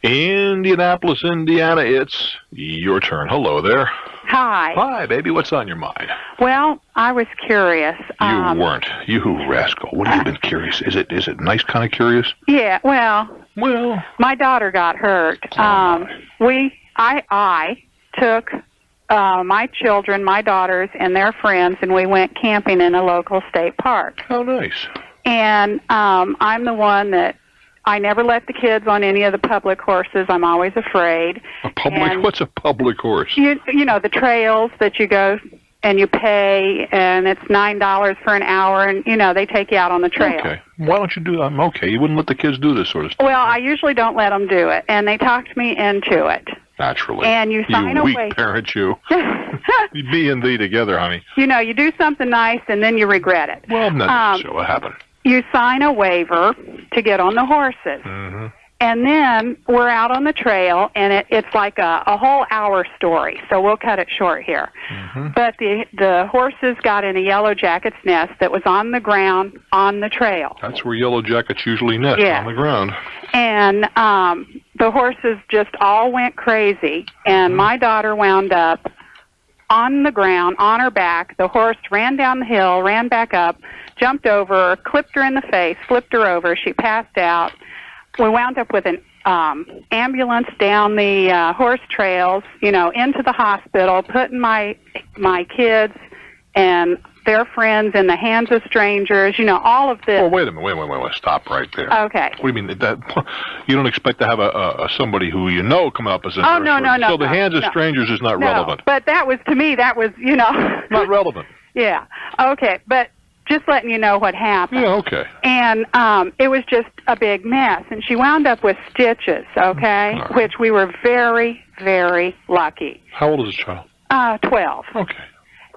Indianapolis, Indiana, it's your turn. Hello there. Hi. Hi, baby. What's on your mind? Well, I was curious. You weren't. You rascal. What have you been curious? Is it nice kind of curious? Yeah, well, my daughter got hurt. I took my children, my daughters, and their friends, and we went camping in a local state park. Oh, nice. And I'm the one that I never let the kids on any of the public horses. I'm always afraid. What's a public horse? You know, the trails that you go and you pay, and it's $9 for an hour, and, you know, they take you out on the trail. Okay. Why don't you do that? Okay. You wouldn't let the kids do this sort of stuff. Well, I usually don't let them do it, and they talked me into it. Naturally. And you sign away. You weak parent, you. Me and thee together, honey. You know, you do something nice, and then you regret it. Well, not so. What happened? You sign a waiver to get on the horses. Mm-hmm. And then we're out on the trail, and it's like a whole hour story, so we'll cut it short here. Mm-hmm. But the horses got in a yellow jacket's nest that was on the ground on the trail. That's where yellow jackets usually nest, on the ground. And the horses just all went crazy, and my daughter wound up on the ground, on her back. The horse ran down the hill, ran back up, jumped over her, clipped her in the face, flipped her over. She passed out. We wound up with an ambulance down the horse trails, you know, into the hospital, putting my kids and their friends in the hands of strangers, you know, all of this. Well, wait a minute. Wait. Stop right there. Okay. What do you mean? That you don't expect to have a somebody who you know come up as a nurse? No. So the hands of strangers is not relevant. But that was, to me, you know. Not relevant. Yeah. Okay. But just letting you know what happened. Yeah, okay. And it was just a big mess. And she wound up with stitches, okay, right. Which we were very, very lucky. How old is the child? 12. Okay.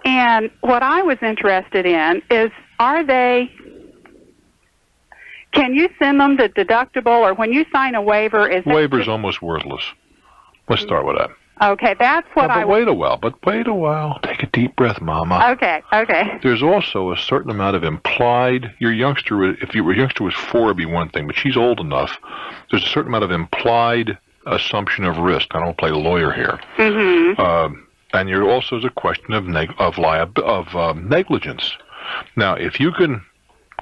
And what I was interested in is, can you send them the deductible, or when you sign a waiver, Waiver's almost worthless. Let's start with that. Okay, that's what wait a while. Take a deep breath, Mama. Okay. There's also a certain amount of implied, if your youngster was 4, it'd be one thing, but she's old enough. There's a certain amount of implied assumption of risk. I don't play lawyer here. Mm-hmm. And there also is a question of negligence. Now, if you can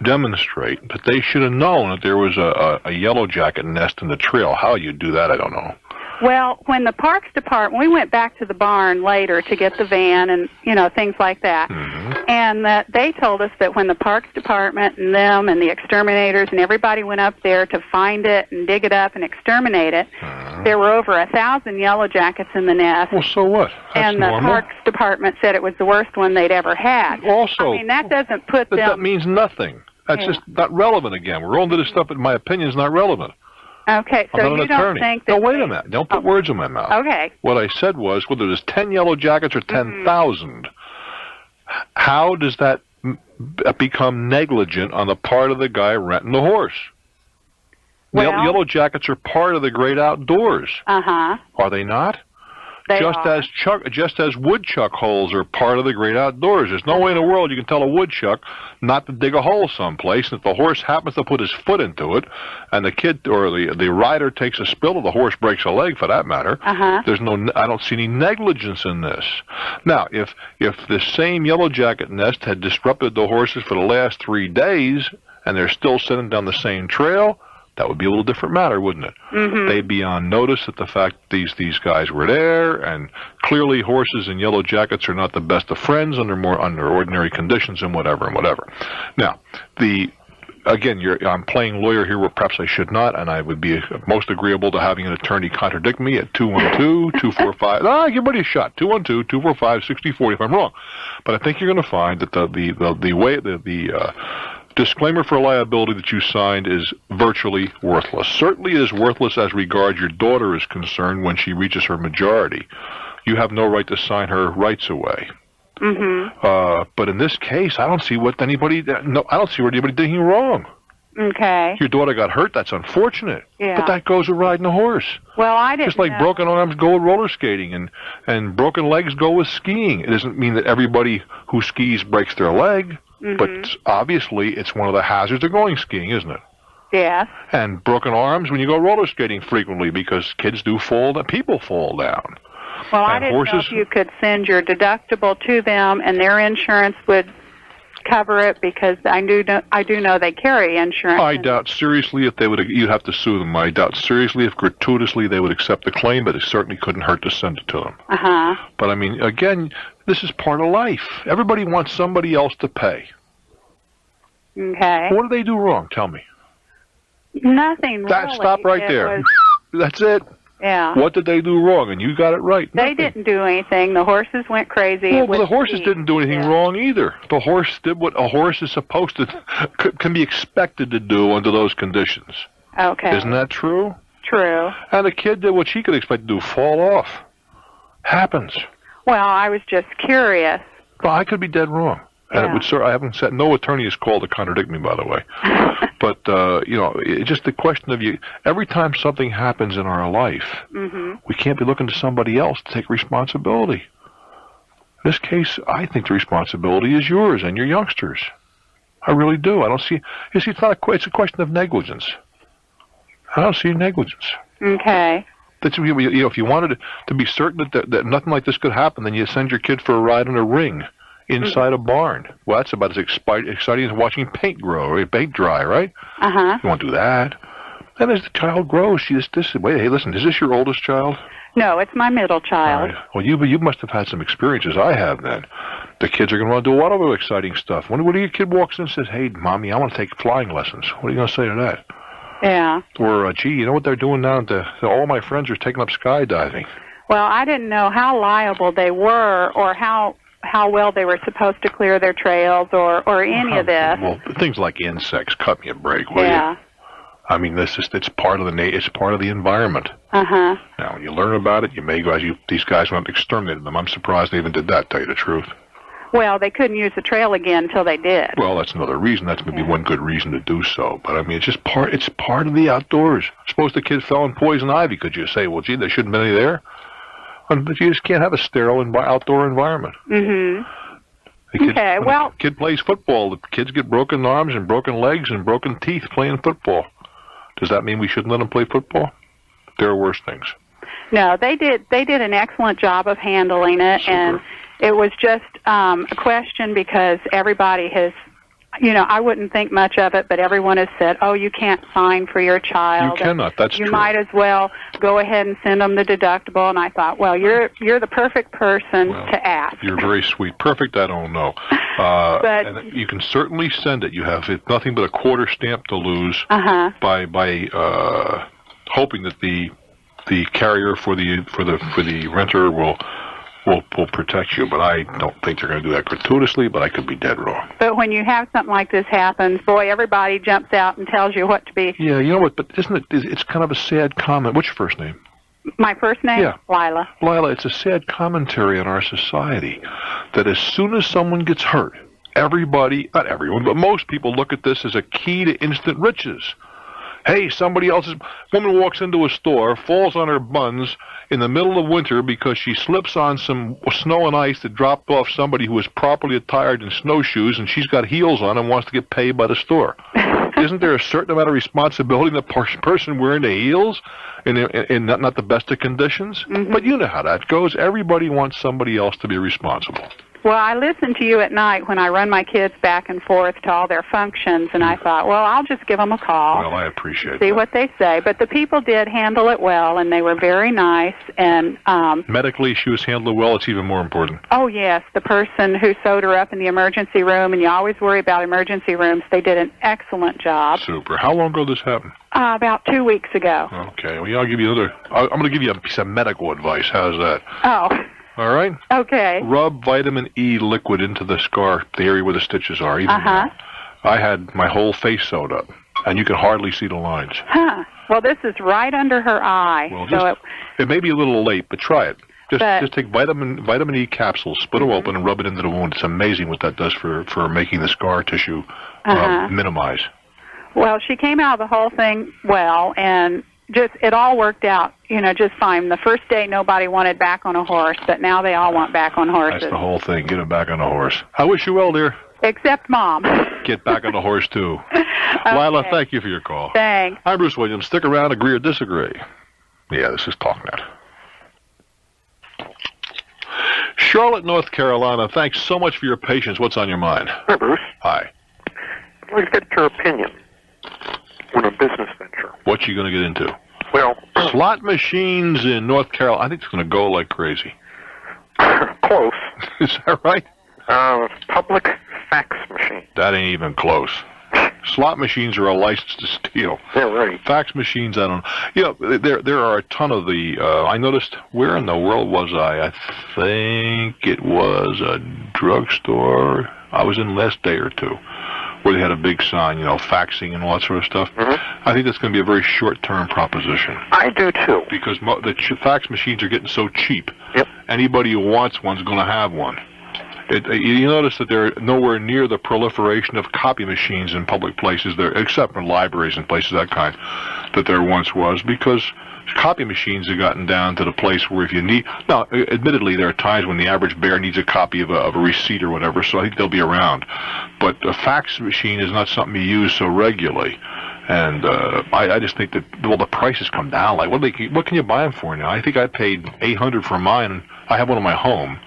demonstrate that they should have known that there was a yellow jacket nest in the trail, how you do that, I don't know. Well, when the Parks Department, we went back to the barn later to get the van and, you know, things like that. Mm-hmm. And they told us that when the Parks Department and them and the exterminators and everybody went up there to find it and dig it up and exterminate it, there were over 1,000 yellow jackets in the nest. Well, so what? That's normal. The Parks Department said it was the worst one they'd ever had. Also, I mean, that doesn't put them... That means nothing. That's just not relevant again. We're on to this stuff that, in my opinion, is not relevant. Okay, so you don't think that... No, wait a minute. Don't put words in my mouth. Okay. What I said was, whether there's 10 yellow jackets or 10,000, how does that become negligent on the part of the guy renting the horse? Well, yellow jackets are part of the great outdoors. Uh-huh. Are they not? They just are. Just as woodchuck holes are part of the great outdoors. There's no way in the world you can tell a woodchuck not to dig a hole someplace. And if the horse happens to put his foot into it, and the kid or the rider takes a spill, or the horse breaks a leg, for that matter, I don't see any negligence in this. Now, if the same yellow jacket nest had disrupted the horses for the last 3 days, and they're still sitting down the same trail, that would be a little different matter, wouldn't it? Mm-hmm. They'd be on notice that the fact these guys were there, and clearly horses and yellow jackets are not the best of friends under ordinary conditions and whatever. Now, I'm playing lawyer here where perhaps I should not, and I would be most agreeable to having an attorney contradict me at 212-245. Give everybody a shot. 212-245-6040 if I'm wrong. But I think you're going to find that the disclaimer for liability that you signed is virtually worthless. Certainly it is worthless as regards your daughter is concerned when she reaches her majority. You have no right to sign her rights away. Mm-hmm. But in this case, I don't see where anybody did anything wrong. Okay. Your daughter got hurt. That's unfortunate. Yeah. But that goes with riding a horse. Well, I didn't Just like broken arms go with roller skating and broken legs go with skiing. It doesn't mean that everybody who skis breaks their leg. Mm-hmm. But obviously, it's one of the hazards of going skiing, isn't it? Yes. And broken arms when you go roller skating frequently, because kids do fall down, people fall down. Well, I And didn't know if you could send your deductible to them and their insurance would cover it, because I do know they carry insurance. I doubt seriously if they would. You'd have to sue them. I doubt seriously if gratuitously they would accept the claim, but it certainly couldn't hurt to send it to them. But I mean, again, this is part of life. Everybody wants somebody else to pay. Okay. What did they do wrong? Tell me. Nothing really. Stop right there. That's it. Yeah. What did they do wrong? And you got it right. They didn't do anything. The horses went crazy. Well, the horses didn't do anything wrong either. The horse did what a horse is supposed to, can be expected to do under those conditions. Okay. Isn't that true? True. And the kid did what she could expect to do, fall off. Happens. Well, I was just curious. Well, I could be dead wrong. And it would, I haven't said, no attorney has called to contradict me, by the way. But, you know, it's just the question of every time something happens in our life, we can't be looking to somebody else to take responsibility. In this case, I think the responsibility is yours and your youngsters. I really do. I don't see, you see, it's a question of negligence. I don't see negligence. Okay. That's, you know, if you wanted to be certain that nothing like this could happen, then you send your kid for a ride in a ring inside a barn. Well, that's about as exciting as watching paint grow or paint dry, right? You won't do that. And as the child grows, wait, hey, listen, is this your oldest child? No, it's my middle child. Right. Well, you must have had some experiences. I have then. The kids are going to want to do a lot of other exciting stuff. When your kid walks in and says, hey, Mommy, I want to take flying lessons, what are you going to say to that? Yeah. Or, gee, you know what they're doing now? All my friends are taking up skydiving. Well, I didn't know how liable they were or how well they were supposed to clear their trails or any of this. Well, things like insects, cut me a break, will you? I mean, it's part of it's part of the environment. Now, when you learn about it, you may go, these guys went and exterminated them. I'm surprised they even did that, to tell you the truth. Well, they couldn't use the trail again until they did. Well, that's another reason. That's maybe one good reason to do so. But I mean, it's part of the outdoors. Suppose the kid fell in poison ivy. Could you say, well, gee, there shouldn't have been any there? But you just can't have a sterile outdoor environment. The kid plays football. The kids get broken arms and broken legs and broken teeth playing football. Does that mean we shouldn't let them play football? There are worse things. No, they did an excellent job of handling it. Super. And it was just a question because everybody has, you know, I wouldn't think much of it, but everyone has said, oh, you can't sign for your child. You cannot, that's true. You might as well go ahead and send them the deductible. And I thought, well, you're the perfect person to ask. You're very sweet. Perfect, I don't know. But and you can certainly send it. You have nothing but a quarter stamp to lose by hoping that the carrier for the renter will protect you, but I don't think they're going to do that gratuitously, but I could be dead wrong. But when you have something like this happen, boy, everybody jumps out and tells you what to be. Yeah, you know what, but it's kind of a sad comment. What's your first name? My first name? Yeah. Lila. Lila, it's a sad commentary on our society that as soon as someone gets hurt, everybody, not everyone, but most people look at this as a key to instant riches. Hey, woman walks into a store, falls on her buns in the middle of winter because she slips on some snow and ice that dropped off somebody who was properly attired in snowshoes, and she's got heels on and wants to get paid by the store. Isn't there a certain amount of responsibility in the person wearing the heels in not the best of conditions? But you know how that goes. Everybody wants somebody else to be responsible. Well, I listen to you at night when I run my kids back and forth to all their functions, and I thought, well, I'll just give them a call. Well, I appreciate See what they say. But the people did handle it well, and they were very nice. And medically, she was handled well. It's even more important. Oh, yes. The person who sewed her up in the emergency room, and you always worry about emergency rooms, they did an excellent job. Super. How long ago did this happen? About 2 weeks ago. Okay. Well, I'll give you I'm going to give you a piece of medical advice. How's that? Oh. All right? Okay. Rub vitamin E liquid into the scar, the area where the stitches are. Even now. I had my whole face sewed up, and you can hardly see the lines. Well, this is right under her eye. Well, it may be a little late, but try it. Just take vitamin E capsules, split them open, and rub it into the wound. It's amazing what that does for making the scar tissue minimize. Well, she came out of the whole thing well, and it all worked out, just fine. The first day, nobody wanted back on a horse, but now they all want back on horses. That's the whole thing. Get them back on a horse. I wish you well, dear. Except Mom. Get back on the horse, too. Okay. Lila, thank you for your call. Thanks. I'm Bruce Williams. Stick around, agree or disagree. Yeah, this is Talknet. Charlotte, North Carolina, thanks so much for your patience. What's on your mind? Hi, Bruce. Hi. I'd like to get your opinion on a business venture. What you going to get into? Well, Slot machines in North Carolina. I think it's going to go like crazy. close. Is that right? Public fax machine. That ain't even close. Slot machines are a license to steal. Yeah, right. Fax machines, I don't know. You know, there are a ton of the, I noticed, where in the world was I? I think it was a drugstore. I was in last day or two, where they had a big sign, you know, faxing and all that sort of stuff. Mm-hmm. I think that's going to be a very short-term proposition. I do, too. Because the fax machines are getting so cheap. Yep. Anybody who wants one's going to have one. You notice that they're nowhere near the proliferation of copy machines in public places there, except in libraries and places of that kind, that there once was, because copy machines have gotten down to the place where if you need... Now, admittedly, there are times when the average bear needs a copy of a receipt or whatever, so I think they'll be around. But a fax machine is not something you use so regularly. And I just think that, well, the prices come down. Like, what can you buy them for now? I think I paid $800 for mine, and I have one in my home.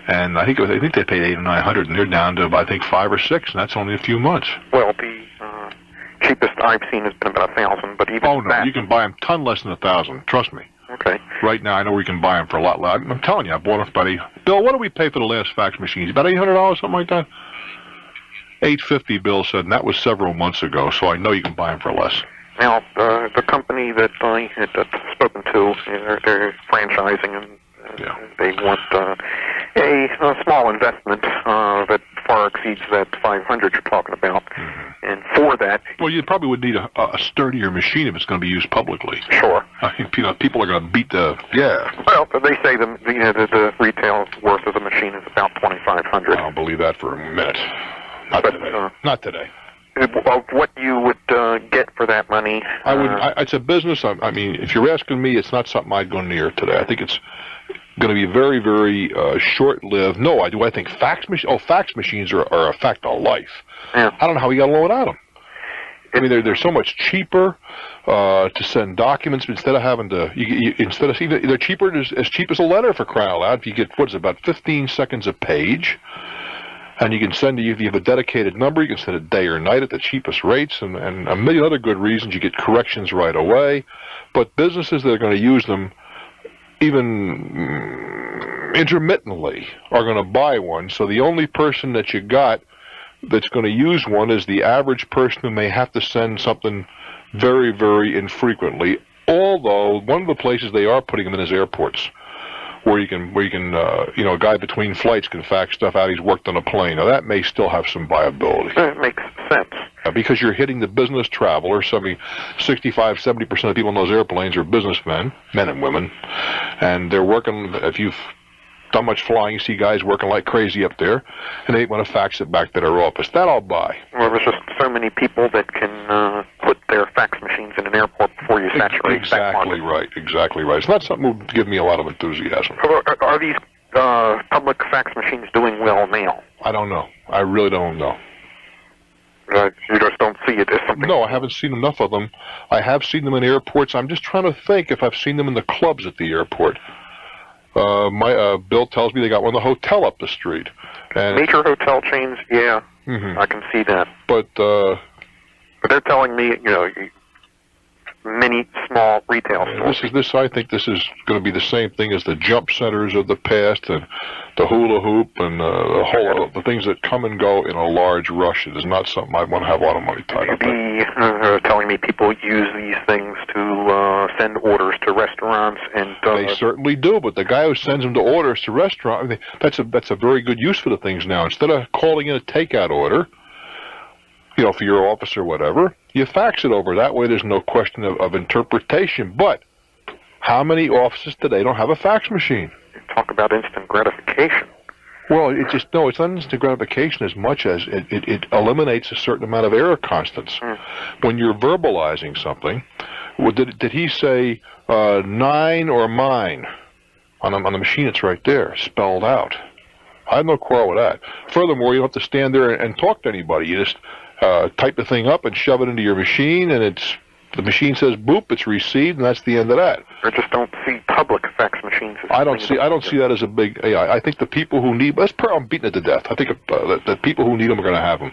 And I think they paid $800 or $900, and they're down to, I think, $500 or $600, and that's only a few months. Well, the cheapest I've seen has been about $1,000, but even oh no, that... you can buy them ton less than $1,000. Trust me. Okay. Right now, I know we can buy them for a lot less. I'm telling you, I bought them for about Bill, what did we pay for the last fax machines? About $800, something like that. $850, Bill said, and that was several months ago. So I know you can buy them for less. Now, the company that I had spoken to, they're franchising, and they want a small investment that far exceeds that $500 you're talking about. Mm-hmm. And for that... Well, you probably would need a sturdier machine if it's going to be used publicly. Sure. I mean, people are going to beat the... Yeah. Well, they say the retail worth of the machine is about $2,500. I don't believe that for a minute. Not today. Of what you would get for that money. It's a business. I mean, if you're asking me, it's not something I'd go near today. I think it's going to be very, very short-lived. No, I do. I think fax machines are a fact of life. Yeah. I don't know how we got along without them. I mean, they're so much cheaper to send documents instead of having to. They're cheaper as cheap as a letter, for crying out loud. If you get about 15 seconds a page. And you can send if you have a dedicated number, you can send it day or night at the cheapest rates, and a million other good reasons. You get corrections right away. But businesses that are going to use them even intermittently are going to buy one. So the only person that you got that's going to use one is the average person who may have to send something very, very infrequently. Although one of the places they are putting them in is airports, where you can, a guy between flights can fax stuff out he's worked on a plane. Now, that may still have some viability. That makes sense. Because you're hitting the business traveler. 65-70% of people on those airplanes are businessmen, men and women. And they're working, if you've done much flying, you see guys working like crazy up there, and they want to fax it back to their office. That I'll buy. Well, there's just so many people that can put their fax machines in an airport before you saturate that market. Exactly right. It's not something that would give me a lot of enthusiasm. Are these public fax machines doing well now? I don't know. I really don't know. You just don't see it as something... No, I haven't seen enough of them. I have seen them in airports. I'm just trying to think if I've seen them in the clubs at the airport. Bill tells me they got one in the hotel up the street. And major hotel chains, yeah, mm-hmm. I can see that. But they're telling me, many small retail stores. I think this is going to be the same thing as the jump centers of the past, and the hula hoop, and the things that come and go in a large rush. It is not something I want to have a lot of money tied up in. Telling me people use these things to send orders to restaurants, and they certainly do. But the guy who sends them to orders to restaurants, that's a very good use for the things now. Instead of calling in a takeout order, for your office or whatever, you fax it over. That way there's no question of interpretation. But how many offices today don't have a fax machine? Talk about instant gratification. Well, it's not instant gratification as much as it eliminates a certain amount of error constants. When you're verbalizing something, did he say 9 or mine? On the machine, it's right there, spelled out. I have no quarrel with that. Furthermore, you don't have to stand there and talk to anybody. You just type the thing up and shove it into your machine, and the machine says boop, it's received, and that's the end of that. I just don't see public fax machines. I don't see that as a big. I think the people who need. I'm beating it to death. I think the people who need them are going to have them.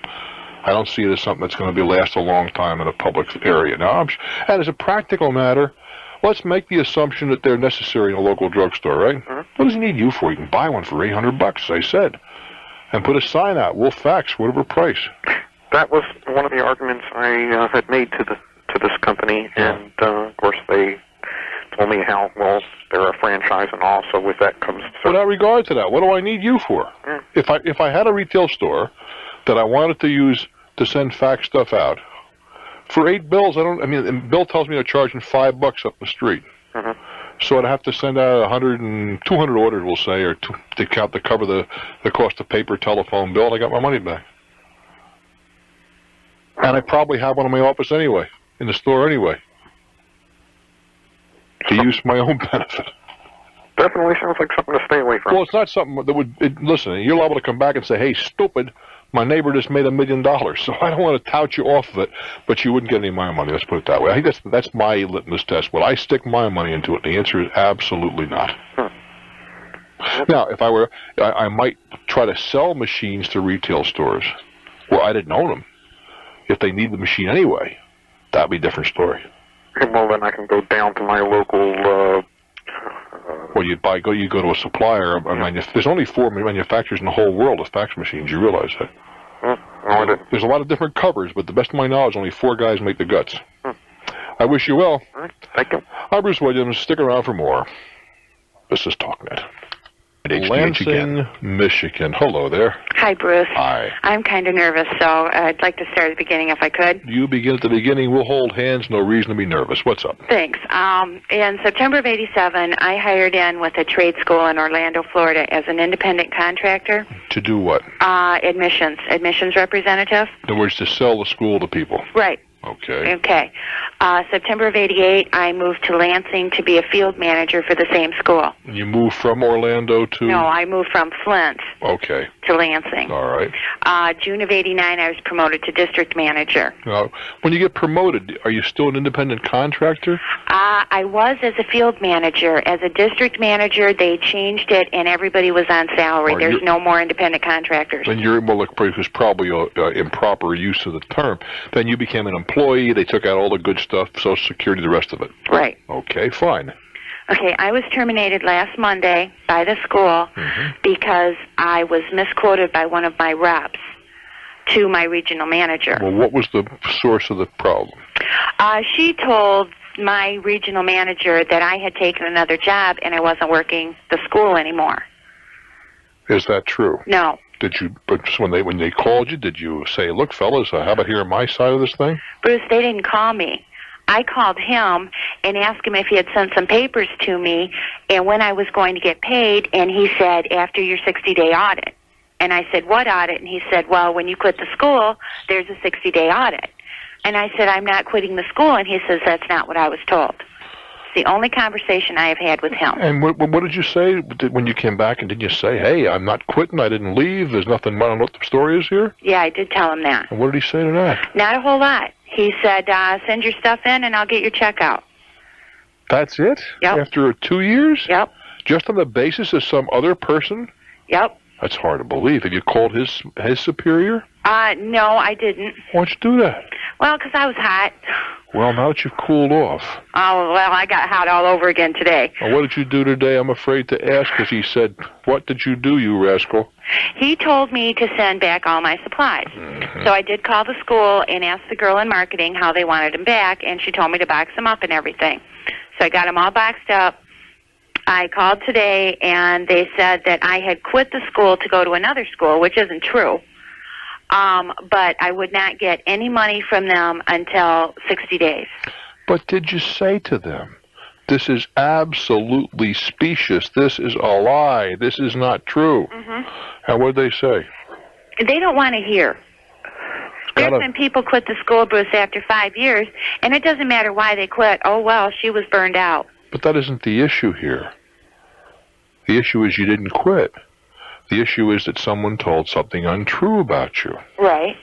I don't see it as something that's going to last a long time in a public area. Now, and as a practical matter, let's make the assumption that they're necessary in a local drugstore, right? Mm-hmm. What does he need you for? You can buy one for $800, as I said, and put a sign out. We'll fax whatever price. That was one of the arguments I had made to this company, and of course they told me how well they're a franchise, and also with that comes. Without regard to that, what do I need you for? Mm. If I had a retail store that I wanted to use to send fax stuff out for $8, Bill tells me they're charging $5 up the street. Mm-hmm. So I'd have to send out 200 orders, we'll say, or to cover the cost of paper, telephone bill, and I got my money back. And I probably have one in my office anyway, in the store anyway, to use for my own benefit. Definitely sounds like something to stay away from. Well, it's not something that would. Listen, you're liable to come back and say, "Hey, stupid, my neighbor just made $1 million." So I don't want to tout you off of it, but you wouldn't get any of my money. Let's put it that way. I think that's my litmus test. Will I stick my money into it? And the answer is absolutely not. Now, if I were, I might try to sell machines to retail stores where I didn't own them. If they need the machine anyway, that'd be a different story. Well, then I can go down to my local. Well, you go to a supplier. There's only 4 manufacturers in the whole world of fax machines. You realize that? No, there's a lot of different covers, but the best of my knowledge, only 4 guys make the guts. I wish you well. All right, thank you. I'm Bruce Williams. Stick around for more. This is Talknet. Lansing, Michigan. Hello there. Hi, Bruce. Hi. I'm kind of nervous, so I'd like to start at the beginning if I could. You begin at the beginning. We'll hold hands. No reason to be nervous. What's up? Thanks. In September of '87, I hired in with a trade school in Orlando, Florida, as an independent contractor. To do what? Admissions representative. In other words, to sell the school to people. Right. Okay. Okay. September of '88, I moved to Lansing to be a field manager for the same school. You moved from Orlando to? No, I moved from Flint. Okay. To Lansing. All right. June of '89, I was promoted to district manager. Now, when you get promoted, are you still an independent contractor? I was as a field manager. As a district manager, they changed it, and everybody was on salary. There's no more independent contractors. Then it was probably an improper use of the term. Then you became an employee. They took out all the good stuff, Social Security, the rest of it. Right. Okay, fine. Okay, I was terminated last Monday by the school because I was misquoted by one of my reps to my regional manager. Well, what was the source of the problem? She told my regional manager that I had taken another job and I wasn't working the school anymore. Is that true? No. Did you? But when they called you, did you say, "Look, fellas, how about hearing my side of this thing"? Bruce, they didn't call me. I called him and asked him if he had sent some papers to me and when I was going to get paid, and he said, after your 60-day audit. And I said, what audit? And he said, well, when you quit the school, there's a 60-day audit. And I said, I'm not quitting the school. And he says, that's not what I was told. It's the only conversation I have had with him. And what did you say when you came back? And did you say, hey, I'm not quitting, I didn't leave, there's nothing, I don't know what the story is here? Yeah, I did tell him that. And what did he say to that? Not a whole lot. He said, send your stuff in and I'll get your check out. That's it? Yep. After 2 years? Yep. Just on the basis of some other person? Yep. That's hard to believe. Have you called his superior? No, I didn't. Why'd you do that? Well, because I was hot. Well, now that you've cooled off. Oh, well, I got hot all over again today. Well, what did you do today? I'm afraid to ask, because he said, what did you do, you rascal? He told me to send back all my supplies. So I did call the school and ask the girl in marketing how they wanted them back, and she told me to box them up and everything. So I got them all boxed up. I called today, and they said that I had quit the school to go to another school, which isn't true. But I would not get any money from them until 60 days. But did you say to them, this is absolutely specious, this is a lie, this is not true? And what did they say? They don't want to hear. There's been people quit the school, Bruce, after 5 years, and it doesn't matter why they quit. Oh, well, she was burned out. But that isn't the issue here. The issue is you didn't quit. The issue is that someone told something untrue about you. Right.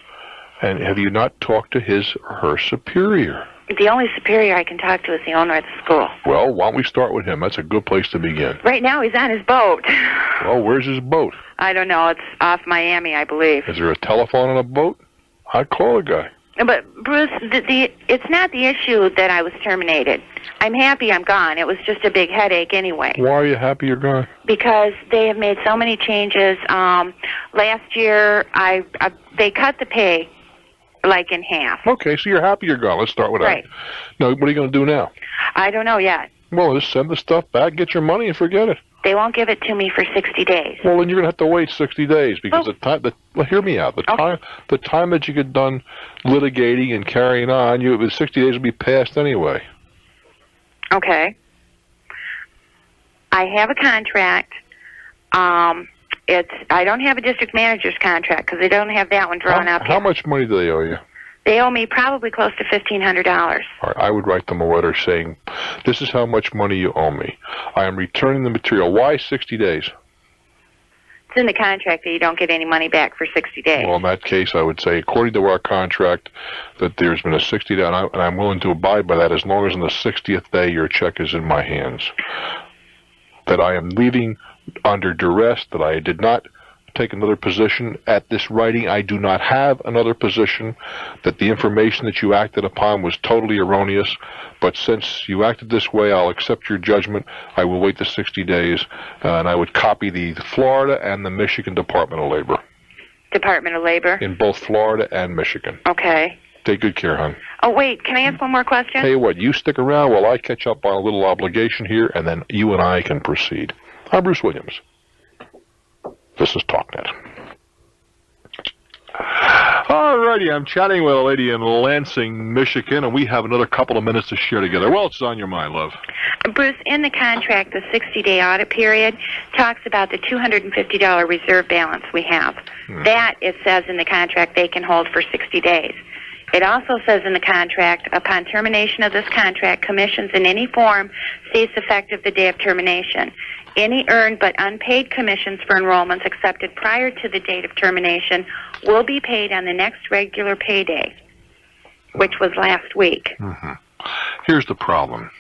And have you not talked to his or her superior? The only superior I can talk to is the owner of the school. Well, why don't we start with him? That's a good place to begin. Right now, he's on his boat. Well, where's his boat? I don't know. It's off Miami, I believe. Is there a telephone on a boat? I'd call a guy. But, Bruce, it's not the issue that I was terminated. I'm happy I'm gone. It was just a big headache anyway. Why are you happy you're gone? Because they have made so many changes. Last year, they cut the pay like in half. Okay, so you're happy you're gone. Let's start with right. that. Now, what are you going to do now? I don't know yet. Well, just send the stuff back, get your money, and forget it. They won't give it to me for 60 days. Well, then you're going to have to wait 60 days because well, hear me out. The time that you get done litigating and carrying on, 60 days will be passed anyway. Okay. I have a contract. I don't have a district manager's contract because they don't have that one drawn up yet. How much money do they owe you? They owe me probably close to $1,500. All right, I would write them a letter saying, this is how much money you owe me. I am returning the material. Why 60 days? It's in the contract that you don't get any money back for 60 days. Well, in that case, I would say, according to our contract, that there's been a 60-day, and I'm willing to abide by that as long as on the 60th day your check is in my hands. That I am leaving under duress, that I did not take another position at this writing. I do not have another position, that the information that you acted upon was totally erroneous, but since you acted this way, I'll accept your judgment. I will wait the 60 days, and I would copy the Florida and the Michigan Department of Labor. Department of Labor? In both Florida and Michigan. Okay. Take good care, hon. Oh, wait, can I ask one more question? Tell you what, you stick around while I catch up on a little obligation here, and then you and I can proceed. I'm Bruce Williams. This is Talknet. Alrighty, I'm chatting with a lady in Lansing, Michigan, and we have another couple of minutes to share together. Well, it's on your mind, love. Bruce, in the contract, the 60-day audit period talks about the $250 reserve balance we have. That, it says in the contract, they can hold for 60 days. It also says in the contract, upon termination of this contract, commissions in any form cease effective the day of termination. Any earned but unpaid commissions for enrollments accepted prior to the date of termination will be paid on the next regular payday, which was last week. Here's the problem.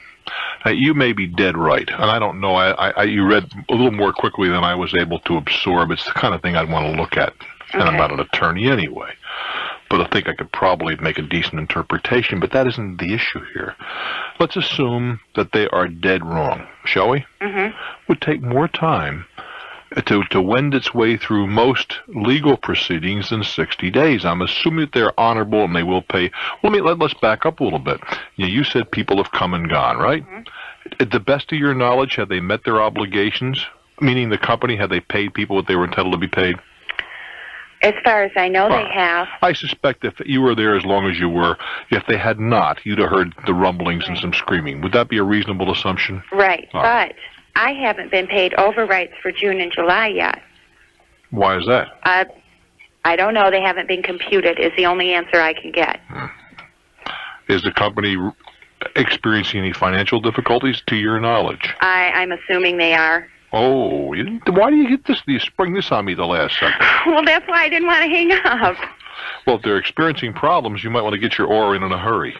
You may be dead right, and I don't know. You read a little more quickly than I was able to absorb. It's the kind of thing I'd want to look at, and I'm not an attorney anyway. But I think I could probably make a decent interpretation, but that isn't the issue here. Let's assume that they are dead wrong, shall we? Would take more time to wend its way through most legal proceedings than 60 days. I'm assuming that they're honorable and they will pay. Let's back up a little bit. You said people have come and gone, right? At the best of your knowledge, have they met their obligations? Meaning the company, have they paid people what they were entitled to be paid? As far as I know, they have. I suspect if you were there as long as you were, if they had not, you'd have heard the rumblings and some screaming. Would that be a reasonable assumption? Right, but I haven't been paid overrights for June and July yet. Why is that? I don't know. They haven't been computed is the only answer I can get. Is the company experiencing any financial difficulties to your knowledge? I'm assuming they are. Oh, why do you get this? You spring this on me the last second. Well, that's why I didn't want to hang up. Well, if they're experiencing problems, you might want to get your oar in a hurry.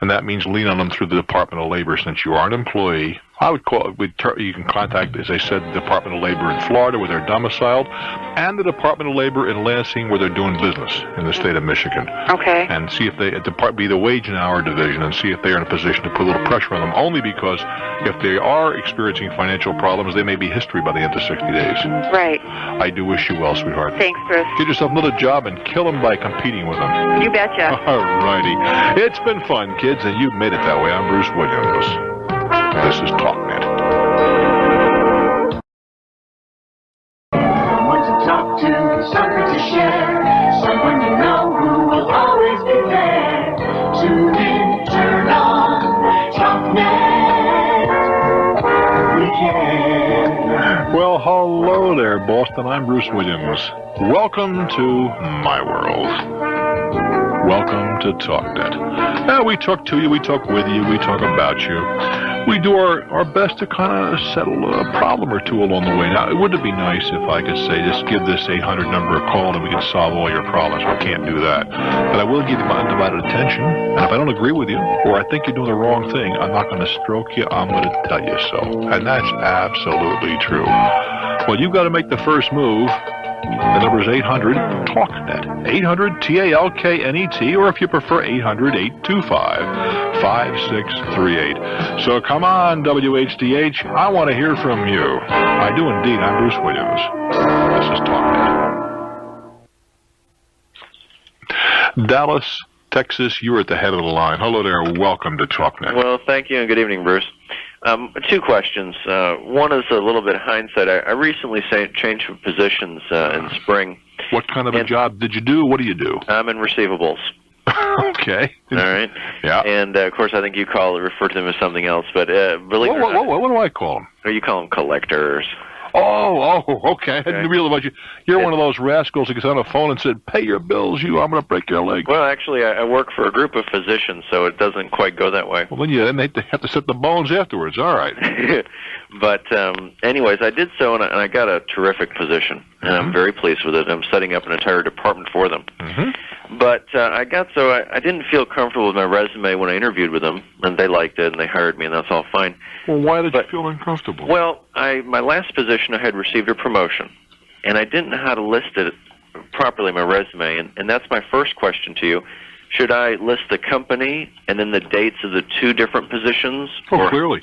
And that means lean on them through the Department of Labor since you are an employee. I would call. You can contact, as I said, the Department of Labor in Florida where they're domiciled, and the Department of Labor in Lansing where they're doing business in the state of Michigan. Okay. And see if they be the wage and hour division, and see if they're in a position to put a little pressure on them. Only because if they are experiencing financial problems, they may be history by the end of 60 days. Right. I do wish you well, sweetheart. Thanks, Bruce. Get yourself another job and kill them by competing with them. You betcha. All righty. It's been fun, kids, and you've made it that way. I'm Bruce Williams. This is Talknet. Someone to talk to, something to share, someone you know who will always be there. Tune in, turn on, Talknet. We can. Well, hello there, Boston. I'm Bruce Williams. Welcome to my world. Welcome to Talknet. We talk to you, we talk with you, we talk about you. we do our best to kind of settle a problem or two along the way. Now, wouldn't it be nice if I could say, just give this 800 number a call and we can solve all your problems? We can't do that. But I will give you my undivided attention, and if I don't agree with you, or I think you're doing the wrong thing, I'm not going to stroke you, I'm going to tell you so. And that's absolutely true. Well, you've got to make the first move. The number is 800-TALKNET. 800-TALKNET, or if you prefer, 800-825-5638. So come on, WHDH. I want to hear from you. I do indeed. I'm Bruce Williams. This is Talknet. Dallas, Texas, you're at the head of the line. Hello there. Welcome to Talknet. Well, thank you, and good evening, Bruce. Two questions. One is a little bit hindsight. I recently changed positions in spring. What kind of a job did you do? What do you do? I'm in receivables. Okay. All right. Yeah. And, of course, I think you refer to them as something else. But believe it or not, what do I call them? Or you call them collectors. Oh, okay. I didn't realize you're one of those rascals who gets on the phone and said, "Pay your bills, I'm going to break your leg." Well, actually, I work for a group of physicians, so it doesn't quite go that way. Well, then they have to set the bones afterwards. All right. But anyways, I did so, and I got a terrific position, and I'm very pleased with it. I'm setting up an entire department for them. But I didn't feel comfortable with my resume when I interviewed with them, and they liked it, and they hired me, and that's all fine. Well, why did you feel uncomfortable? Well, my last position, I had received a promotion, and I didn't know how to list it properly in my resume, and that's my first question to you. Should I list the company and then the dates of the two different positions? Oh, clearly.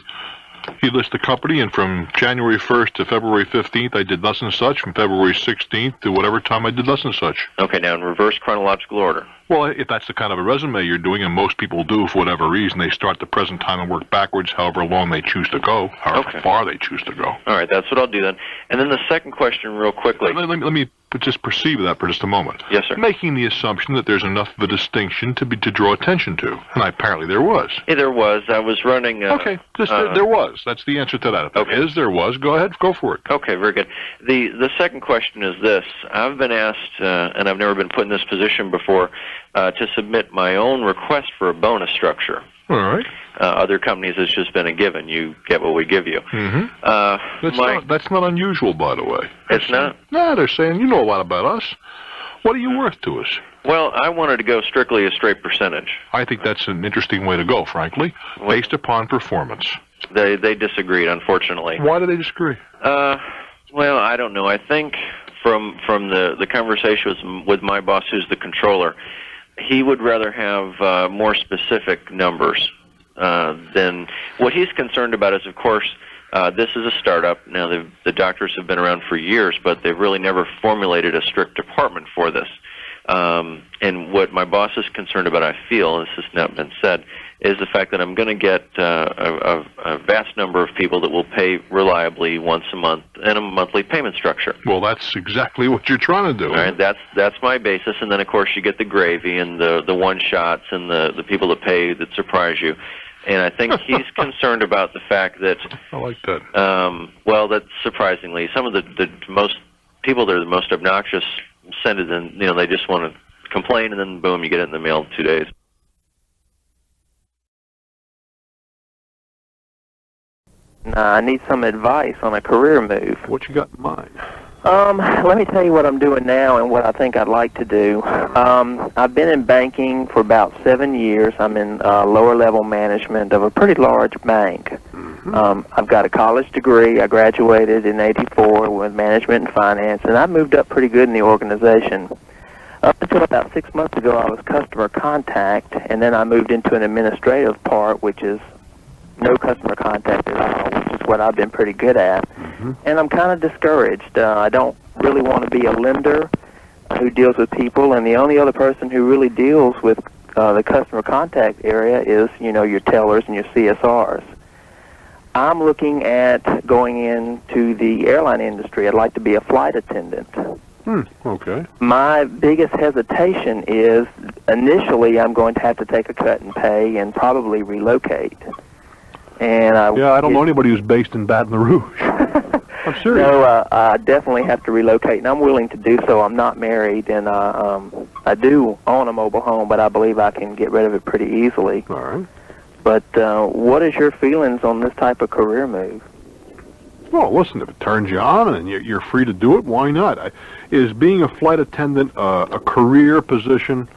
You list the company, and from January 1st to February 15th, I did thus and such. From February 16th to whatever time, I did thus and such. Okay, now in reverse chronological order. Well, if that's the kind of a resume you're doing, and most people do for whatever reason, they start the present time and work backwards however long they choose to go, however far they choose to go. All right, that's what I'll do then. And then the second question real quickly. Let me just perceive that for just a moment. Yes, sir. Making the assumption that there's enough of a distinction to draw attention to, and apparently there was. Yeah, there was. I was running... there was. That's the answer to that. If there is, there was. Go ahead, go for it. Okay, very good. The second question is this. I've been asked, and I've never been put in this position before, to submit my own request for a bonus structure. All right. Other companies, it's just been a given. You get what we give you. That's not unusual, by the way. It's not? No, they're saying, you know a lot about us. What are you worth to us? Well, I wanted to go strictly a straight percentage. I think that's an interesting way to go, frankly, based upon performance. They disagreed, unfortunately. Why do they disagree? Well, I don't know. I think from the conversation with my boss, who's the controller, he would rather have more specific numbers than what he's concerned about is, of course, this is a startup. Now, the doctors have been around for years, but they've really never formulated a strict department for this. And what my boss is concerned about, I feel, this has not been said, is the fact that I'm going to get a vast number of people that will pay reliably once a month in a monthly payment structure. Well, that's exactly what you're trying to do. All right, that's my basis, and then of course you get the gravy and the one shots and the people that pay that surprise you. And I think he's concerned about the fact that I like that. Well, that surprisingly, some of the most people that are the most obnoxious send it in. They just want to complain, and then boom, you get it in the mail in 2 days. I need some advice on a career move. What you got in mind? Let me tell you what I'm doing now and what I think I'd like to do. I've been in banking for about 7 years. I'm in lower-level management of a pretty large bank. I've got a college degree. I graduated in '84 with management and finance, and I moved up pretty good in the organization. Up until about 6 months ago, I was customer contact, and then I moved into an administrative part, which is no customer contact at all, which is what I've been pretty good at. And I'm kind of discouraged. I don't really want to be a lender who deals with people, and the only other person who really deals with the customer contact area is, your tellers and your CSRs. I'm looking at going into the airline industry. I'd like to be a flight attendant. Okay. My biggest hesitation is initially I'm going to have to take a cut in pay and probably relocate. And I don't know anybody who's based in Baton Rouge. I'm serious. No, I definitely have to relocate, and I'm willing to do so. I'm not married, and I do own a mobile home, but I believe I can get rid of it pretty easily. All right. But what is your feelings on this type of career move? Well, listen, if it turns you on and you're free to do it, why not? Is being a flight attendant a career position?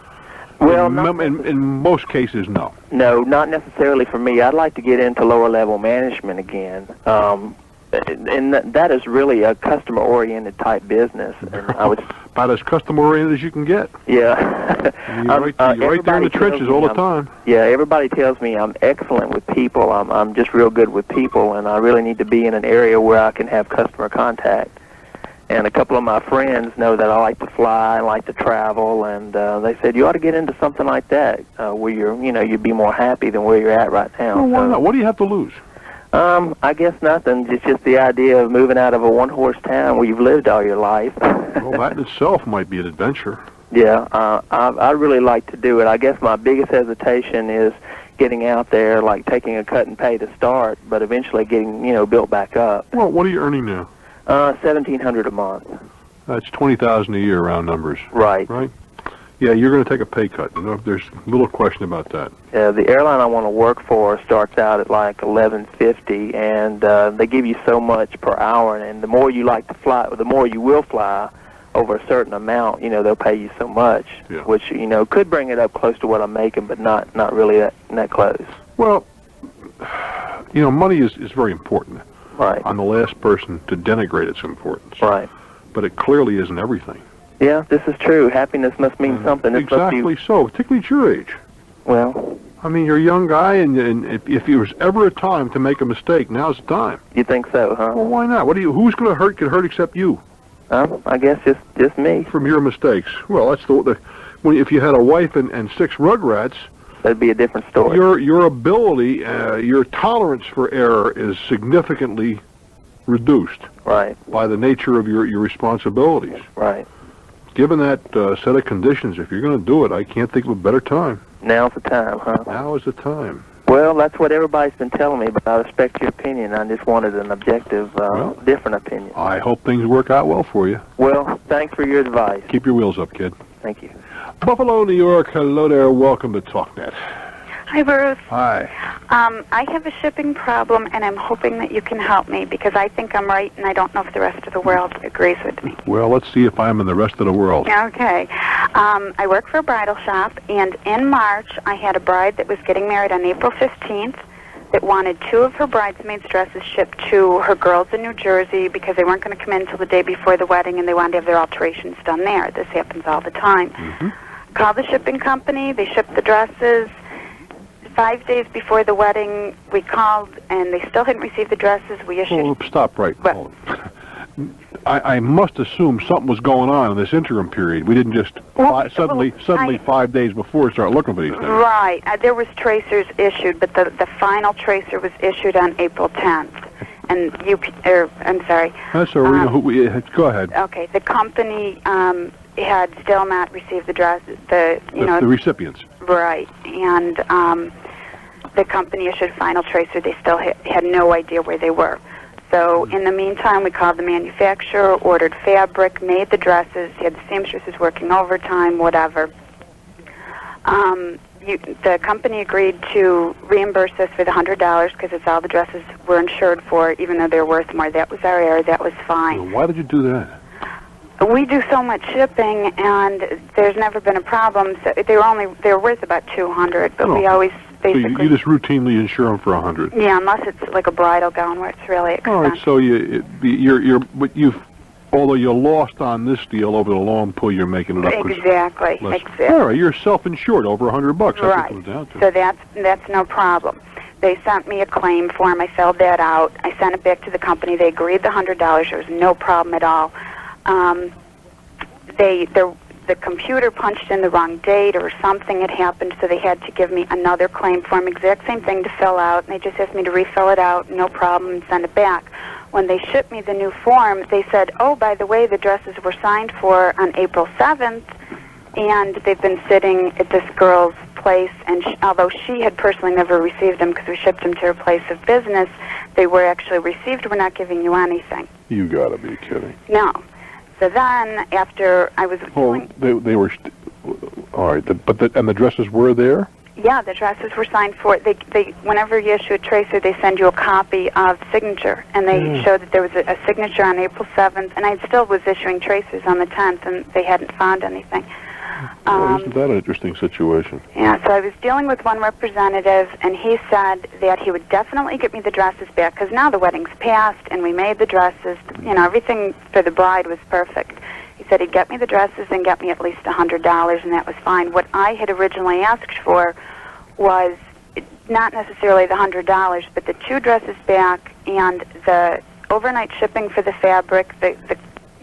Well, in most cases, no. No, not necessarily for me. I'd like to get into lower-level management again. And that is really a customer-oriented type business. And I would about as customer-oriented as you can get. Yeah. You're right there in the trenches all the time. Yeah, everybody tells me I'm excellent with people. I'm just real good with people, and I really need to be in an area where I can have customer contact. And a couple of my friends know that I like to fly and like to travel, and they said you ought to get into something like that, where you'd be more happy than where you're at right now. Well, why not? What do you have to lose? I guess nothing. It's just the idea of moving out of a one-horse town where you've lived all your life. Well, that in itself might be an adventure. Yeah, I'd really like to do it. I guess my biggest hesitation is getting out there, like taking a cut and pay to start, but eventually getting, built back up. Well, what are you earning now? $1,700 a month. That's $20,000 a year, round numbers. Right. Right. Yeah, you're going to take a pay cut. There's little question about that. The airline I want to work for starts out at like $11.50, and they give you so much per hour. And the more you like to fly, the more you will fly over a certain amount. They'll pay you so much, yeah. Which could bring it up close to what I'm making, but not really that close. Well, money is very important. Right. I'm the last person to denigrate its importance. Right. But it clearly isn't everything. Yeah, this is true. Happiness must mean something. This exactly so, particularly at your age. Well, I mean, you're a young guy, and if there was ever a time to make a mistake, now's the time. You think so, huh? Well, why not? Who's going to get hurt except you? I guess just me. From your mistakes. Well, that's if you had a wife and 6 rugrats, that'd be a different story. Your ability, your tolerance for error is significantly reduced. Right. By the nature of your responsibilities. Right. Given that set of conditions, if you're going to do it, I can't think of a better time. Now's the time, huh? Now is the time. Well, that's what everybody's been telling me, but I respect your opinion. I just wanted an objective, different opinion. I hope things work out well for you. Well, thanks for your advice. Keep your wheels up, kid. Thank you. Buffalo, New York. Hello there. Welcome to Talknet. Hi, Bruce. Hi. I have a shipping problem, and I'm hoping that you can help me because I think I'm right, and I don't know if the rest of the world agrees with me. Well, let's see if I'm in the rest of the world. Okay. I work for a bridal shop, and in March, I had a bride that was getting married on April 15th that wanted 2 of her bridesmaids' dresses shipped to her girls in New Jersey because they weren't going to come in until the day before the wedding, and they wanted to have their alterations done there. This happens all the time. Mm-hmm. Called the shipping company. They shipped the dresses. 5 days before the wedding, we called, and they still hadn't received the dresses. We issued... Oh, stop right. I must assume something was going on in this interim period. We didn't just suddenly 5 days before start looking for these things. Right. There was tracers issued, but the final tracer was issued on April 10th. And I'm sorry. That's all right. Go ahead. Okay. The company had still not received the dresses. The recipients. Right. And the company issued a final tracer. They still had no idea where they were. So in the meantime, we called the manufacturer, ordered fabric, made the dresses, had the seamstresses working overtime, whatever. The company agreed to reimburse us for the $100 because it's all the dresses were insured for, even though they're worth more. That was our error. That was fine. Well, why did you do that? We do so much shipping, and there's never been a problem. So they were worth about $200, but we always basically. So you just routinely insure them for $100. Yeah, unless it's like a bridal gown where it's really expensive. All right, so although you lost on this deal over the long pull, you're making it up. Exactly. All right, you're self-insured over $100. That's right. what it comes down to. So that's no problem. They sent me a claim form. I filled that out. I sent it back to the company. They agreed the $100. There was no problem at all. The computer punched in the wrong date or something had happened, so they had to give me another claim form, exact same thing to fill out, and they just asked me to refill it out, no problem, and send it back. When they shipped me the new form, they said, oh, by the way, the dresses were signed for on April 7th, and they've been sitting at this girl's place, and although she had personally never received them because we shipped them to her place of business, they were actually received. We're not giving you anything. You gotta be kidding. No. So then, after I was... Well, they were... all right, and the dresses were there? Yeah, the addresses were signed for. They whenever you issue a tracer, they send you a copy of signature, and they showed that there was a signature on April 7th, and I still was issuing tracers on the 10th, and they hadn't found anything. Isn't that an interesting situation? Yeah, so I was dealing with one representative, and he said that he would definitely get me the dresses back, because now the wedding's passed, and we made the dresses. You know, everything for the bride was perfect. He said he'd get me the dresses and get me at least $100, and that was fine. What I had originally asked for was not necessarily the $100, but the 2 dresses back and the overnight shipping for the fabric,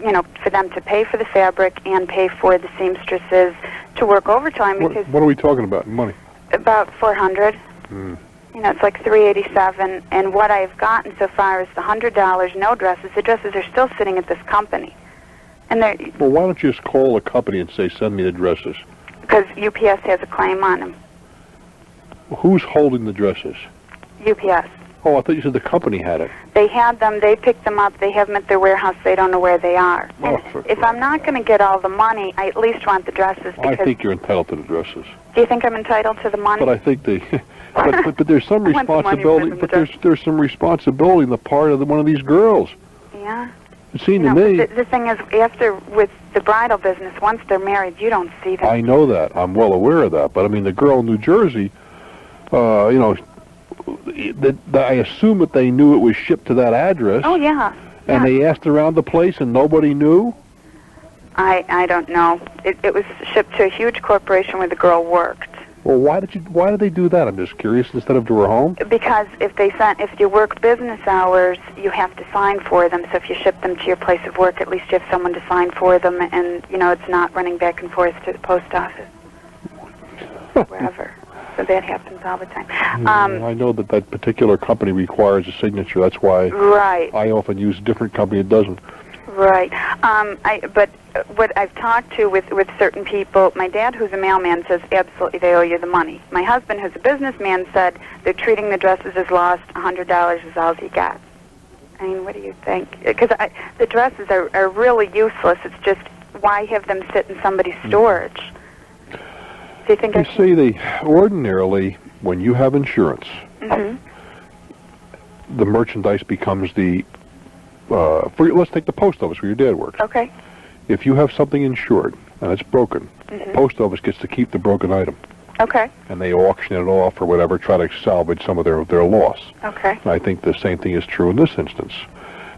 you know, for them to pay for the fabric and pay for the seamstresses to work overtime. Because what are we talking about in money? About $400. You know, it's like $387, and what I've gotten so far is the $100, no dresses. The dresses are still sitting at this company, and they're. Well, why don't you just call the company and say, "Send me the dresses"? Because UPS has a claim on them. Who's holding the dresses? UPS. Oh, I thought you said the company had it. They had them. They picked them up. They have them at their warehouse. They don't know where they are. Oh, And if I'm not going to get all the money, I at least want the dresses. I think you're entitled to the dresses. Do you think I'm entitled to the money? But I think they. but there's some I want the money for responsibility. them But to there's some responsibility on the part of one of these girls. Yeah. It seemed You to know, me. the thing is, after with the bridal business, once they're married, you don't see them. I know that. I'm well aware of that. But I mean, the girl in New Jersey, you know, I assume that they knew it was shipped to that address. Oh yeah. And they asked around the place, and nobody knew. I don't know. It was shipped to a huge corporation where the girl worked. Well, why did they do that? I'm just curious. Instead of to her home. Because if you work business hours, you have to sign for them. So if you ship them to your place of work, at least you have someone to sign for them, and you know it's not running back and forth to the post office, wherever. So that happens all the time. I know that particular company requires a signature. That's why I often use a different company that doesn't. Right. But what I've talked to with certain people, my dad, who's a mailman, says absolutely they owe you the money. My husband, who's a businessman, said they're treating the dresses as lost. $100 is all you got. I mean, what do you think? Because the dresses are really useless. It's just, why have them sit in somebody's storage? Do you think you see, ordinarily, when you have insurance, the merchandise becomes the, let's take the post office where your dad works. Okay. If you have something insured and it's broken, the post office gets to keep the broken item. Okay. And they auction it off or whatever, try to salvage some of their loss. Okay. And I think the same thing is true in this instance.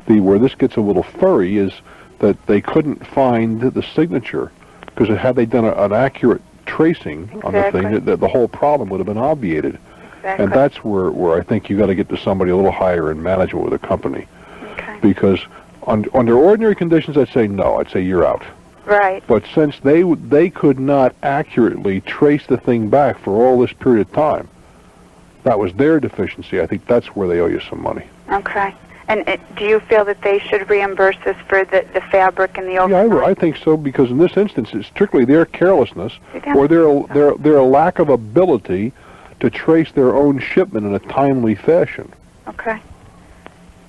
Where this gets a little furry is that they couldn't find the signature, because had they done an accurate tracing on the thing, the whole problem would have been obviated. Exactly. And that's where I think you got to get to somebody a little higher in management with a company. Okay. Because under ordinary conditions, I'd say no. I'd say you're out. Right. But since they could not accurately trace the thing back for all this period of time, that was their deficiency. I think that's where they owe you some money. Okay. And do you feel that they should reimburse us for the fabric and the overnight? Yeah, I think so, because in this instance, it's strictly their carelessness or their lack of ability to trace their own shipment in a timely fashion. Okay.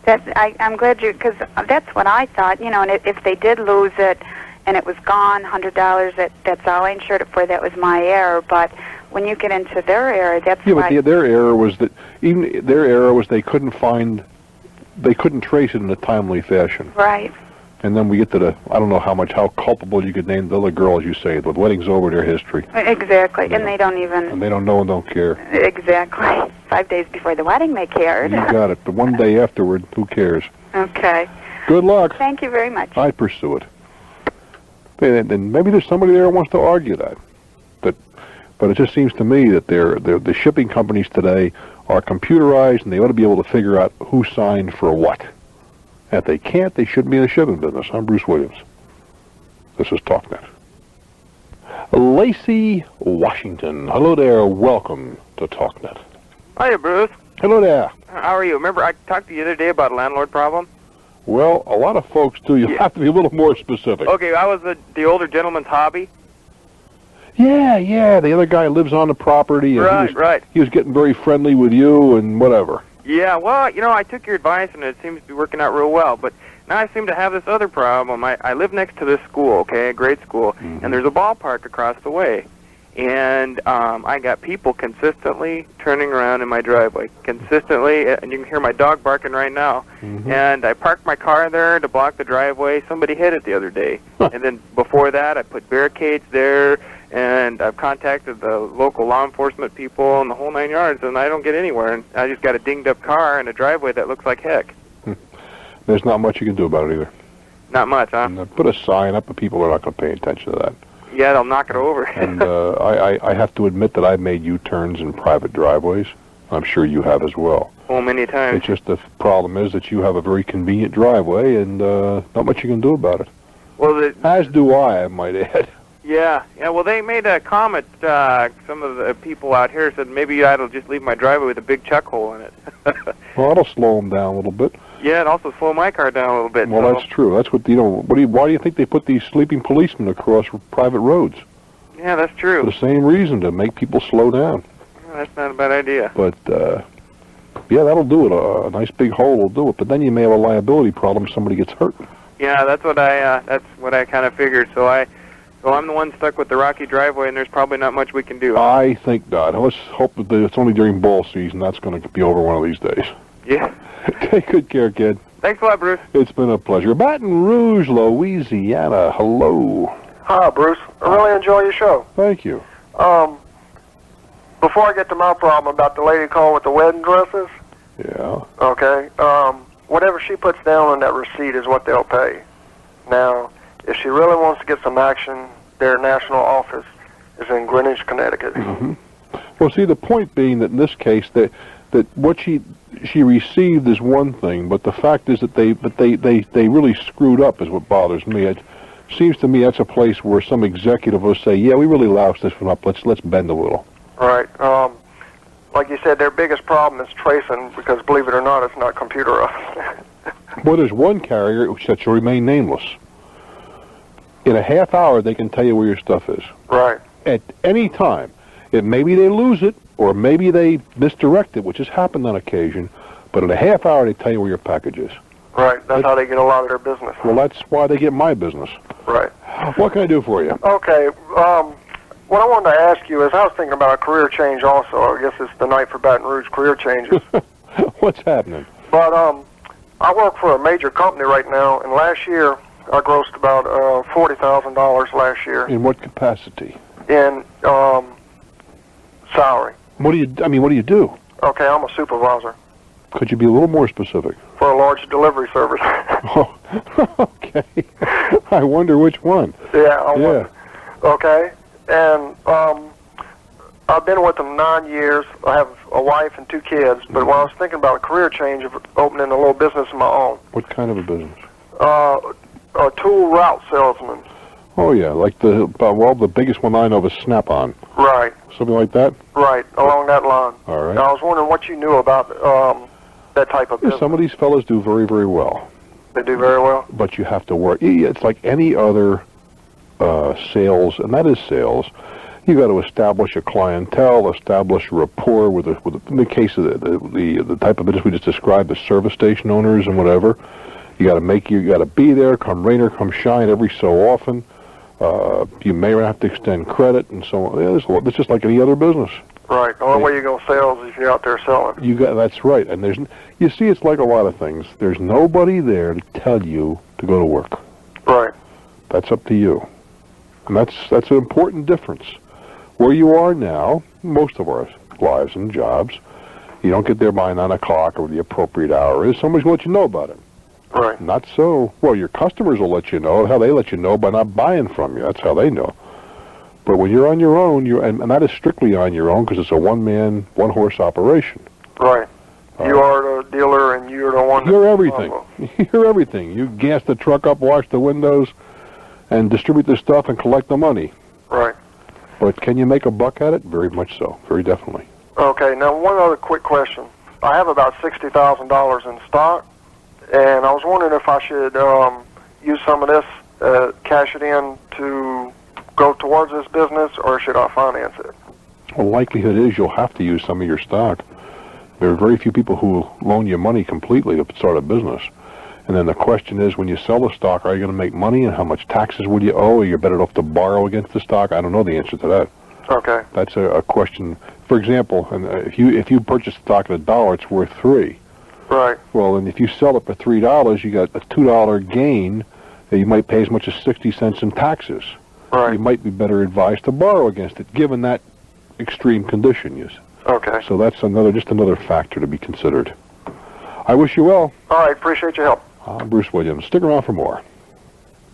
I'm glad because that's what I thought. You know, and if they did lose it and it was gone, $100, that's all I insured it for. That was my error. But when you get into their error, that's why. Yeah, but their error was that they couldn't trace it in a timely fashion. Right. And then we get to I don't know how culpable you could name the other girl, as you say. The wedding's over, their history. Exactly, and they don't even. And they don't know and don't care. Exactly. 5 days before the wedding, they cared. You got it. But one day afterward, who cares? Okay. Good luck. Thank you very much. I pursue it. And maybe there's somebody there who wants to argue that. But it just seems to me that the shipping companies today are computerized, and they ought to be able to figure out who signed for what. And if they can't, they shouldn't be in the shipping business. I'm Bruce Williams. This is Talknet. Lacey Washington. Hello there. Welcome to Talknet. Hiya, Bruce. Hello there. How are you? Remember I talked to you the other day about a landlord problem? Well, a lot of folks do. You have to be a little more specific. Okay, I was the older gentleman's hobby. Yeah. The other guy lives on the property. And Right. He was getting very friendly with you and whatever. Yeah, well, I took your advice, and it seems to be working out real well. But now I seem to have this other problem. I live next to this school, okay, a grade school, and there's a ballpark across the way. and I got people consistently turning around in my driveway, consistently, and you can hear my dog barking right now. And I parked my car there to block the driveway. Somebody hit it the other day. And then before that, I put barricades there, and I've contacted the local law enforcement people and the whole 9 yards, and I don't get anywhere. And I just got a dinged-up car in a driveway that looks like heck. There's not much you can do about it either. Not much, huh? And put a sign up, but people are not going to pay attention to that. Yeah, they'll knock it over. And I have to admit that I've made U-turns in private driveways. I'm sure you have as well. Oh, many times. It's just the problem is that you have a very convenient driveway, and not much you can do about it. Well, as do I might add. Yeah. Well, they made a comment. Some of the people out here said maybe I'll just leave my driveway with a big chuck hole in it. Well, that'll slow them down a little bit. Yeah, and also slow my car down a little bit. Well, that's true. That's what why do you think they put these sleeping policemen across private roads? Yeah, that's true. For the same reason, to make people slow down. Well, that's not a bad idea. But yeah, that'll do it. A nice big hole will do it. But then you may have a liability problem if somebody gets hurt. Yeah, that's what I kind of figured. So I'm the one stuck with the rocky driveway, and there's probably not much we can do. I think not. Let's hope that it's only during ball season. That's going to be over one of these days. Yeah. Take good care, kid. Thanks a lot, Bruce. It's been a pleasure. Baton Rouge, Louisiana. Hello. Hi, Bruce. I really enjoy your show. Thank you. Before I get to my problem about the lady call with the wedding dresses. Yeah. Okay. Whatever she puts down on that receipt is what they'll pay. Now, if she really wants to get some action, their national office is in Greenwich, Connecticut. Well, see, the point being that in this case, that what she received is one thing, but the fact is that they really screwed up is what bothers me. It seems to me that's a place where some executive will say, yeah, we really loused this one up. Let's bend a little. Right. Like you said, their biggest problem is tracing, because believe it or not, it's not computerized. Well, there's one carrier that shall remain nameless. In a half hour, they can tell you where your stuff is. Right. At any time. Maybe they lose it, or maybe they misdirect it, which has happened on occasion, but in a half hour, they tell you where your package is. Right. That's how they get a lot of their business. Well, that's why they get my business. Right. What can I do for you? Okay. What I wanted to ask you is I was thinking about a career change also. I guess it's the night for Baton Rouge career changes. What's happening? But I work for a major company right now, and last year I grossed about $40,000 last year. In what capacity? In salary. What do you do? Okay, I'm a supervisor. Could you be a little more specific? For a large delivery service. Oh, okay. I wonder which one. Yeah, I wonder. Okay, and I've been with them 9 years. I have a wife and 2 kids, but when I was thinking about a career change of opening a little business of my own. What kind of a business? A tool route salesman. Oh, yeah, like the biggest one I know is Snap-on. Right. Something like that? Right, along that line. All right. Now, I was wondering what you knew about that type of business. Some of these fellas do very, very well. They do very well? But you have to work. It's like any other sales, and that is sales. You got to establish a clientele, establish a rapport with in the case of the type of business we just described, the service station owners and whatever. You got to be there, come rain or come shine every so often. You may have to extend credit and so on. Yeah, it's just like any other business. Right. The only way you're going to sell is if you're out there selling. That's right. And you see, it's like a lot of things. There's nobody there to tell you to go to work. Right. That's up to you. And that's an important difference. Where you are now, most of our lives and jobs, you don't get there by 9 o'clock or the appropriate hour is. Somebody's going to let you know about it. Right. Not so. Well, your customers will let you know. How they let you know by not buying from you. That's how they know. But when you're on your own, and that is strictly on your own because it's a one-man, one-horse operation. Right. You are the dealer, and you're the one. You're everything. You're everything. You gas the truck up, wash the windows, and distribute the stuff and collect the money. Right. But can you make a buck at it? Very much so. Very definitely. Okay. Now, one other quick question. I have about $60,000 in stock, and I was wondering if I should use some of this, cash it in to go towards this business, or should I finance it? Well, the likelihood is you'll have to use some of your stock. There are very few people who loan you money completely to start a business. And then the question is, when you sell the stock, are you going to make money, and how much taxes would you owe? Or you're better off to borrow against the stock? I don't know the answer to that. Okay. That's a question. For example, and if you purchase stock at $1, it's worth $3. Right. Well, and if you sell it for $3, you got a $2 gain. That you might pay as much as 60 cents in taxes. Right. You might be better advised to borrow against it, given that extreme condition. Yes. Okay. So that's just another factor to be considered. I wish you well. All right. Appreciate your help. I'm Bruce Williams. Stick around for more.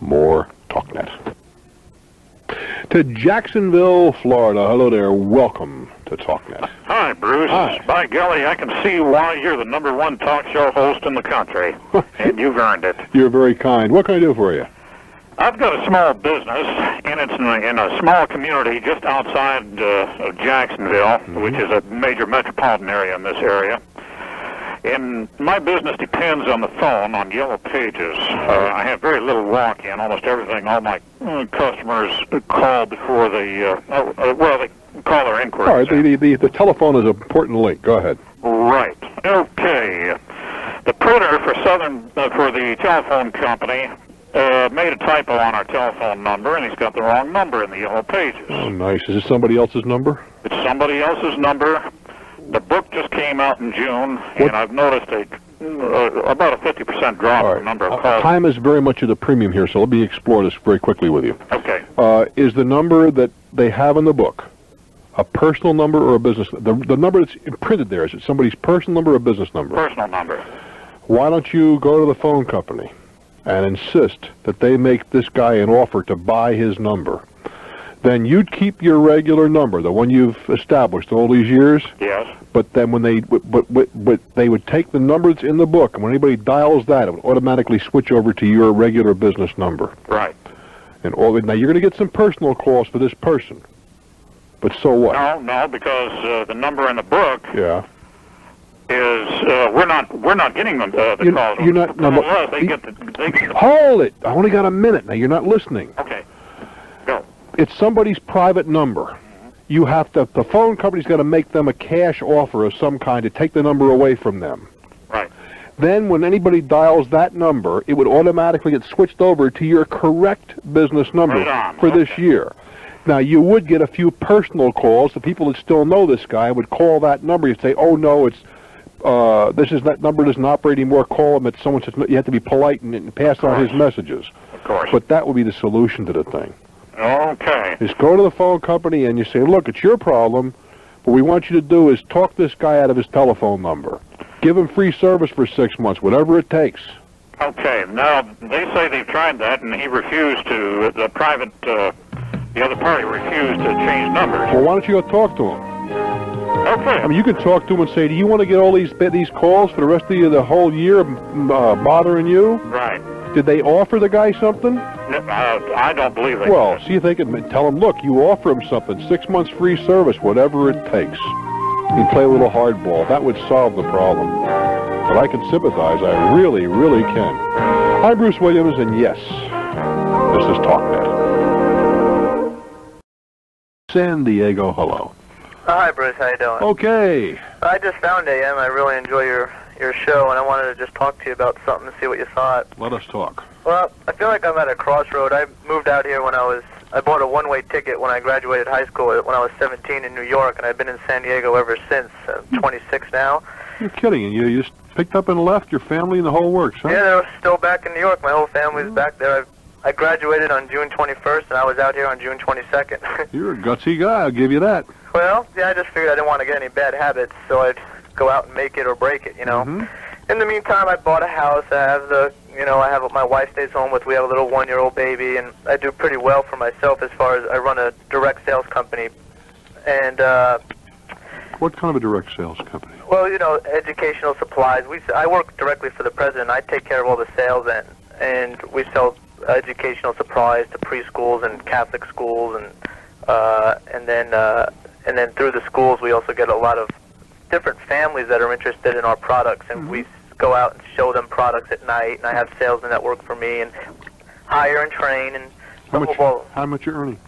More Talknet. To Jacksonville, Florida. Hello there. Welcome to Talknet. Hi, Bruce. Hi. By golly, I can see why you're the #1 talk show host in the country, and you've earned it. You're very kind. What can I do for you? I've got a small business, and it's in a small community just outside of Jacksonville, which is a major metropolitan area in this area. And my business depends on the phone, on Yellow Pages. I have very little walk-in. Almost everything, all my customers call before they call their inquiries. All right, the telephone is an important link. Go ahead. Right. Okay. The printer for the telephone company made a typo on our telephone number, and he's got the wrong number in the Yellow Pages. Oh, nice. Is this somebody else's number? It's somebody else's number. The book just came out in June, and I've noticed about a 50% drop in the number of calls. Time is very much of the premium here, so let me explore this very quickly with you. Okay. Is the number that they have in the book a personal number or a business? The number that's printed there, is it somebody's personal number or a business number? Personal number. Why don't you go to the phone company and insist that they make this guy an offer to buy his number? Then you'd keep your regular number, the one you've established all these years. Yes. But then when they would take the number that's in the book, and when anybody dials that, it would automatically switch over to your regular business number. Right. And now you're going to get some personal calls for this person. But so what? No, because the number in the book. Yeah. Is we're not getting the calls. You're not. No, they get the. Hold it! I only got a minute. Now you're not listening. Okay. Go. It's somebody's private number. You have to. The phone company's got to make them a cash offer of some kind to take the number away from them. Right. Then when anybody dials that number, it would automatically get switched over to your correct business number for this year. Now, you would get a few personal calls. The people that still know this guy would call that number. You'd say, oh, no, it's that number doesn't operate anymore. Call him. It's someone says you have to be polite and pass on his messages. Of course. But that would be the solution to the thing. Okay. Just go to the phone company and you say, look, it's your problem. What we want you to do is talk this guy out of his telephone number. Give him free service for 6 months, whatever it takes. Okay. Now, they say they've tried that, and he refused to, the other party refused to change numbers. Well, why don't you go talk to him? Okay. I mean, you can talk to him and say, do you want to get all these calls for the rest of the whole year bothering you? Right. Did they offer the guy something? I don't believe they Well, did. see if they can tell him, look, you offer him something, 6 months free service, whatever it takes. You play a little hardball. That would solve the problem. But I can sympathize. I really, really can. I'm Bruce Williams, and yes, this is Talknet. San Diego, hello. Hi, Bruce. How you doing? Okay. I just found AM. I really enjoy your show, and I wanted to just talk to you about something and see what you thought. Let us talk. Well, I feel like I'm at a crossroad. I moved out here I bought a one-way ticket when I graduated high school when I was 17 in New York, and I've been in San Diego ever since. I'm 26 now. You're kidding. And you just picked up and left your family and the whole works, huh? Yeah, they're still back in New York. My whole family's back there. I graduated on June 21st, and I was out here on June 22nd. You're a gutsy guy, I'll give you that. Well, yeah, I just figured I didn't want to get any bad habits, so I'd go out and make it or break it, you know. Mm-hmm. In the meantime, I bought a house. I have my wife stays home with. We have a little 1-year-old baby, and I do pretty well for myself as far as I run a direct sales company. And what kind of a direct sales company? Well, you know, educational supplies. I work directly for the president. I take care of all the sales, and we sell educational supplies to preschools and Catholic schools, and then through the schools we also get a lot of different families that are interested in our products, and we go out and show them products at night, and I have salesmen that work for me and hire and train. And how much you earning?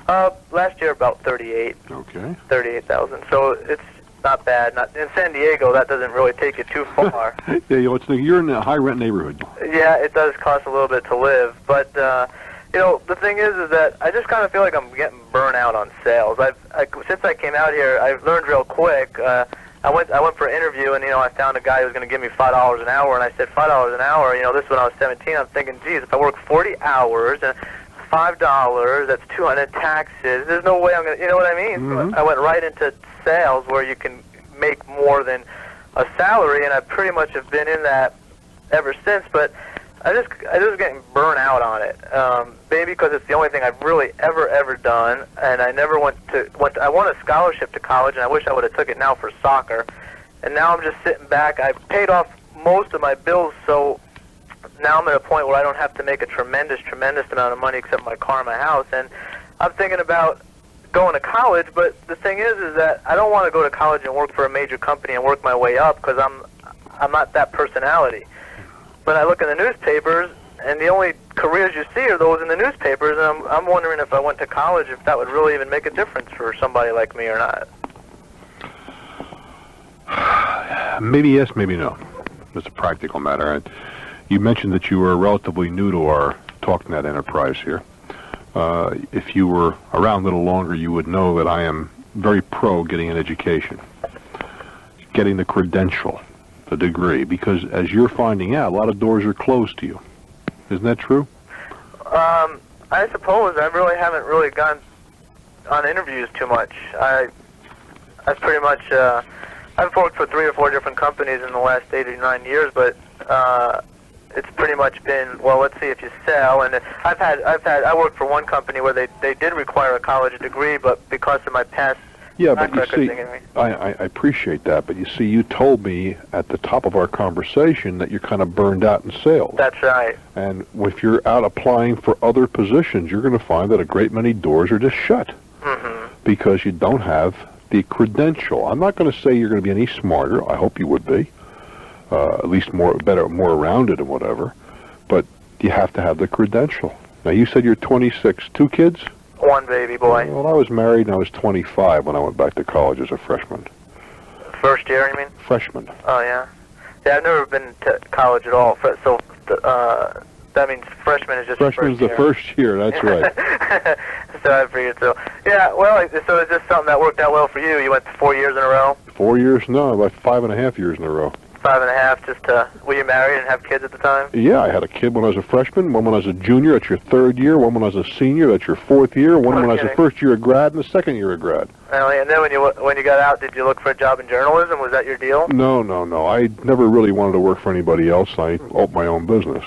Last year about 38. Okay. 38,000. So it's not bad. In San Diego, that doesn't really take it too far. Yeah, you're in a high rent neighborhood. Yeah, it does cost a little bit to live, but You know, the thing is that I just kind of feel like I'm getting burnt out on sales. Since I came out here, I've learned real quick. I went for an interview, and I found a guy who was going to give me $5 an hour, and I said $5 an hour. This when I was 17. I'm thinking, geez, if I work 40 hours and $5, that's 200 taxes. There's no way I'm going to. You know what I mean? Mm-hmm. So I went right into sales, where you can make more than a salary, and I pretty much have been in that ever since. But I just getting burnt out on it. Maybe because it's the only thing I've really ever done, and I never I won a scholarship to college, and I wish I would have took it now for soccer. And now I'm just sitting back. I've paid off most of my bills, so now I'm at a point where I don't have to make a tremendous amount of money except my car and my house. And I'm thinking about going to college, but the thing is that I don't want to go to college and work for a major company and work my way up, because I'm not that personality. But I look in the newspapers, and the only careers you see are those in the newspapers, and I'm wondering if I went to college, if that would really even make a difference for somebody like me or not. Maybe yes, maybe no. It's a practical matter. You mentioned that you were relatively new to our Talknet enterprise here. If you were around a little longer, you would know that I am very pro getting an education, getting the credential, the degree, because as you're finding out, a lot of doors are closed to you. Isn't that true? I suppose I really haven't really gone on interviews too much. I've pretty much I've worked for 3 or 4 different companies in the last 8 or 9 years, but it's pretty much been, well, let's see if you sell. And I worked for one company where they did require a college degree, but because of my past but you see, I appreciate that, but you see, you told me at the top of our conversation that you're kind of burned out in sales. That's right. And if you're out applying for other positions, you're going to find that a great many doors are just shut because you don't have the credential. I'm not going to say you're going to be any smarter. I hope you would be, at least more rounded and whatever. But you have to have the credential. Now, you said you're 26. 2 kids? 1 baby boy. Well, I was married and I was 25 when I went back to college as a freshman. First year, you mean? Freshman. Oh, yeah. Yeah, I've never been to college at all. So that means freshman is just Freshman's the first year, that's right. So I figured so. Yeah, well, so is this something that worked out well for you? You went 4 years in a row? 4 years? No, about 5.5 years in a row. 5.5, just, were you married and have kids at the time? Yeah, I had a kid when I was a freshman, one when I was a junior, that's your 3rd year, one when I was a senior, that's your 4th year, one when I was a 1st year of grad, and the 2nd year of grad. And then when you got out, did you look for a job in journalism? Was that your deal? No. I never really wanted to work for anybody else. I opened my own business.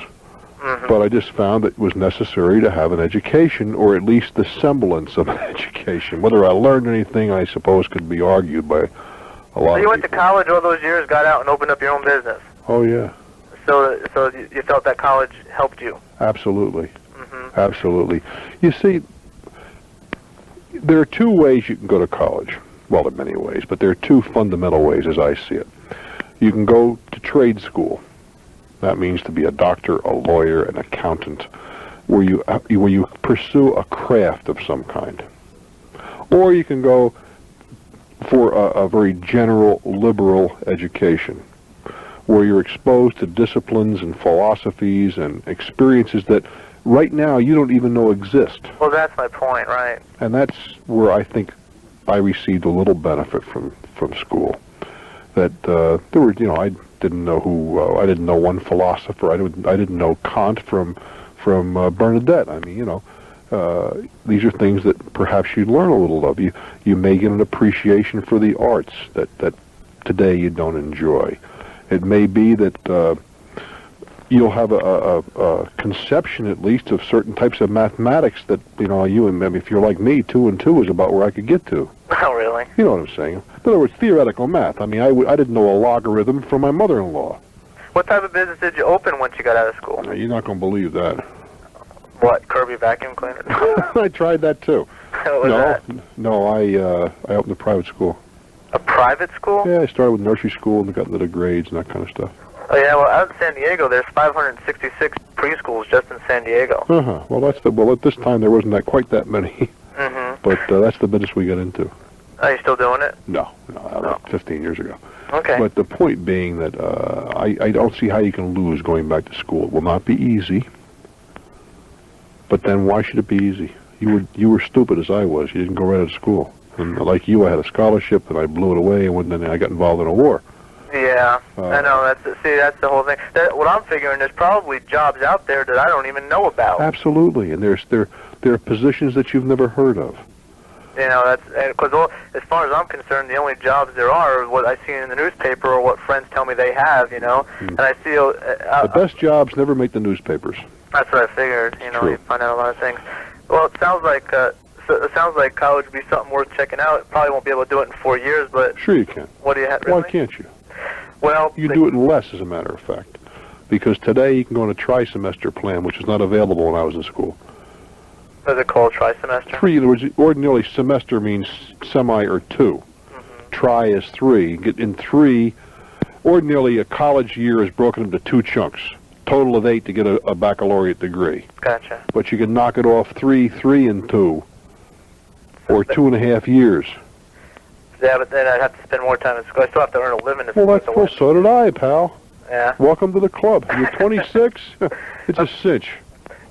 But I just found that it was necessary to have an education, or at least the semblance of an education. Whether I learned anything, I suppose, could be argued by a lot of people. So you went to college all those years, got out, and opened up your own business? Oh, yeah. So you felt that college helped you? Absolutely. Absolutely. You see, there are 2 ways you can go to college. Well, there are many ways, but there are 2 fundamental ways as I see it. You can go to trade school. That means to be a doctor, a lawyer, an accountant, where you pursue a craft of some kind. Or you can go for a very general, liberal education, where you're exposed to disciplines and philosophies and experiences that right now you don't even know exist. Well, that's my point, right? And that's where I think I received a little benefit from school. That there were, I didn't know I didn't know one philosopher. I didn't know Kant from Bernadette. I mean, these are things that perhaps you'd learn a little of. You may get an appreciation for the arts that today you don't enjoy. It may be that you'll have a conception, at least, of certain types of mathematics that, if you're like me, 2 and 2 is about where I could get to. Oh, really? You know what I'm saying? In other words, theoretical math. I mean, I didn't know a logarithm from my mother-in-law. What type of business did you open once you got out of school? Now, you're not going to believe that. What, Kirby vacuum cleaner? I tried that, too. What was that? No, I opened a private school. A private school? Yeah, I started with nursery school and got into the grades and that kind of stuff. Oh, yeah, well, out in San Diego, there's 566 preschools just in San Diego. Well, at this time, there wasn't quite that many. But that's the business we got into. Are you still doing it? No, about 15 years ago. Okay. But the point being that I don't see how you can lose going back to school. It will not be easy. But then why should it be easy? You were stupid as I was. You didn't go right out of school. And like you, I had a scholarship, and I blew it away, and then I got involved in a war. Yeah, I know. That's the whole thing. What I'm figuring, there's probably jobs out there that I don't even know about. Absolutely, and there are positions that you've never heard of. You know, because as far as I'm concerned, the only jobs there are what I see in the newspaper or what friends tell me they have. You know, and I see the best jobs never make the newspapers. That's what I figured. You know, True. you find out a lot of things. Well, it sounds like college would be something worth checking out. Probably won't be able to do it in 4 years, but sure you can. What do you have? Really? Why can't you? Well, you do it in less, as a matter of fact, because today you can go on a tri-semester plan, which was not available when I was in school. What is it called, tri-semester? 3. In other words, ordinarily semester means semi or 2. Tri is 3. In 3, ordinarily a college year is broken into 2 chunks. Total of 8 to get a baccalaureate degree. Gotcha. But you can knock it off 3, 3, and 2, or 2.5 years. Yeah, but then I'd have to spend more time in school. I still have to earn a living. Well, so did I, pal. Yeah. Welcome to the club. You're 26. It's a cinch.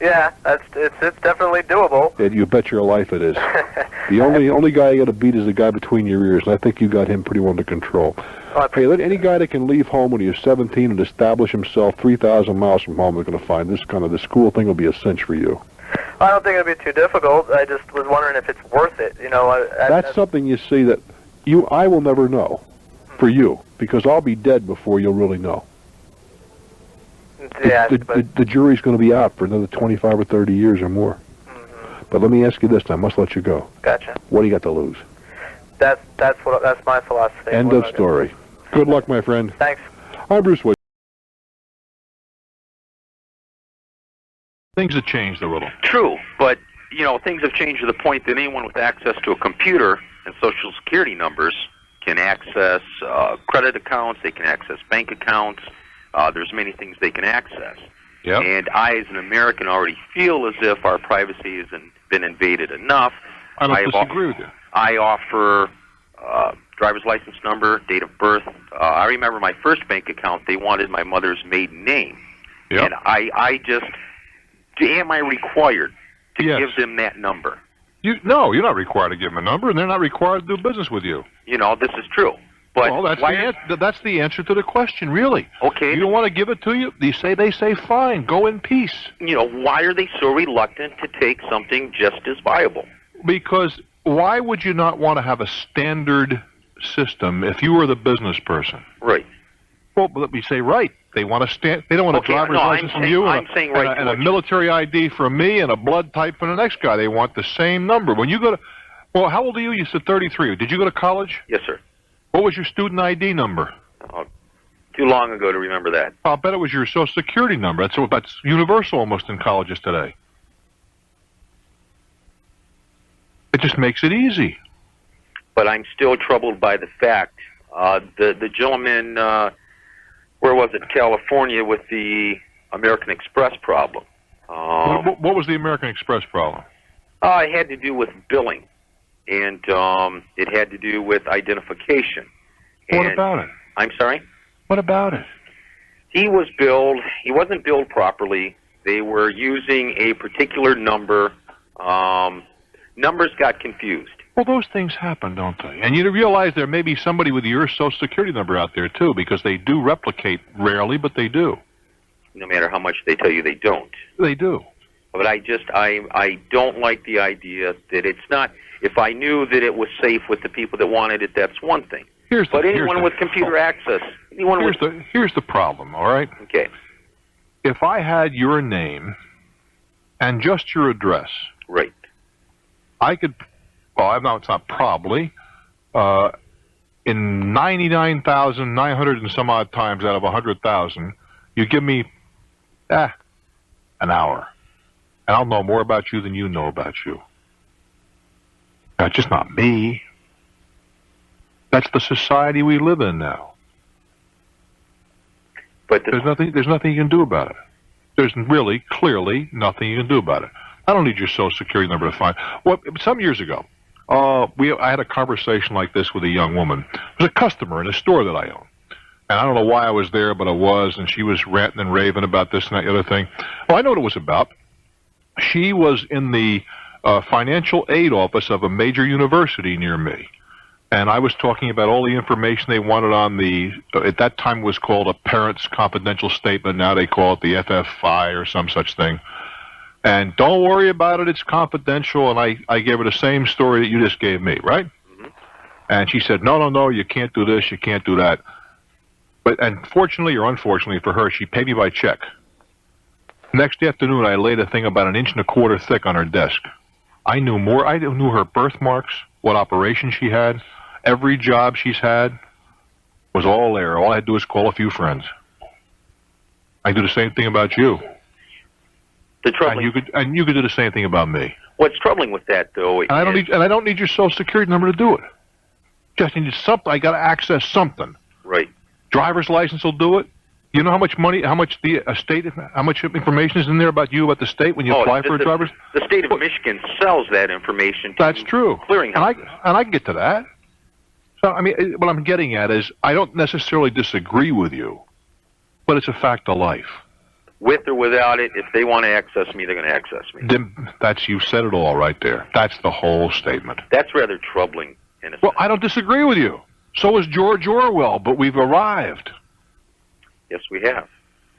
Yeah, it's definitely doable. And you bet your life it is. The only guy you got to beat is the guy between your ears, and I think you got him pretty well under control. Hey, any guy that can leave home when he's 17 and establish himself 3,000 miles from home is going to find this school thing will be a cinch for you. I don't think it'd be too difficult. I just was wondering if it's worth it. You know, that's something you see that I will never know for you, because I'll be dead before you'll really know. Yeah, the jury's going to be out for another 25 or 30 years or more. But let me ask you this, and I must let you go. Gotcha. What do you got to lose? That's my philosophy. End of story. Good luck, my friend. Thanks. I'm Bruce Wood. Things have changed a little. True, but things have changed to the point that anyone with access to a computer and Social Security numbers can access credit accounts. They can access bank accounts. There's many things they can access. Yep. And I, as an American, already feel as if our privacy hasn't been invaded enough. I don't disagree with you. I offer driver's license number, date of birth. I remember my first bank account, they wanted my mother's maiden name. Yep. And I just, am I required to give them that number? No, you're not required to give them a number, and they're not required to do business with you. This is true. But well, that's the answer to the question, really. Okay. You don't want to give it to you? They say, fine, go in peace. Why are they so reluctant to take something just as viable? Because why would you not want to have a standard system if you were the business person? Right. Well, let me say right. They want to They don't want a driver's license from you and a military ID from me and a blood type from the next guy. They want the same number. When you go to, well, how old are you? You said 33. Did you go to college? Yes, sir. What was your student ID number? Too long ago to remember that. I'll bet it was your Social Security number. That's universal almost in colleges today. It just makes it easy. But I'm still troubled by the fact the gentleman, where was it, California, with the American Express problem. What was the American Express problem? It had to do with billing. And it had to do with identification. What about it? I'm sorry? What about it? He wasn't billed properly. They were using a particular number. Numbers got confused. Well, those things happen, don't they? And you realize there may be somebody with your Social Security number out there, too, because they do replicate rarely, but they do. No matter how much they tell you they don't. They do. But I don't like the idea that it's not. If I knew that it was safe with the people that wanted it, that's one thing. But anyone with computer access, here's the problem, all right? Okay. If I had your name and just your address, right, I could. Well, no, it's not probably. In 99,900 and some odd times out of 100,000, you give me, an hour, and I'll know more about you than you know about you. That's just not me. That's the society we live in now. But there's nothing you can do about it. There's really, clearly, nothing you can do about it. I don't need your Social Security number to find. Well, some years ago, I had a conversation like this with a young woman. It was a customer in a store that I own. And I don't know why I was there, but I was, and she was ranting and raving about this and that other thing. Well, I know what it was about. She was in the financial aid office of a major university near me. And I was talking about all the information they wanted on the, at that time was called a parent's confidential statement. Now they call it the FFI or some such thing. And don't worry about it, it's confidential. And I gave her the same story that you just gave me, right? Mm-hmm. And she said, no, you can't do this, you can't do that. But, and fortunately or unfortunately for her, she paid me by check. Next afternoon, I laid a thing about 1 1/4 inches thick on her desk. I knew more. I knew her birthmarks, what operation she had, every job she's had was all there. All I had to do was call a few friends. I do the same thing about you. And you could do the same thing about me. What's troubling with that, though, and I don't need your Social Security number to do it. Just need something. I got to access something. Right. Driver's license will do it. You know how much money, how much the state, how much information is in there about you, about the state when you apply for a driver's? The state of Michigan sells that information to That's true. clearinghouse. And I can get to that. So, I mean, what I'm getting at is I don't necessarily disagree with you, but it's a fact of life. With or without it, if they want to access me, they're going to access me. Then you said it all right there. That's the whole statement. That's rather troubling, in a sense. Well, I don't disagree with you. So is George Orwell, but we've arrived. Yes, we have.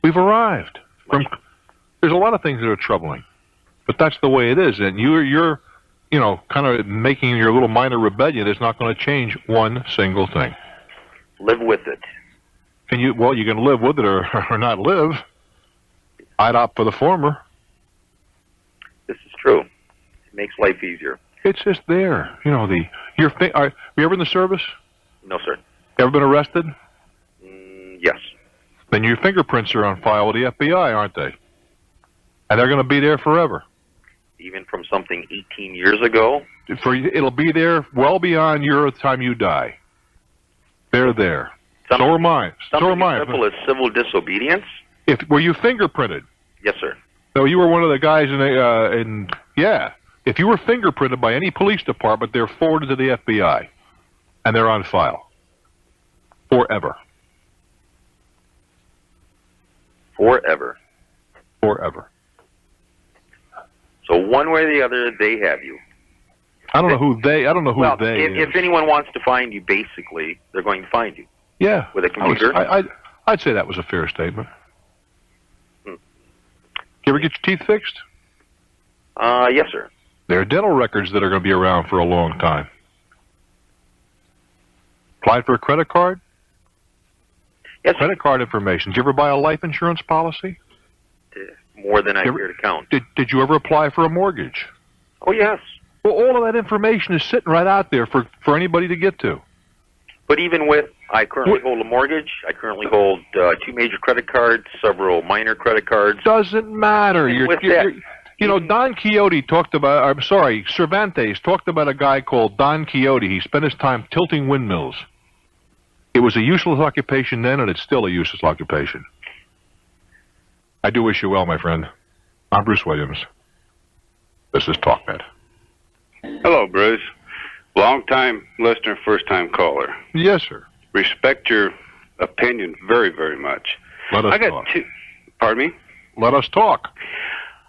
We've arrived. There's a lot of things that are troubling, but that's the way it is. And you're kind of making your little minor rebellion is not going to change one single thing. Live with it. And you can live with it or not live. I'd opt for the former. This is true. It makes life easier. It's just there. You know, are you ever in the service? No, sir. Ever been arrested? Yes. Then your fingerprints are on file with the FBI, aren't they? And they're going to be there forever. Even from something 18 years ago? It'll be there well beyond your time you die. They're there. So are mine. Something as simple as civil disobedience? Were you fingerprinted? Yes, sir. So you were one of the guys yeah. If you were fingerprinted by any police department, they're forwarded to the FBI. And they're on file. Forever. Forever. Forever. So one way or the other, they have you. I don't know who they is. If anyone wants to find you, basically, they're going to find you. Yeah. With a computer. I'd say that was a fair statement. You ever get your teeth fixed? Yes, sir. There are dental records that are going to be around for a long time. Applied for a credit card? Yes. Credit card information. Did you ever buy a life insurance policy? More than I care to count. Did you ever apply for a mortgage? Oh, yes. Well, all of that information is sitting right out there for anybody to get to. But even with, I currently hold a mortgage. I currently hold 2 major credit cards, several minor credit cards. Doesn't matter. Don Quixote Cervantes talked about a guy called Don Quixote. He spent his time tilting windmills. It was a useless occupation then, and it's still a useless occupation. I do wish you well, my friend. I'm Bruce Williams. This is Talknet. Hello, Bruce. Long-time listener, first-time caller. Yes, sir. Respect your opinion very, very much. Let us talk. Pardon me? Let us talk.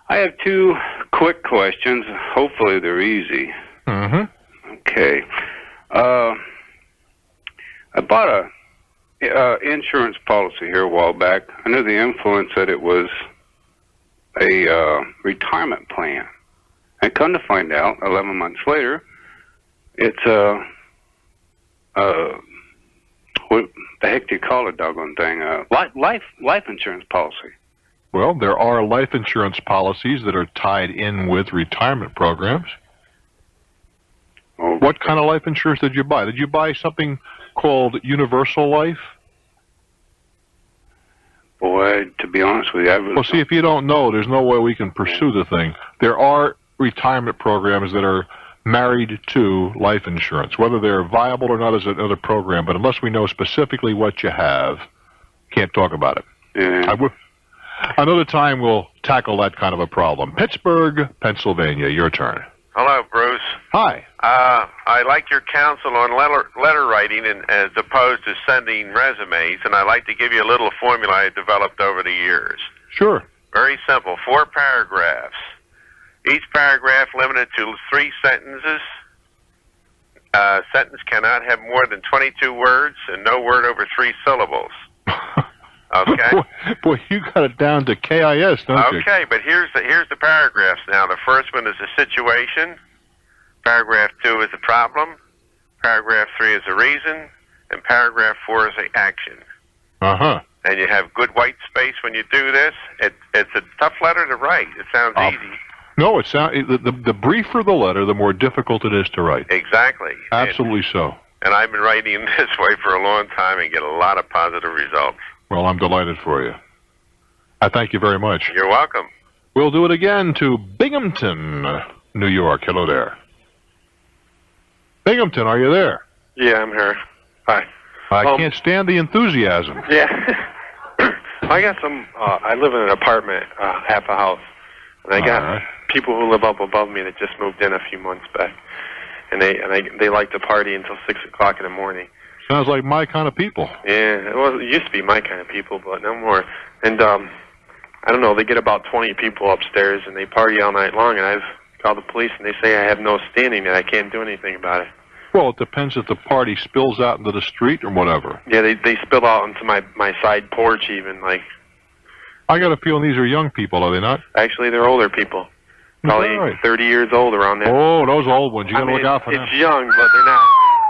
I have 2 quick questions. Hopefully they're easy. Mm-hmm. Okay. I bought a insurance policy here a while back. Under the influence that it was a retirement plan. And come to find out, 11 months later, it's what the heck do you call it, doggone thing? Life insurance policy. Well, there are life insurance policies that are tied in with retirement programs. Oh, what kind of life insurance did you buy? Did you buy something called Universal Life? Boy, to be honest with you, Well, see, if you don't know, there's no way we can pursue the thing. There are retirement programs that are married to life insurance. Whether they're viable or not is another program, but unless we know specifically what you have, can't talk about it. Yeah. Another time we'll tackle that kind of a problem. Pittsburgh, Pennsylvania, your turn. Hello, Bruce. Hi. I like your counsel on letter writing as opposed to sending resumes, and I'd like to give you a little formula I developed over the years. Sure. Very simple. 4 paragraphs. Each paragraph limited to 3 sentences. Sentence cannot have more than 22 words and no word over 3 syllables. Okay. Boy, you got it down to KIS, don't you? Okay, but here's the paragraphs now. The first one is a situation. Paragraph 2 is a problem. Paragraph 3 is a reason, and paragraph 4 is an action. Uh-huh. And you have good white space when you do this. It's a tough letter to write. It sounds easy. No, the briefer the letter, the more difficult it is to write. Exactly. Absolutely so. And I've been writing this way for a long time and get a lot of positive results. Well, I'm delighted for you. I thank you very much. You're welcome. We'll do it again to Binghamton, New York. Hello there. Binghamton, are you there? Yeah, I'm here. Hi. I can't stand the enthusiasm. Yeah. I got I live in an apartment, half a house. And I got people who live up above me that just moved in a few months back. And they like to party until 6 o'clock in the morning. Sounds like my kind of people. Yeah, it used to be my kind of people, but no more. And I don't know, they get about 20 people upstairs and they party all night long, and I've called the police and they say I have no standing and I can't do anything about it. Well, it depends if the party spills out into the street or whatever. Yeah, they spill out into my side porch even, like. I got a feeling these are young people, are they not? Actually, they're older people. Probably 30 years old around there. Oh, those old ones. You got to look out for them. It's young, but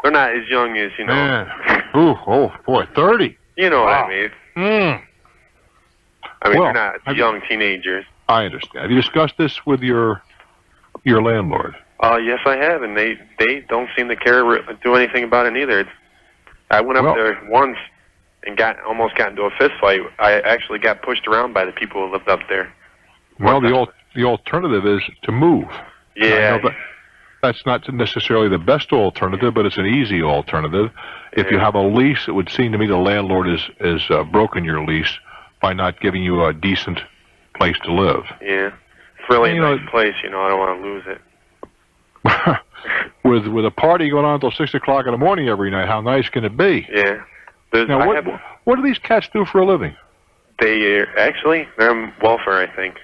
they're not as young as, Man. Ooh, oh, boy, 30. You know what I mean. I mean, Well, they're not young teenagers. I understand. Have you discussed this with your landlord? Yes, I have, and they don't seem to care do anything about it either. I went up there once and almost got into a fist fight. I actually got pushed around by the people who lived up there. Well, the alternative is to move. Yeah. That's not necessarily the best alternative, but it's an easy alternative. If you have a lease, it would seem to me the landlord has broken your lease by not giving you a decent place to live. Yeah. It's really a nice place, I don't want to lose it. with a party going on until 6 o'clock in the morning every night, how nice can it be? Yeah. Now, what do these cats do for a living? They're on welfare, I think.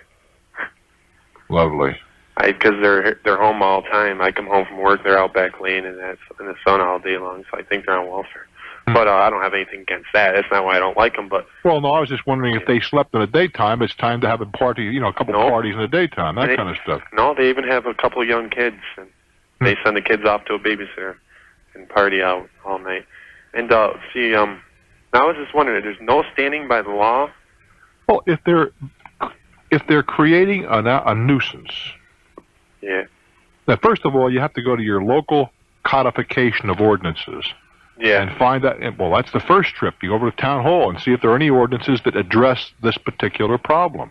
Lovely. Because they're home all the time. I come home from work, they're out back laying in the sun all day long, so I think they're on welfare. But I don't have anything against that. That's not why I don't like them. But well, no, I was just wondering if they slept in the daytime. It's time to have a party, a couple parties in the daytime, that kind of stuff. No, they even have a couple of young kids, and they send the kids off to a babysitter and party out all night. And now I was just wondering, there's no standing by the law. Well, if they're creating a nuisance. Yeah. Now, first of all, you have to go to your local codification of ordinances. Yeah. And find that. Well, that's the first trip. You go over to town hall and see if there are any ordinances that address this particular problem.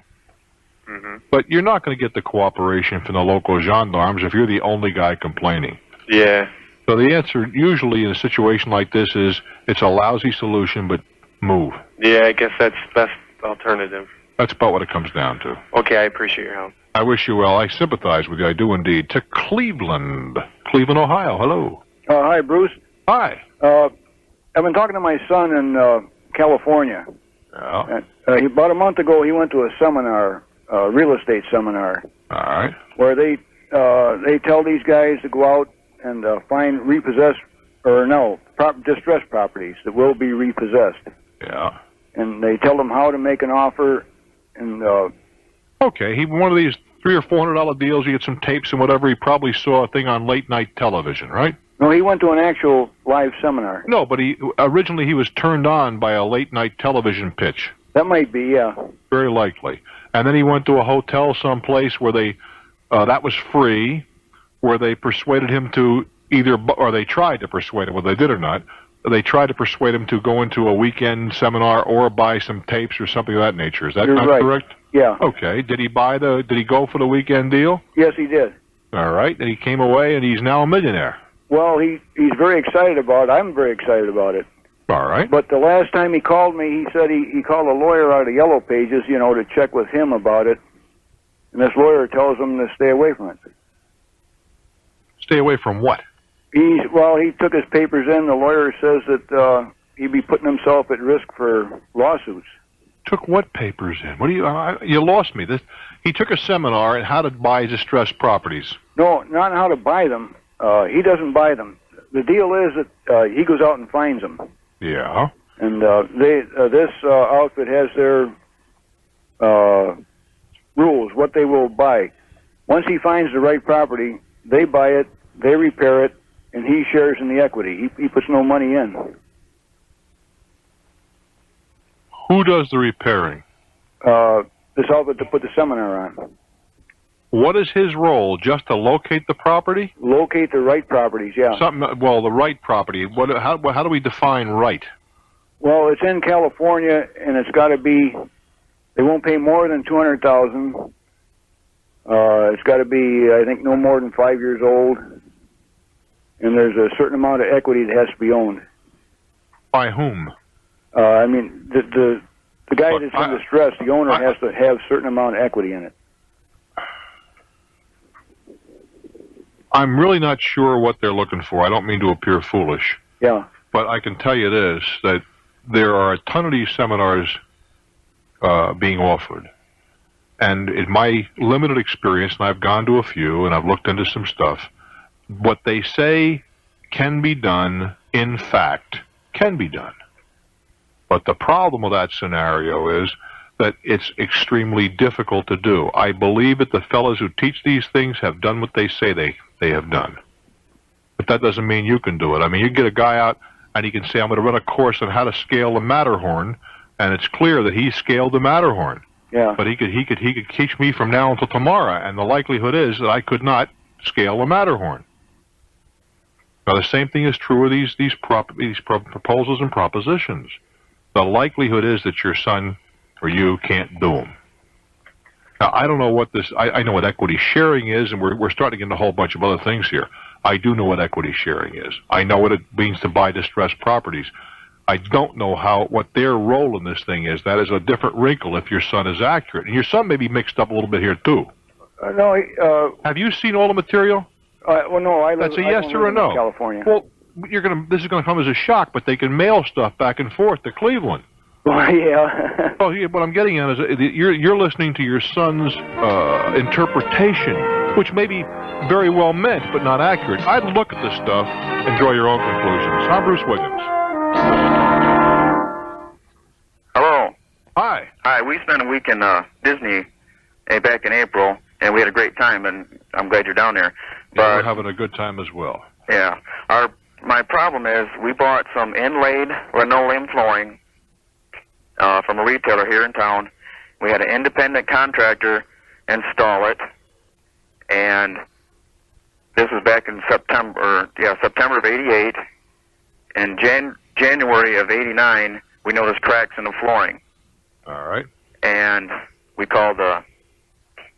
Mm-hmm. But you're not going to get the cooperation from the local gendarmes if you're the only guy complaining. Yeah. So the answer usually in a situation like this is it's a lousy solution, but move. Yeah, I guess that's the best alternative. That's about what it comes down to. Okay, I appreciate your help. I wish you well. I sympathize with you. I do indeed. To Cleveland, Ohio. Hello. Hi, Bruce. Hi. I've been talking to my son in California. Yeah. About a month ago, he went to a seminar, real estate seminar. All right. Where they tell these guys to go out and find distressed properties that will be repossessed. Yeah. And they tell them how to make an offer. And okay, one of these $300 or $400 deals. You get some tapes and whatever. He probably saw a thing on late night television, right? No, he went to an actual live seminar. No, but originally he was turned on by a late night television pitch. That might be, yeah. Very likely. And then he went to a hotel someplace where that was free, where they persuaded him to or they tried to persuade him, whether they did or not, they tried to persuade him to go into a weekend seminar or buy some tapes or something of that nature. Is that not correct? Yeah. Okay. Did he go for the weekend deal? Yes, he did. All right. And he came away and he's now a millionaire. Well, he's very excited about it. I'm very excited about it. All right. But the last time he called me, he said he called a lawyer out of Yellow Pages, to check with him about it. And this lawyer tells him to stay away from it. Stay away from what? He took his papers in. The lawyer says that he'd be putting himself at risk for lawsuits. took what papers in? What do you? You lost me. He took a seminar on how to buy distressed properties. No, not how to buy them. He doesn't buy them. The deal is that he goes out and finds them. Yeah. And this outfit has their rules, what they will buy. Once he finds the right property, they buy it, they repair it, and he shares in the equity. He puts no money in. Who does the repairing? This outfit to put the seminar on. What is his role? Just to locate the property? Locate the right properties, yeah. Well, the right property. How do we define right? Well, it's in California, and it's got to be. They won't pay more than $200,000. It's got to be, I think, no more than 5 years old, and there's a certain amount of equity that has to be owned. By whom? I mean, the guy that's in distress, the owner has to have a certain amount of equity in it. I'm really not sure what they're looking for. I don't mean to appear foolish. Yeah. But I can tell you this, that there are a ton of these seminars being offered. And in my limited experience, and I've gone to a few, and I've looked into some stuff, what they say can be done, in fact, can be done. But the problem with that scenario is that it's extremely difficult to do. I believe that the fellows who teach these things have done what they say they have done. But that doesn't mean you can do it. I mean, you get a guy out and he can say, I'm going to run a course on how to scale the Matterhorn, and it's clear that he scaled the Matterhorn. Yeah. But he could teach me from now until tomorrow, and the likelihood is that I could not scale the Matterhorn. Now, the same thing is true of these proposals and propositions. The likelihood is that your son or you can't do them. Now, I don't know what this. I know what equity sharing is, and we're starting to get into a whole bunch of other things here. I do know what equity sharing is. I know what it means to buy distressed properties. I don't know what their role in this thing is. That is a different wrinkle if your son is accurate. And your son may be mixed up a little bit here, too. No. Have you seen all the material? Well, no. That's a yes or a no. California. Well, this is going to come as a shock, but they can mail stuff back and forth to Cleveland. Well, yeah. Well, what I'm getting at is you're listening to your son's interpretation, which may be very well meant but not accurate. I'd look at this stuff and draw your own conclusions. I'm Bruce Wiggins. Hello. Hi. Hi. We spent a week in Disney back in April, and we had a great time, and I'm glad you're down there. But we're having a good time as well. Yeah. My problem is we bought some inlaid linoleum flooring from a retailer here in town. We had an independent contractor install it, and this was back in September of '88. In January of '89, we noticed cracks in the flooring. All right. And we called the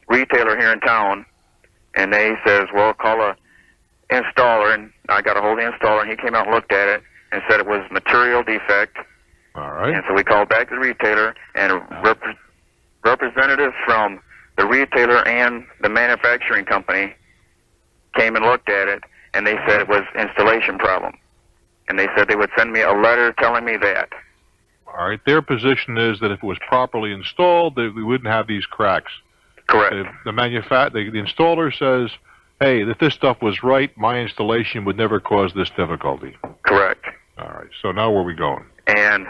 retailer here in town, and they says, well, call a installer, and I got a hold of the installer, and he came out and looked at it and said it was material defect. All right. And so we called back to the retailer, and a representative from the retailer and the manufacturing company came and looked at it, and they said it was installation problem. And they said they would send me a letter telling me that. All right. Their position is that if it was properly installed, we wouldn't have these cracks. Correct. The installer says, hey, if this stuff was right, my installation would never cause this difficulty. Correct. All right. So now where are we going? And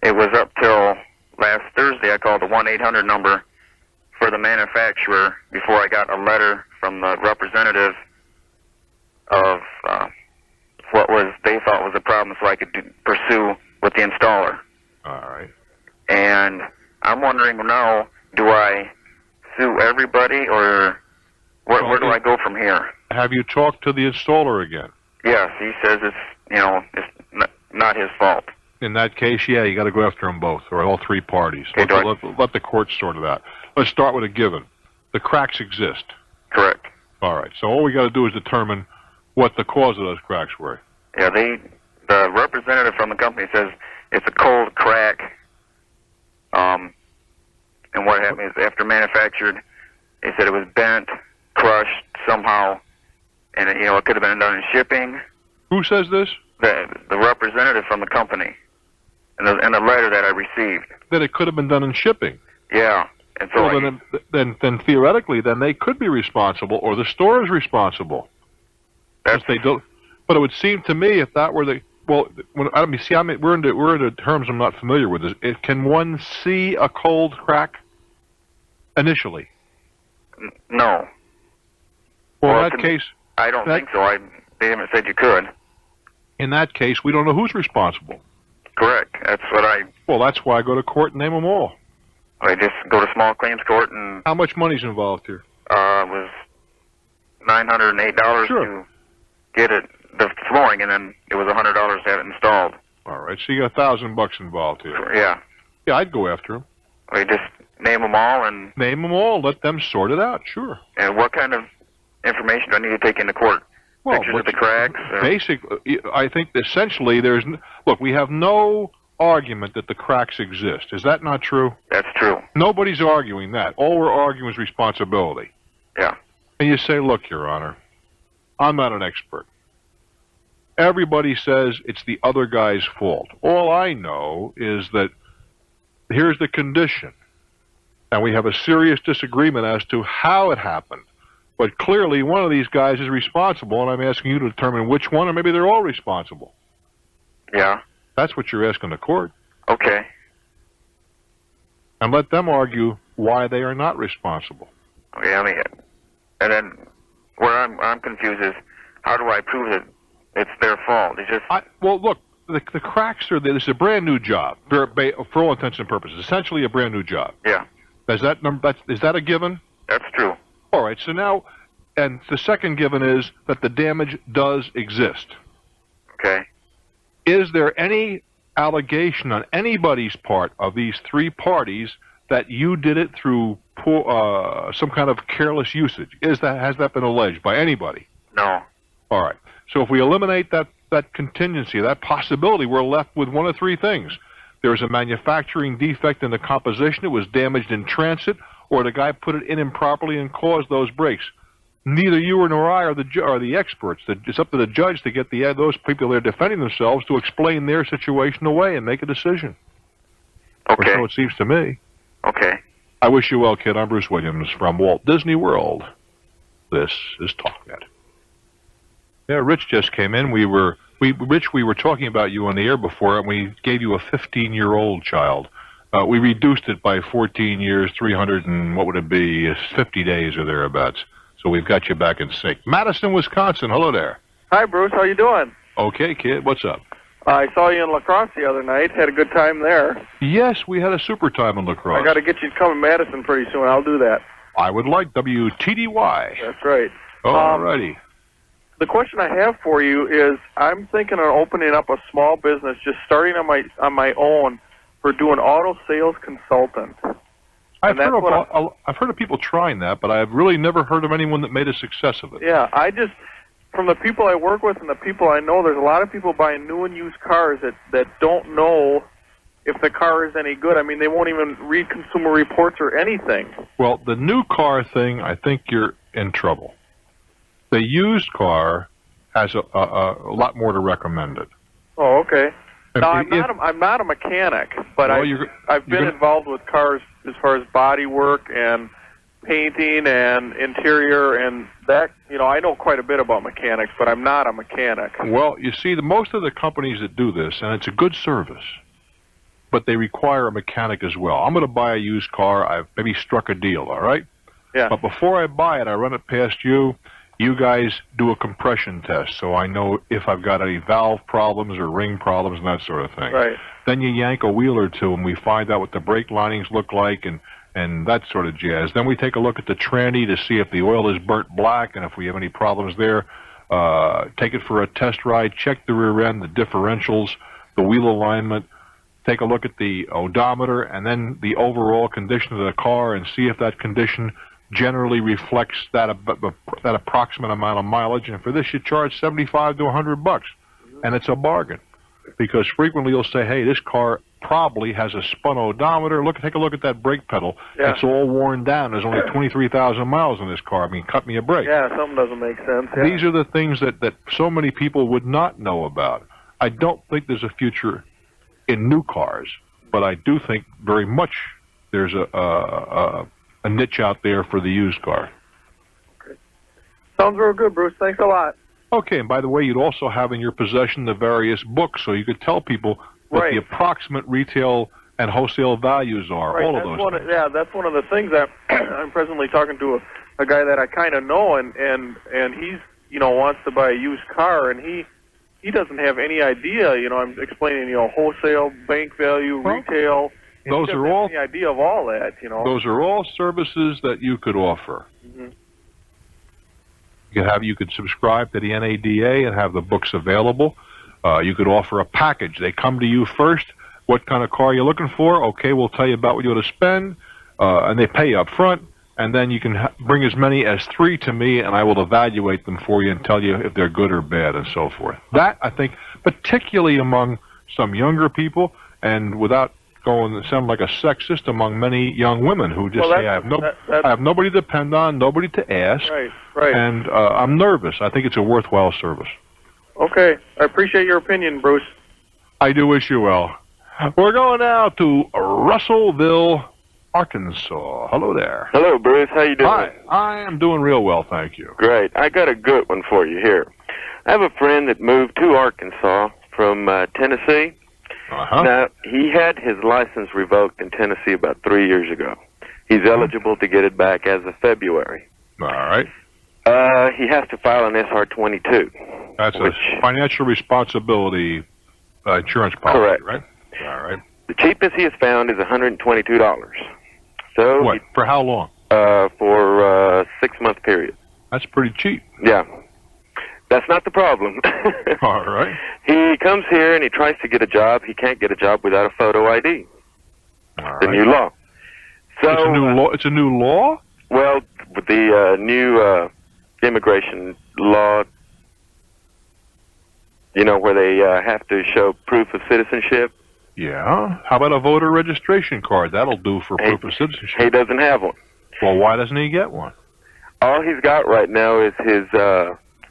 it was up till last Thursday I called the 1-800 number for the manufacturer before I got a letter from the representative of what they thought was a problem so I could pursue with the installer. All right. And I'm wondering now, do I sue everybody, or where do I go from here? Have you talked to the installer again? Yes, he says it's not his fault. In that case, yeah, you got to go after them both, or all three parties. Let the courts sort it out. Let's start with a given. The cracks exist. Correct. All right. So all we got to do is determine what the cause of those cracks were. Yeah, the representative from the company says it's a cold crack. And what happened is after manufactured, they said it was bent, crushed somehow, and it could have been done in shipping. Who says this? The representative from the company. in a letter that I received. That it could have been done in shipping. Yeah. And so well, then theoretically, then they could be responsible, or the store is responsible. If they don't. But it would seem to me, if that were the we're into terms I'm not familiar with. Can one see a cold crack initially? No. Well, in that case, I don't think so. They haven't said you could. In that case, we don't know who's responsible. Correct. That's what I. Well, that's why I go to court and name them all. I just go to small claims court and. How much money's involved here? It was $908 to get it, the flooring, and then it was $100 to have it installed. All right, so you got $1,000 involved here. Yeah. Yeah, I'd go after them. We just name them all and. Name them all. Let them sort it out. Sure. And what kind of information do I need to take into court? Well, pictures of the cracks? Basically, I think essentially look, we have no argument that the cracks exist. Is that not true? That's true. Nobody's arguing that. All we're arguing is responsibility. Yeah. And you say, look, Your Honor, I'm not an expert. Everybody says it's the other guy's fault. All I know is that here's the condition. And we have a serious disagreement as to how it happened. But clearly, one of these guys is responsible, and I'm asking you to determine which one, or maybe they're all responsible. Yeah. That's what you're asking the court. Okay. And let them argue why they are not responsible. Okay, I mean, and then where I'm confused is how do I prove that it's their fault? It's just. Well, look, the cracks are there. This is a brand new job for all intents and purposes. Essentially, a brand new job. Yeah. Is that a given? That's true. All right, so now, and the second given is that the damage does exist. Okay. Is there any allegation on anybody's part of these three parties that you did it through some kind of careless usage? Has that been alleged by anybody? No. All right. So if we eliminate that contingency, that possibility, we're left with one of three things. There's a manufacturing defect in the composition. It was damaged in transit, or the guy put it in improperly and caused those breaks. Neither you nor I are the experts. It's up to the judge to get those people that are defending themselves to explain their situation away and make a decision. Okay. Or so it seems to me. Okay. I wish you well, kid. I'm Bruce Williams from Walt Disney World. This is Talknet. Yeah, Rich just came in. Rich, we were talking about you on the air before, and we gave you a 15-year-old child. We reduced it by 14 years, 300 and what would it be, 50 days or thereabouts. So we've got you back in sync. Madison, Wisconsin. Hello there. Hi, Bruce. How you doing? Okay, kid. What's up? I saw you in La Crosse the other night. Had a good time there. Yes, we had a super time in La Crosse. I got to get you to come to Madison pretty soon. I'll do that. I would like WTDY. That's right. All righty. The question I have for you is, I'm thinking of opening up a small business, just starting on my own, for doing auto sales consultant. I've heard of people trying that, but I've really never heard of anyone that made a success of it. Yeah, from the people I work with and the people I know, there's a lot of people buying new and used cars that don't know if the car is any good. I mean, they won't even read consumer reports or anything. Well, the new car thing, I think you're in trouble. The used car has a lot more to recommend it. Oh, okay. Now, I'm not a mechanic, but I've been involved with cars as far as body work and painting and interior and that. I know quite a bit about mechanics, but I'm not a mechanic. Well, you see, most of the companies that do this, and it's a good service, but they require a mechanic as well. I'm going to buy a used car. I've maybe struck a deal, all right? Yeah. But before I buy it, I run it past you. You guys do a compression test, so I know if I've got any valve problems or ring problems and that sort of thing. Right. Then you yank a wheel or two, and we find out what the brake linings look like and that sort of jazz. Then we take a look at the tranny to see if the oil is burnt black and if we have any problems there. Take it for a test ride, check the rear end, the differentials, the wheel alignment, take a look at the odometer, and then the overall condition of the car and see if that condition generally reflects that approximate amount of mileage. And for this, you charge $75 to $100, and it's a bargain because frequently you'll say, "Hey, this car probably has a spun odometer. Take a look at that brake pedal. Yeah. It's all worn down. There's only 23,000 miles in this car. I mean, cut me a break." Yeah, something doesn't make sense. Yeah. These are the things that so many people would not know about. I don't think there's a future in new cars, but I do think very much there's a niche out there for the used car. Sounds real good, Bruce. Thanks a lot. Okay, and by the way, you'd also have in your possession the various books, so you could tell people what the approximate retail and wholesale values are, all of those things. Yeah, that's one of the things that I'm presently talking to a guy that I kind of know, and he's, wants to buy a used car, and he doesn't have any idea, I'm explaining, wholesale, bank value, retail. Those are all any idea of all that, Those are all services that you could offer. You could subscribe to the NADA and have the books available. You could offer a package. They come to you first. What kind of car you're looking for? Okay, we'll tell you about what you want to spend, and they pay you up front. And then you can bring as many as 3 to me, and I will evaluate them for you and tell you if they're good or bad and so forth. That, I think, particularly among some younger people, and without going to sound like a sexist, among many young women who just say, I have nobody to depend on, nobody to ask, and I'm nervous. I think it's a worthwhile service. Okay. I appreciate your opinion, Bruce. I do wish you well. We're going now to Russellville, Arkansas. Hello there. Hello, Bruce. How you doing? Hi. I am doing real well, thank you. Great. I got a good one for you here. I have a friend that moved to Arkansas from Tennessee. Now, he had his license revoked in Tennessee about 3 years ago. He's eligible to get it back as of February. All right. He has to file an SR-22. That's a financial responsibility insurance policy, correct. Right? All right. The cheapest he has found is $122. So what? For how long? For a 6-month period. That's pretty cheap. Yeah. That's not the problem. All right. He comes here and he tries to get a job. He can't get a job without a photo ID. All the new law. So it's a new law. It's a new law. Well, with the new immigration law, where they have to show proof of citizenship. Yeah. How about a voter registration card? That'll do for proof of citizenship. He doesn't have one. Well, why doesn't he get one? All he's got right now is his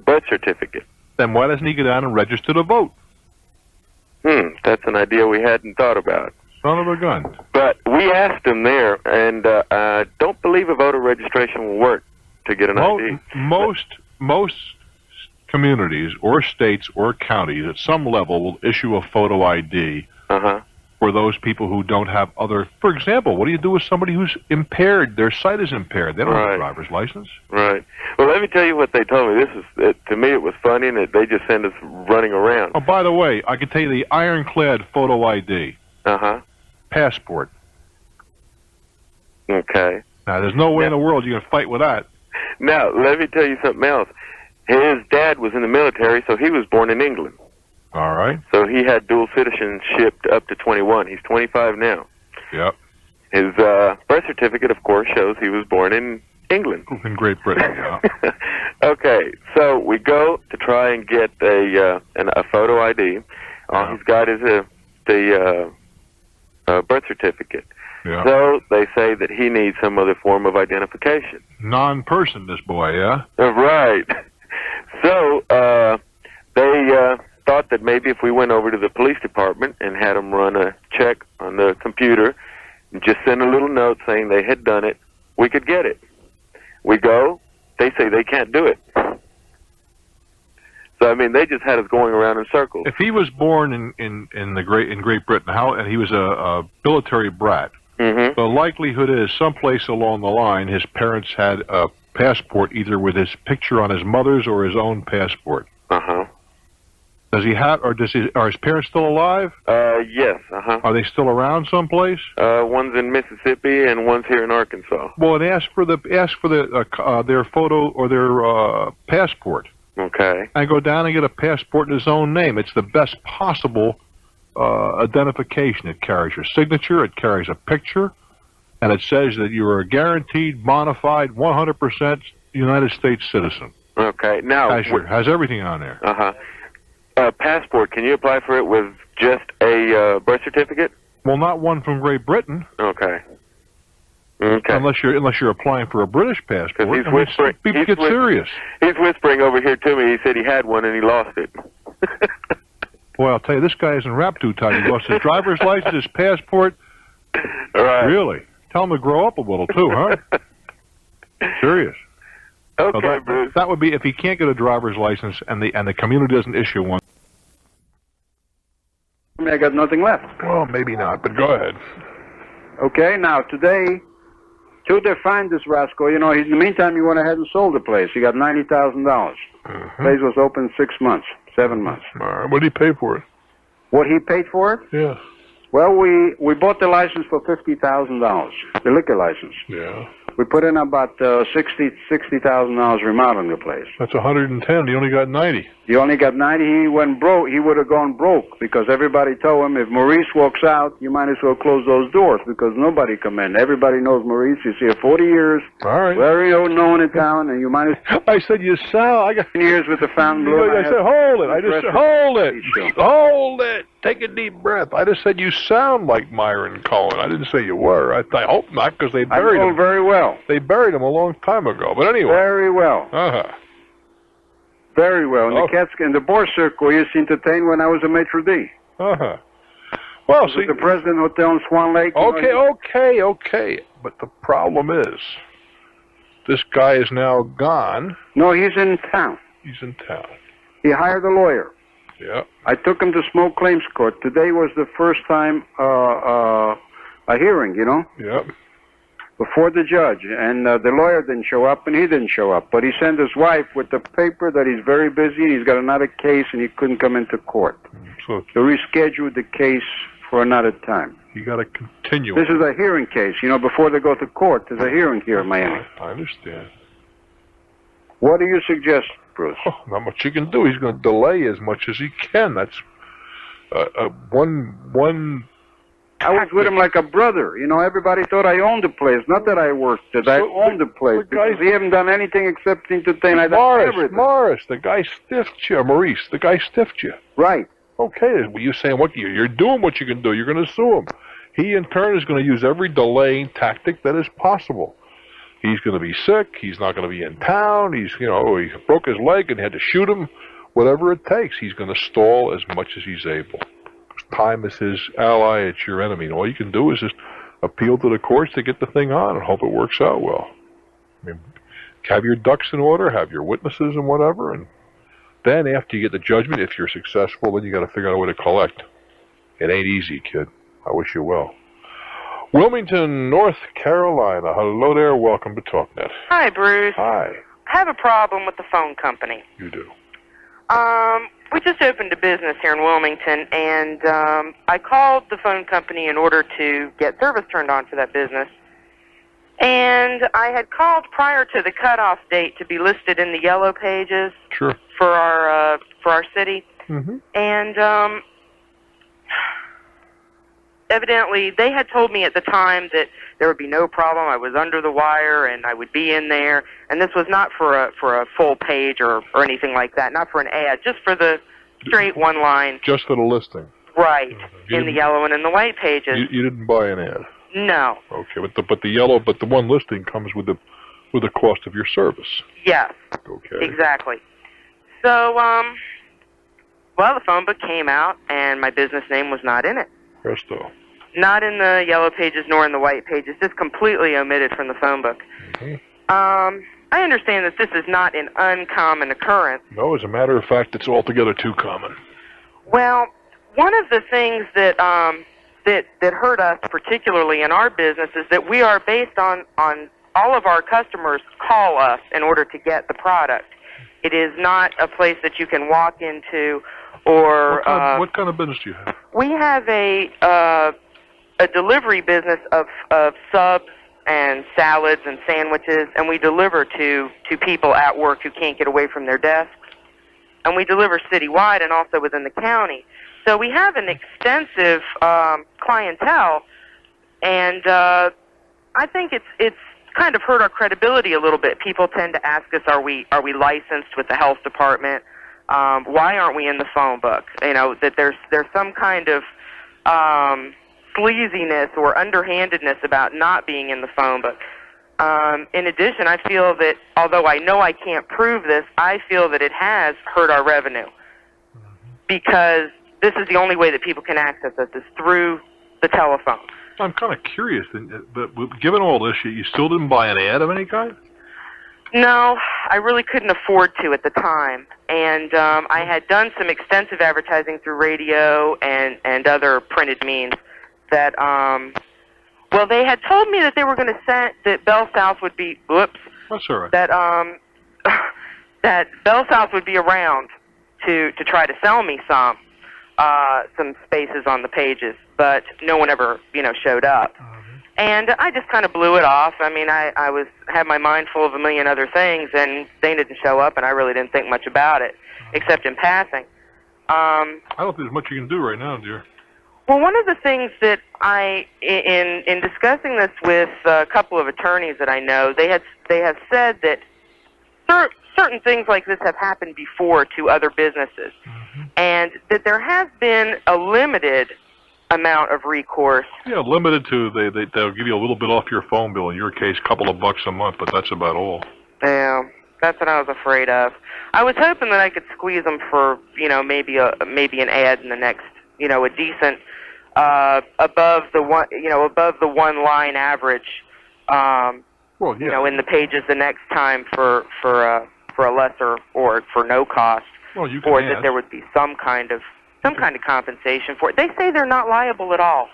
birth certificate. Then why doesn't he go down and register to vote? That's an idea we hadn't thought about. Son of a gun. But we asked him there, and I don't believe a voter registration will work to get an ID. Most communities or states or counties at some level will issue a photo ID for those people who don't have other... For example, what do you do with somebody who's impaired? Their sight is impaired. They don't have a driver's license. Right. Well, let me tell you what they told me. To me, it was funny, and they just sent us running around. Oh, by the way, I can tell you the ironclad photo ID. Passport. Okay. Now, there's no way in the world you can fight with that. Now, let me tell you something else. His dad was in the military, so he was born in England. All right. So he had dual citizenship up to 21. He's 25 now. Yep. His birth certificate, of course, shows he was born in England. In Great Britain, yeah. Okay, so we go to try and get a photo ID. All he's got is the birth certificate. Yeah. So they say that he needs some other form of identification. Non-person, this boy, yeah? Right. So they thought that maybe if we went over to the police department and had them run a check on the computer and just send a little note saying they had done it, we could get it. We go, they say they can't do it. So I mean, they just had us going around in circles. If he was born in Great Britain, and he was a military brat, the likelihood is someplace along the line his parents had a passport either with his picture on his mother's or his own passport. Does he have, or are his parents still alive? Yes. Are they still around someplace? One's in Mississippi and one's here in Arkansas. Well, and ask for their photo or their passport. Okay. And go down and get a passport in his own name. It's the best possible identification. It carries your signature, it carries a picture, and it says that you are a guaranteed, bona fide, 100% United States citizen. Okay. Now has everything on there. Passport, can you apply for it with just a birth certificate? Well, not one from Great Britain. Okay. Unless you're applying for a British passport. He's whispering. People get serious. He's whispering over here to me. He said he had one and he lost it. Boy, I'll tell you, this guy isn't wrapped too tight. He lost his driver's license, his passport. Right. Really? Tell him to grow up a little, too, huh? Serious. Okay, so Bruce. That would be if he can't get a driver's license and the community doesn't issue one. I mean, I got nothing left. Well, maybe not, but go ahead. Okay, now today, till they find this rascal, in the meantime, he went ahead and sold the place. He got $90,000. Place was open 6 months, 7 months. All right. What did he pay for it? What he paid for it? Yeah. Well, we bought the license for $50,000, the liquor license. Yeah. We put in about $60,000 remodeling the place. That's 110. He only got 90. He only got 90. He went broke. He would have gone broke because everybody told him if Maurice walks out, you might as well close those doors because nobody come in. Everybody knows Maurice. He's here 40 years. All right. Very known in town, and you might as well. I said you sound. I got years with the fountain blue. I said hold it. I just said hold it. Hold it. Take a deep breath. I just said you sound like Myron Cohen. I didn't say you were. I hope not because they buried him. Very well. They buried him a long time ago. But anyway. Very well. Uh-huh. Very well. In the Boer Circle, I used to entertain when I was a maitre d'. Uh-huh. Well, see, the President Hotel in Swan Lake. Okay. But the problem is, this guy is now gone. No, he's in town. He's in town. He hired a lawyer. Yeah. I took him to smoke claims court. Today was the first time a hearing, Yeah. before the judge. And the lawyer didn't show up, and he didn't show up. But he sent his wife with the paper that he's very busy, and he's got another case, and he couldn't come into court. So rescheduled the case for another time. You got to continue. This is a hearing case. Before they go to court, there's a hearing here in Miami. I understand. What do you suggest, Bruce? Oh, not much you can do. He's going to delay as much as he can. That's one. I was with him like a brother. Everybody thought I owned the place. Not that I worked it. I owned the place because he haven't done anything except entertain. Morris, the guy stiffed you. Maurice, the guy stiffed you. Right. Okay, well, you're saying what you're doing what you can do. You're going to sue him. He, in turn, is going to use every delaying tactic that is possible. He's going to be sick. He's not going to be in town. He broke his leg and had to shoot him. Whatever it takes, he's going to stall as much as he's able. Time is his ally. It's your enemy. And all you can do is just appeal to the courts to get the thing on and hope it works out well. I mean, have your ducks in order, have your witnesses and whatever, and then after you get the judgment, if you're successful, then you got to figure out a way to collect. It ain't easy, kid. I wish you well. Wilmington, North Carolina. Hello there. Welcome to Talknet. Hi, Bruce. Hi. I have a problem with the phone company. You do. We just opened a business here in Wilmington, and I called the phone company in order to get service turned on for that business. And I had called prior to the cutoff date to be listed in the yellow pages for our city. Mm-hmm. And evidently, they had told me at the time that there would be no problem. I was under the wire, and I would be in there. And this was not for a full page or anything like that, not for an ad, just for the straight one line. Just for the listing. Right, in the yellow and in the white pages. You didn't buy an ad. No. Okay, but the one listing comes with the cost of your service. Yes. Okay. Exactly. So, well, the phone book came out, and my business name was not in it. Presto. Not in the yellow pages nor in the white pages, just completely omitted from the phone book. Mm-hmm. I understand that this is not an uncommon occurrence. No, as a matter of fact, it's altogether too common. Well, one of the things that that hurt us particularly in our business is that we are based on all of our customers call us in order to get the product. It is not a place that you can walk into or... What kind of business do you have? We have a delivery business of subs and salads and sandwiches, and we deliver to people at work who can't get away from their desks. And we deliver citywide and also within the county. So we have an extensive clientele, and I think it's kind of hurt our credibility a little bit. People tend to ask us, are we licensed with the health department? Why aren't we in the phone book? That there's some kind of sleaziness or underhandedness about not being in the phone book. In addition, I feel that, although I know I can't prove this, I feel that it has hurt our revenue. Because this is the only way that people can access us is through the telephone. I'm kind of curious, but given all this, you still didn't buy an ad of any kind? No, I really couldn't afford to at the time. And I had done some extensive advertising through radio and other printed means that, well, they had told me that they were going to send, that Bell South would be, whoops. That's all right. That, that Bell South would be around to try to sell me some spaces on the pages, but no one ever, showed up. And I just kind of blew it off. I mean, I had my mind full of a million other things, and they didn't show up, and I really didn't think much about it, except in passing. I don't think there's much you can do right now, dear. Well, one of the things that in discussing this with a couple of attorneys that I know, they have said that certain things like this have happened before to other businesses, and that there has been a limited amount of recourse. Yeah, limited to they'll give you a little bit off your phone bill. In your case, a couple of bucks a month, but that's about all. Yeah, that's what I was afraid of. I was hoping that I could squeeze them for maybe an ad in the next a decent above the one line average. Well, yeah. In the pages the next time for a lesser or for no cost, well, you can or add. that there would be some kind of compensation for it. They say they're not liable at all.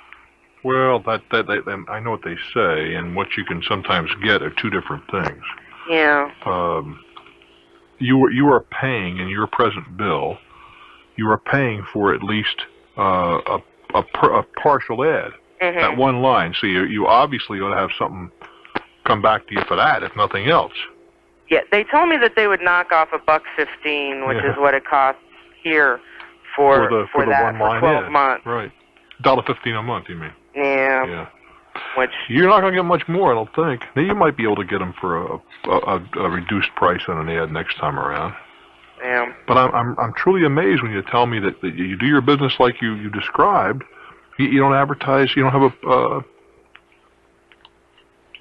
Well, I know what they say, and what you can sometimes get are two different things. Yeah. You are paying in your present bill. You are paying for at least a partial ad, that one line. So you obviously ought to have something come back to you for that, if nothing else. Yeah, they told me that they would knock off $1.15, which is what it costs here for the that one line for 12 ad. months. Right, $1.15 a month. You mean? Yeah. Yeah. Which you're not going to get much more, I don't think. Now you might be able to get them for a reduced price on an ad next time around. Yeah. But I'm truly amazed when you tell me that you do your business like you described. You don't advertise. You don't have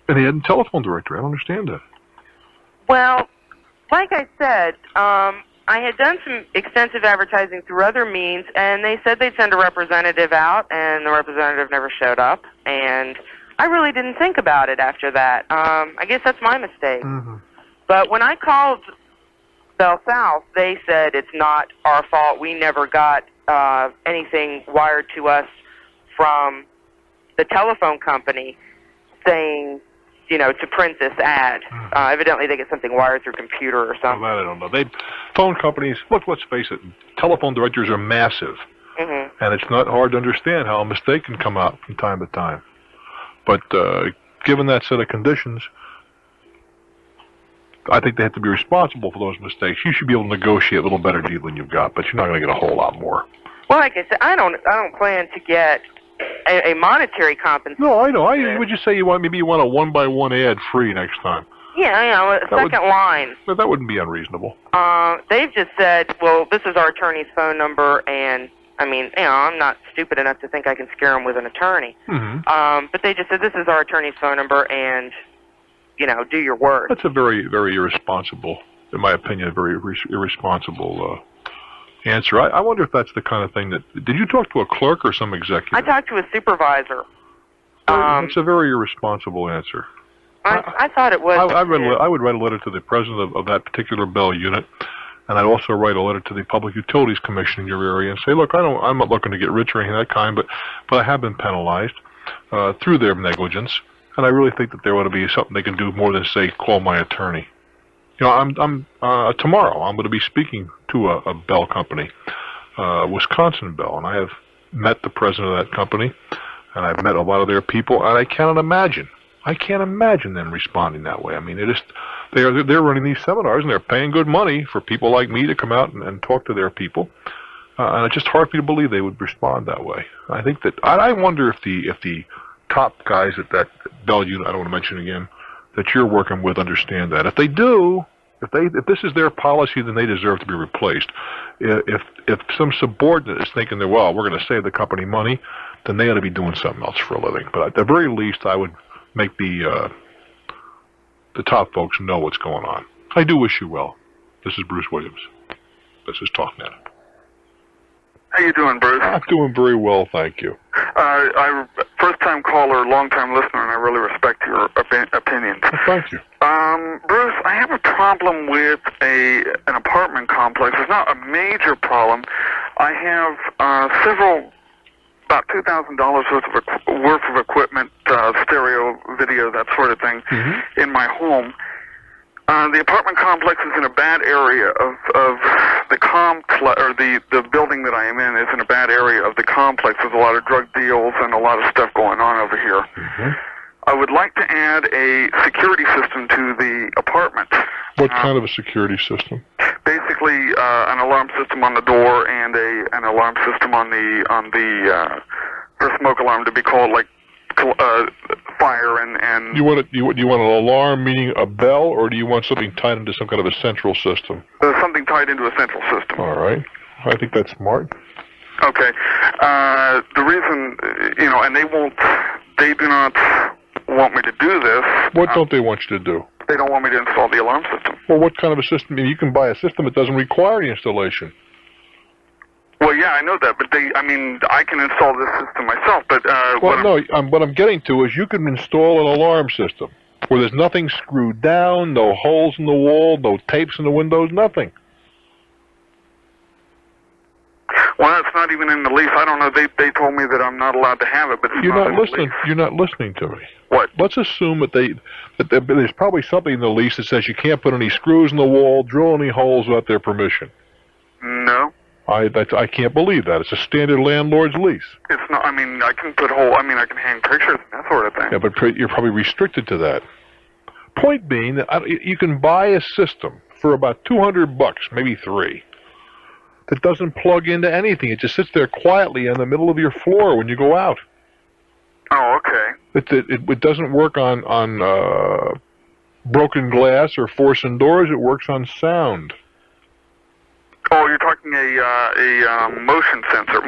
an ad and telephone directory. I don't understand that. Well, like I said, I had done some extensive advertising through other means, and they said they'd send a representative out, and the representative never showed up, and I really didn't think about it after that. I guess that's my mistake. But when I called Bell South, they said it's not our fault. We never got anything wired to us from the telephone company saying, to print this ad. Evidently they get something wired through computer or something. Well, that I don't know. Phone companies, look, let's face it, telephone directories are massive. And it's not hard to understand how a mistake can come out from time to time. But given that set of conditions, I think they have to be responsible for those mistakes. You should be able to negotiate a little better deal than you've got, but you're not going to get a whole lot more. Well, like I said, I don't plan to get a monetary compensation. No, I know. Would you say you want a 1-by-1 ad free next time? Yeah, a second line. But that wouldn't be unreasonable. They've just said, well, this is our attorney's phone number, and I mean, I'm not stupid enough to think I can scare them with an attorney. But they just said, this is our attorney's phone number, and do your work. That's a very, very irresponsible, in my opinion, a very irresponsible answer. I wonder if that's the kind of thing that... Did you talk to a clerk or some executive? I talked to a supervisor. It's a very irresponsible answer. I thought it was. I would write a letter to the president of that particular Bell unit, and I'd also write a letter to the Public Utilities Commission in your area and say, look, I'm not looking to get rich or anything of that kind, but I have been penalized through their negligence, and I really think that there ought to be something they can do more than say, call my attorney. Tomorrow I'm going to be speaking to a Bell company, Wisconsin Bell, and I have met the president of that company, and I've met a lot of their people, and I can't imagine them responding that way. I mean, they're running these seminars, and they're paying good money for people like me to come out and talk to their people, and it's just hard for me to believe they would respond that way. I think that I wonder if the top guys at that Bell unit, I don't want to mention again, that you're working with understand that. If they do, if this is their policy, then they deserve to be replaced. If some subordinate is thinking that, well, we're going to save the company money, then they ought to be doing something else for a living. But at the very least, I would make the top folks know what's going on. I do wish you well. This is Bruce Williams. This is Talknet. How you doing, Bruce? I'm doing very well, thank you. I first-time caller, long-time listener, and I really respect your opinions. Well, thank you. Bruce, I have a problem with an apartment complex. It's not a major problem. I have several, about $2,000 worth of equipment, stereo, video, that sort of thing, in my home. The apartment complex is in a bad area of the the building that I am in is in a bad area of the complex. There's a lot of drug deals and a lot of stuff going on over here. I would like to add a security system to the apartment. What kind of a security system? Basically, an alarm system on the door and an alarm system on the for smoke alarm to be called like fire and. You want an alarm, meaning a bell, or do you want something tied into some kind of a central system? Something tied into a central system. All right, I think that's smart. Okay, the reason, and they do not want me to do this. What don't they want you to do? They don't want me to install the alarm system. Well, what kind of a system? You can buy a system that doesn't require the installation. Well, yeah, I know that, but I can install this system myself, but, what I'm getting to is you can install an alarm system where there's nothing screwed down, no holes in the wall, no tapes in the windows, nothing. Well, that's not even in the lease. I don't know. They told me that I'm not allowed to have it, but it's You're not not listening. You're not listening to me. What? Let's assume that there's probably something in the lease that says you can't put any screws in the wall, drill any holes without their permission. No. I can't believe that. It's a standard landlord's lease. It's not. I can put I can hang pictures and that sort of thing. Yeah, but you're probably restricted to that. Point being that you can buy a system for about $200, maybe $3, that doesn't plug into anything. It just sits there quietly in the middle of your floor when you go out. Oh, okay. It doesn't work on broken glass or forcing doors. It works on sound. Oh, you're talking a motion sensor.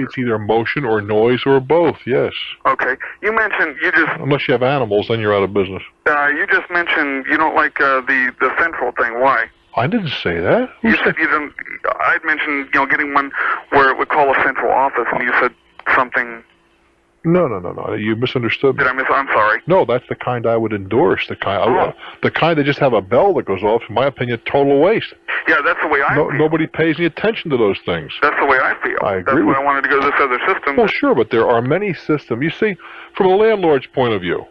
It's either motion or noise or both, yes. Okay. You just... Unless you have animals, then you're out of business. You just mentioned you don't like the central thing. Why? I didn't say that. You said you didn't... I'd mentioned, getting one where it would call a central office, and you said something... No. You misunderstood me. I'm sorry. No, that's the kind I would endorse. The kind that just have a bell that goes off. In my opinion, total waste. Yeah, that's the way I feel. Nobody pays any attention to those things. That's the way I feel. I agree. That's why I wanted to go to this other system. Well, sure, but there are many systems. You see, from a landlord's point of view,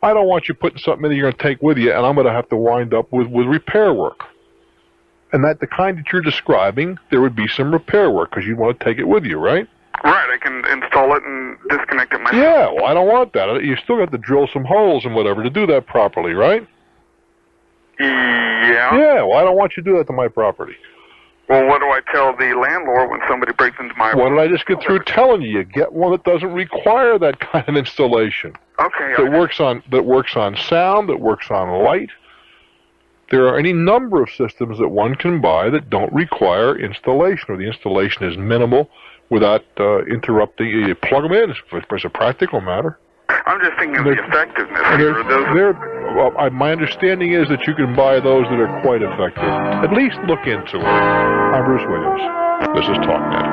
I don't want you putting something in that you're going to take with you, and I'm going to have to wind up with repair work. And the kind that you're describing, there would be some repair work because you want to take it with you, right? Right, I can install it and disconnect it myself. Yeah, well, I don't want that. You still got to drill some holes and whatever to do that properly, right? Yeah. Yeah, well, I don't want you to do that to my property. Well, what do I tell the landlord when somebody breaks into my... What did I just get through telling you? You get one that doesn't require that kind of installation. Okay. That works on sound, that works on light. There are any number of systems that one can buy that don't require installation, or the installation is minimal without interrupting. You plug them in. It's a practical matter. I'm just thinking of the effectiveness. My understanding is that you can buy those that are quite effective. At least look into it. I'm Bruce Williams. This is Talknet.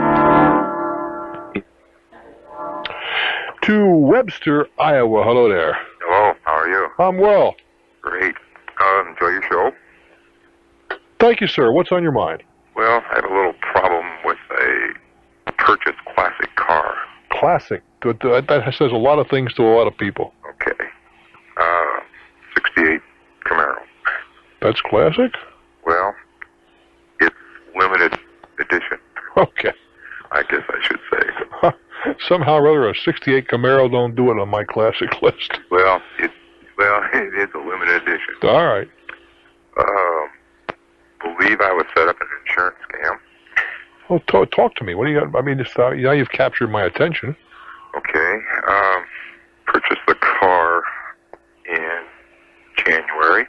To Webster, Iowa. Hello there. Hello, how are you? I'm well. Great. Enjoy your show. Thank you, sir. What's on your mind? Well, I have a little problem with a purchased classic car. Classic. That says a lot of things to a lot of people. Okay. 68 Camaro. That's classic? Well, it's limited edition. Okay. I guess I should say. Somehow or other, a 68 Camaro don't do it on my classic list. Well, it is a limited edition. All right. Believe I was set up an insurance scam. Well, talk to me. What do you got? I mean, now you've captured my attention. Okay. Purchased the car in January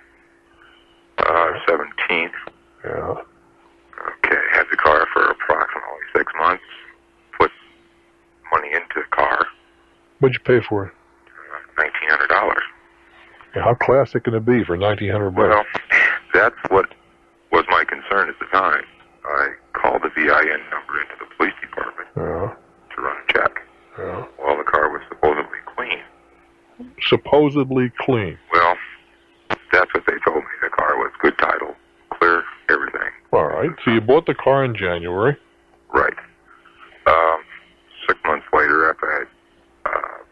17th. Yeah. Okay. Had the car for approximately 6 months. Put money into the car. What'd you pay for it? $1,900. Yeah, how classic can it be for $1,900? Well, that's what was my concern at the time. I called the VIN number into the police department. Yeah. to run a check. Yeah. Well, the car was supposedly clean. Supposedly clean. Well, that's what they told me. The car was good title, clear, everything. All right. So you bought the car in January. Right. 6 months later, after I had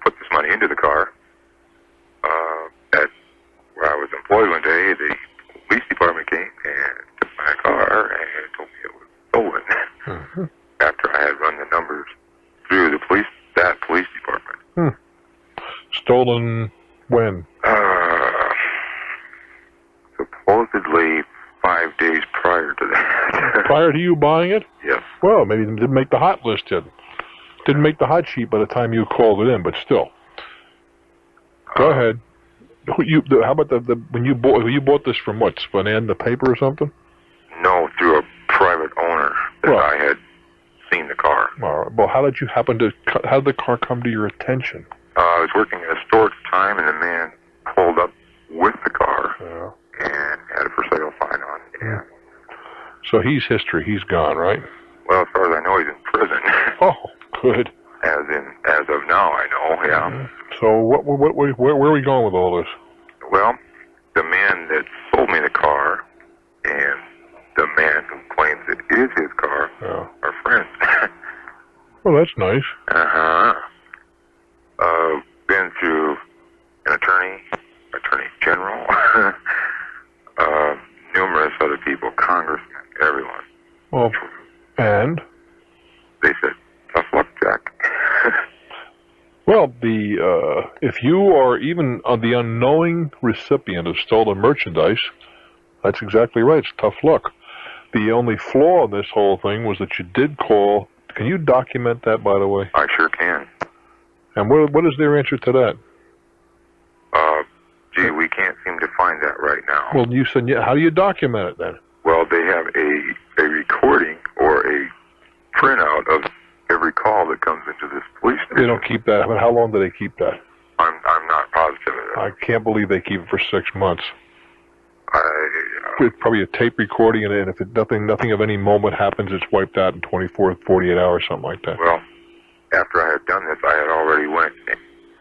put this money into the car, at where I was employed one day, the police department came and took my car and told me it was stolen. Mm-hmm. After I had run the numbers through that police department. Stolen when? Supposedly 5 days prior to that. Prior to you buying it? Yes. Well, maybe it didn't make the hot list yet. Didn't make the hot sheet by the time you called it in, but still. Go ahead. How about when you bought this from what? Spun the paper or something? No, through a private owner that I had seen the car. All right. Well, how did the car come to your attention? I was working at a store at the time, and the man pulled up with the car and had a for sale sign on. And so he's history. He's gone, right? Well, as far as I know, he's in prison. Oh, good. As of now, I know. Yeah. So where are we going with all this? Well, the man that sold me the car and the man who claims it is his car are friends. Well, that's nice. Been through an attorney general, numerous other people, congressmen, everyone. Well, and? They said, tough luck, Jack. Well, if you are even the unknowing recipient of stolen merchandise, that's exactly right. It's tough luck. The only flaw in this whole thing was that you did call. Can you document that, by the way? I sure can. And what is their answer to that? Gee, we can't seem to find that right now. Well, you said, how do you document it then? Well, they have a recording or a printout of every call that comes into this police station. They don't keep that. I mean, how long do they keep that? I'm not positive of that. I can't believe they keep it for 6 months. It's probably a tape recording, and if nothing of any moment happens, it's wiped out in 24, 48 hours, something like that. Well, after I had done this, I had already went.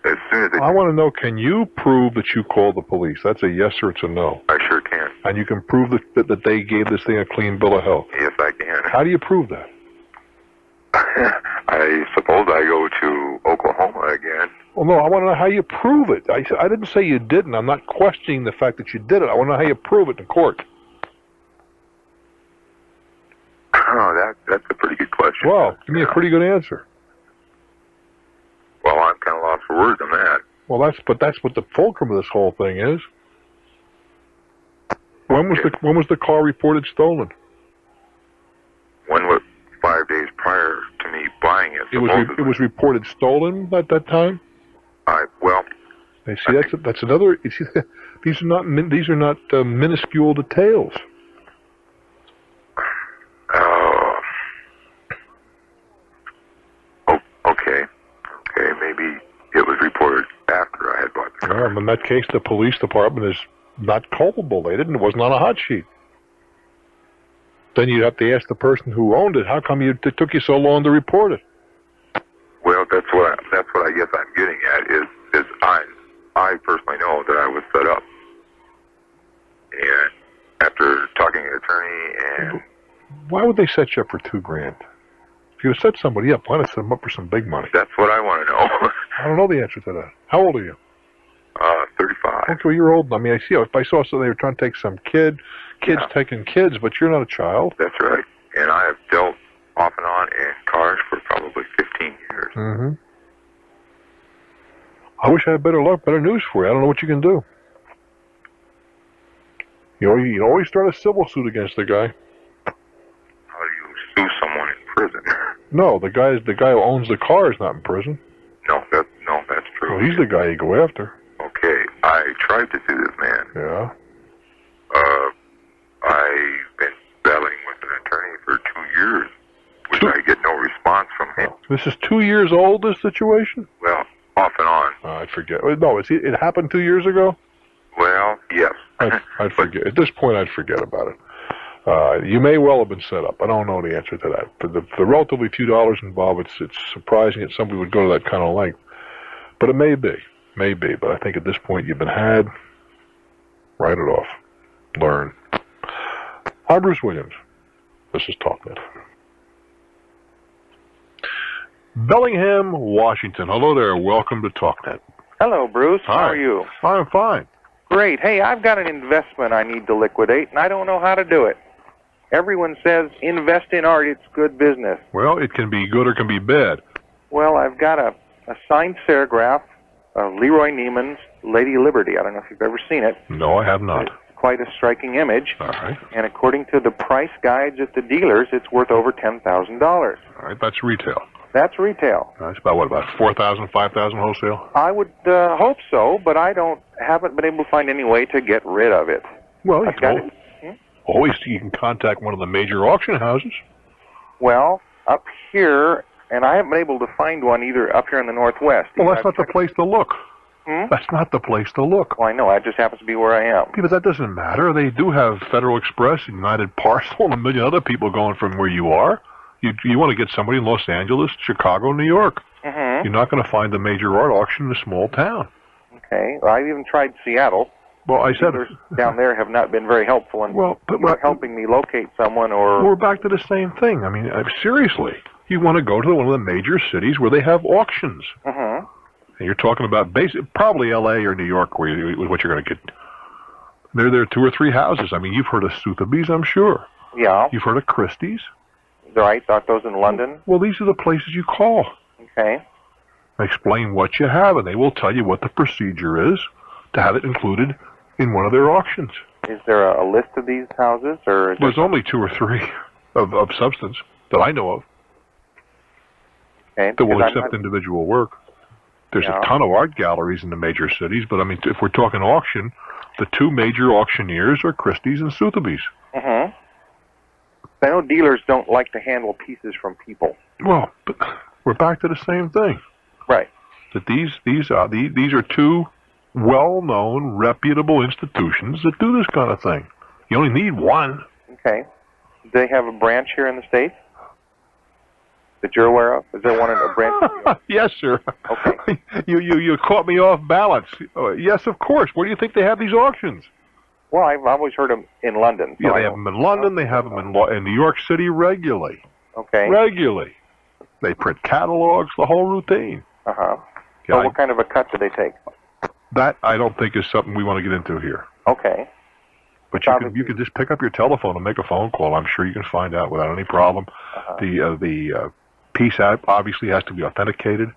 As soon as I want to know, can you prove that you called the police? That's a yes or it's a no. I sure can. And you can prove that they gave this thing a clean bill of health? Yes, I can. How do you prove that? I suppose I go to Oklahoma again. Well, no, I want to know how you prove it. I didn't say you didn't. I'm not questioning the fact that you did it. I want to know how you prove it in court. Oh, that's a pretty good question. Well, give me a pretty good answer. Well, I'm kind of lost for words on that. Well, that's what the fulcrum of this whole thing is. When was the car reported stolen? When was 5 days prior to me buying it? It was reported stolen at that time. Well. You see, that's another. You see, these are not minuscule details. Okay, maybe it was reported after I had bought the car. In that case, the police department is not culpable. It wasn't on a hot sheet. Then you'd have to ask the person who owned it, how come it took you so long to report it? Well, that's what I guess I'm getting at is I personally know that I was set up, and after talking to an attorney and. Why would they set you up for $2,000? If you set somebody up, why not set them up for some big money? That's what I want to know. I don't know the answer to that. How old are you? 35. Okay, well, you're old. I mean, if I saw something, they were trying to take some kids taking kids, but you're not a child. That's right. And I have dealt off and on in cars for probably 15 years. Mm-hmm. I wish I had better luck, better news for you. I don't know what you can do. You know, you always start a civil suit against the guy. How do you sue someone in prison? No, the guy who owns the car is not in prison. No, that's true. Well, he's the guy you go after. Okay, I tried to sue this man. Yeah. I've been battling with an attorney for 2 years, which I get no response from him. This is 2 years old, this situation? Well, off and on. I forget. No, it happened 2 years ago? Well, yes. I'd forget. At this point, I'd forget about it. You may well have been set up. I don't know the answer to that. For the relatively few dollars involved, it's surprising that somebody would go to that kind of length. But it may be. But I think at this point you've been had. Write it off. Learn. Hi, Bruce Williams. This is Talknet. Bellingham, Washington. Hello there. Welcome to Talknet. Hello, Bruce. Hi. How are you? I'm fine. Great. Hey, I've got an investment I need to liquidate, and I don't know how to do it. Everyone says invest in art, it's good business. Well, it can be good or can be bad. Well, I've got a signed serigraph of Leroy Neiman's Lady Liberty. I don't know if you've ever seen it. No, I have not. It's quite a striking image. All right. And according to the price guides at the dealers, it's worth over $10,000. All right, that's retail. That's retail. That's about what, about $4,000, $5,000 wholesale? I would hope so, but I haven't been able to find any way to get rid of it. Well, always you can contact one of the major auction houses. Well, up here, and I haven't been able to find one either up here in the Northwest. Well, that's not the place to look. That's not the place to look. Well, I know. It just happens to be where I am. Yeah, but that doesn't matter. They do have Federal Express, United Parcel, and a million other people going from where you are. You want to get somebody in Los Angeles, Chicago, New York. Mm-hmm. You're not going to find a major art auction in a small town. Okay. Well, I've even tried Seattle. Well, I said down there have not been very helpful in helping me locate someone or... We're back to the same thing. I mean, seriously. You want to go to one of the major cities where they have auctions. Mm-hmm. And you're talking about probably L.A. or New York where what you're going to get. There are 2 or 3 houses. I mean, you've heard of Sotheby's, I'm sure. Yeah. You've heard of Christie's. Right, aren't those in London? Well, these are the places you call. Okay. Explain what you have, and they will tell you what the procedure is to have it included in one of their auctions. Is there a list of these houses, or is There's only 2 or 3 of substance that I know of that will accept individual work. There's a ton of art galleries in the major cities, but I mean, if we're talking auction, the 2 major auctioneers are Christie's and Sotheby's. Mm-hmm. I know dealers don't like to handle pieces from people. Well, but we're back to the same thing. Right. That these are 2 well-known, reputable institutions that do this kind of thing. You only need one. Okay. Do they have a branch here in the States that you're aware of? Is there one in a branch? Yes, sir. Okay. You caught me off balance. Yes, of course. Where do you think they have these auctions? Well, I've always heard them in London. So yeah, they have them in London. They have them in New York City regularly. Okay. Regularly. They print catalogs, the whole routine. Uh-huh. So what kind of a cut do they take? That, I don't think, is something we want to get into here. Okay. But you can just pick up your telephone and make a phone call. I'm sure you can find out without any problem. Uh-huh. The piece obviously has to be authenticated.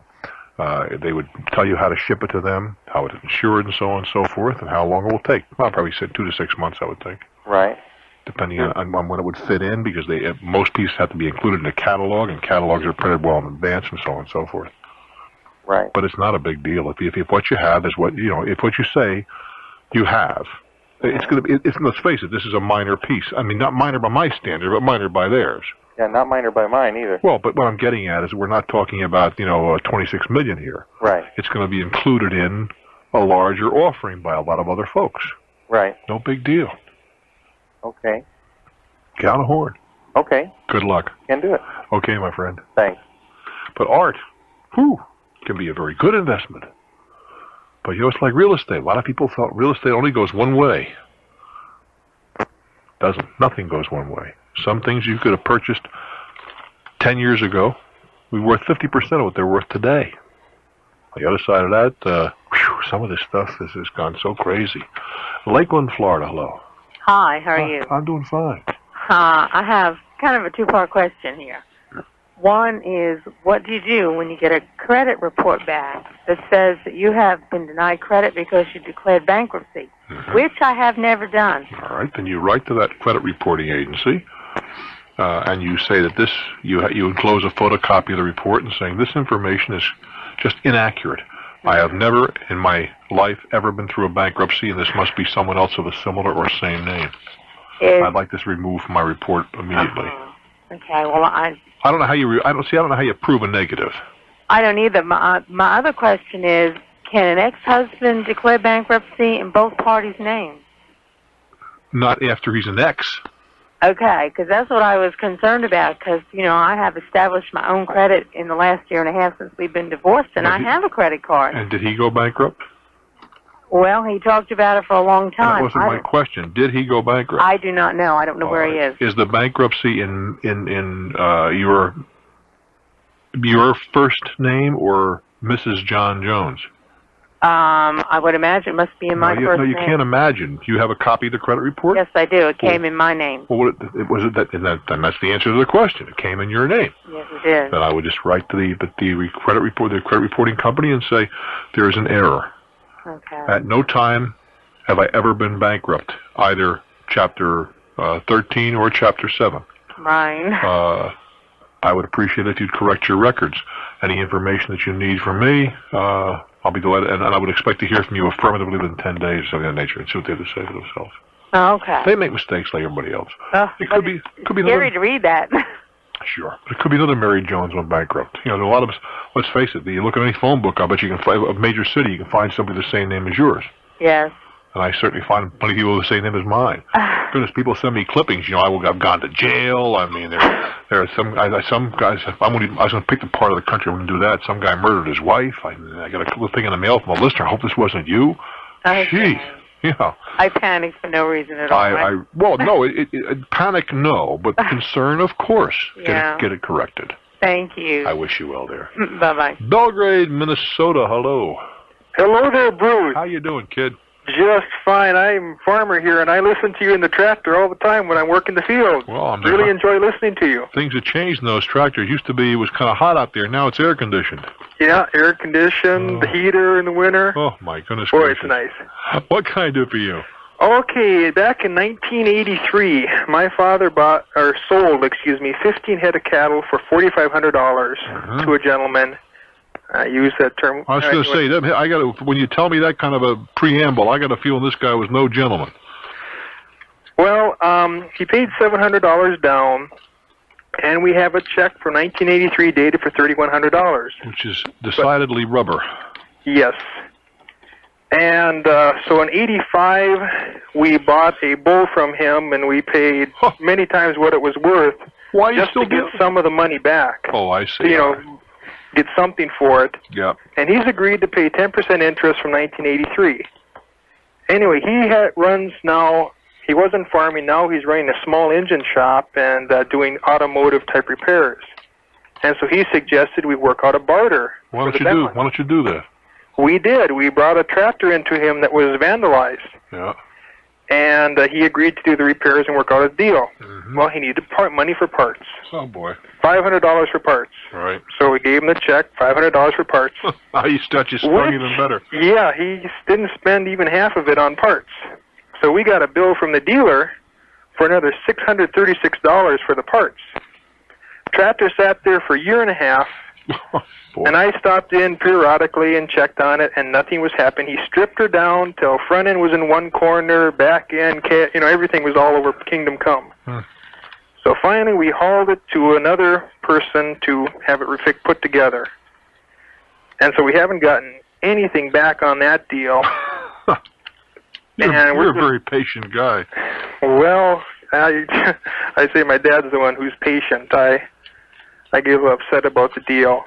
They would tell you how to ship it to them, how it's insured, and so on and so forth, and how long it will take. Well, I'll probably say 2 to 6 months, I would think. Right. Depending on when it would fit in, because most pieces have to be included in a catalog, and catalogs are printed well in advance, and so on and so forth. Right. But it's not a big deal if what you have is what if what you say you have, it's going to be. Let's face it, this is a minor piece. I mean, not minor by my standard, but minor by theirs. Yeah, not minor by mine either. Well, but what I'm getting at is we're not talking about, $26 million here. Right. It's going to be included in a larger offering by a lot of other folks. Right. No big deal. Okay. Get on the horn. Okay. Good luck. Can do it. Okay, my friend. Thanks. But art, can be a very good investment. But it's like real estate. A lot of people thought real estate only goes one way. Doesn't. Nothing goes one way. Some things you could have purchased 10 years ago, we're worth 50% of what they're worth today. On the other side of that, some of this stuff has gone so crazy. Lakeland, Florida, hello. Hi, how are you? I'm doing fine. I have kind of a 2-part question here. One is, what do you do when you get a credit report back that says that you have been denied credit because you declared bankruptcy, which I have never done? All right, then you write to that credit reporting agency, and you say that you enclose a photocopy of the report and saying this information is just inaccurate. I have never in my life ever been through a bankruptcy, and this must be someone else of a similar or same name. I'd like this removed from my report immediately. Okay, well, I don't know how you prove a negative. I don't either. My other question is, can an ex-husband declare bankruptcy in both parties' names? Not after he's an ex. Okay, because that's what I was concerned about, because, you know, I have established my own credit in the last year and a half since we've been divorced, and I have a credit card. And did he go bankrupt? Well, he talked about it for a long time. That wasn't my question. Did he go bankrupt? I do not know. I don't know where he is. Is the bankruptcy in your first name or Mrs. John Jones? I would imagine it must be in my first name. No, you can't imagine. Do you have a copy of the credit report? Yes, I do. It came in my name. Well, then that's the answer to the question. It came in your name. Yes, it did. Then I would just write to the credit reporting company and say there is an error. Okay. At no time have I ever been bankrupt, either Chapter 13 or Chapter 7. Mine. I would appreciate it if you'd correct your records. Any information that you need from me, I'll be delighted, and I would expect to hear from you affirmatively within 10 days, something of that nature, and see what they have to say for themselves. Oh, okay. They make mistakes like everybody else. It could be scary to read that. Sure. But it could be another Mary Jones went bankrupt. You know, there are a lot of us, let's face it, you look at any phone book, I bet you can find a major city, you can find somebody the same name as yours. Yes. And I certainly find plenty of people with the same name as mine. Goodness, people send me clippings. You know, I've gone to jail. I mean, there are some guys. I was going to pick the part of the country. I wouldn't do that. Some guy murdered his wife. I got a thing in the mail from a listener. I hope this wasn't you. Gee, you know. I panicked for no reason at all. Well, no, panic, no, but concern, of course. Yeah. Get it corrected. Thank you. I wish you well there. Bye-bye. Belgrade, Minnesota. Hello. Hello there, Bruce. How you doing, kid? Just fine. I'm a farmer here, and I listen to you in the tractor all the time when I work in the field. Well, I'm really enjoy listening to you. Things have changed in those tractors. Used to be, it was kind of hot out there. Now it's air conditioned. Yeah, air conditioned, the heater in the winter. Oh, my goodness Boy, gracious. it's nice. What can I do for you? Okay, back in 1983, my father sold 15 head of cattle for $4,500 to a gentleman. I use that term. I was going to say, when you tell me that kind of a preamble, I got a feeling this guy was no gentleman. Well, he paid $700 down, and we have a check for 1983 dated for $3,100. Which is decidedly rubber. Yes. And so in 85, we bought a bull from him, and we paid many times what it was worth. Why just to get some of the money back. Oh, I see. You know, get something for it. Yeah. And he's agreed to pay 10% interest from 1983. Anyway, runs now. He wasn't farming. Now he's running a small engine shop and doing automotive type repairs. And so he suggested we work out a barter. Why don't you do that? We did. We brought a tractor into him that was vandalized. Yeah. And he agreed to do the repairs and work out a deal. Mm-hmm. Well, he needed money for parts. Oh, boy. $500 for parts. All right. So we gave him the check, $500 for parts. Now you sprung even better. Yeah, he didn't spend even half of it on parts. So we got a bill from the dealer for another $636 for the parts. Tractor sat there for a year and a half. And I stopped in periodically and checked on it, and nothing was happening. He stripped her down till front end was in one corner, back end, everything was all over Kingdom Come. So finally, we hauled it to another person to have it put together. And so we haven't gotten anything back on that deal. You're a very patient guy. Well, I say my dad's the one who's patient. I get upset about the deal.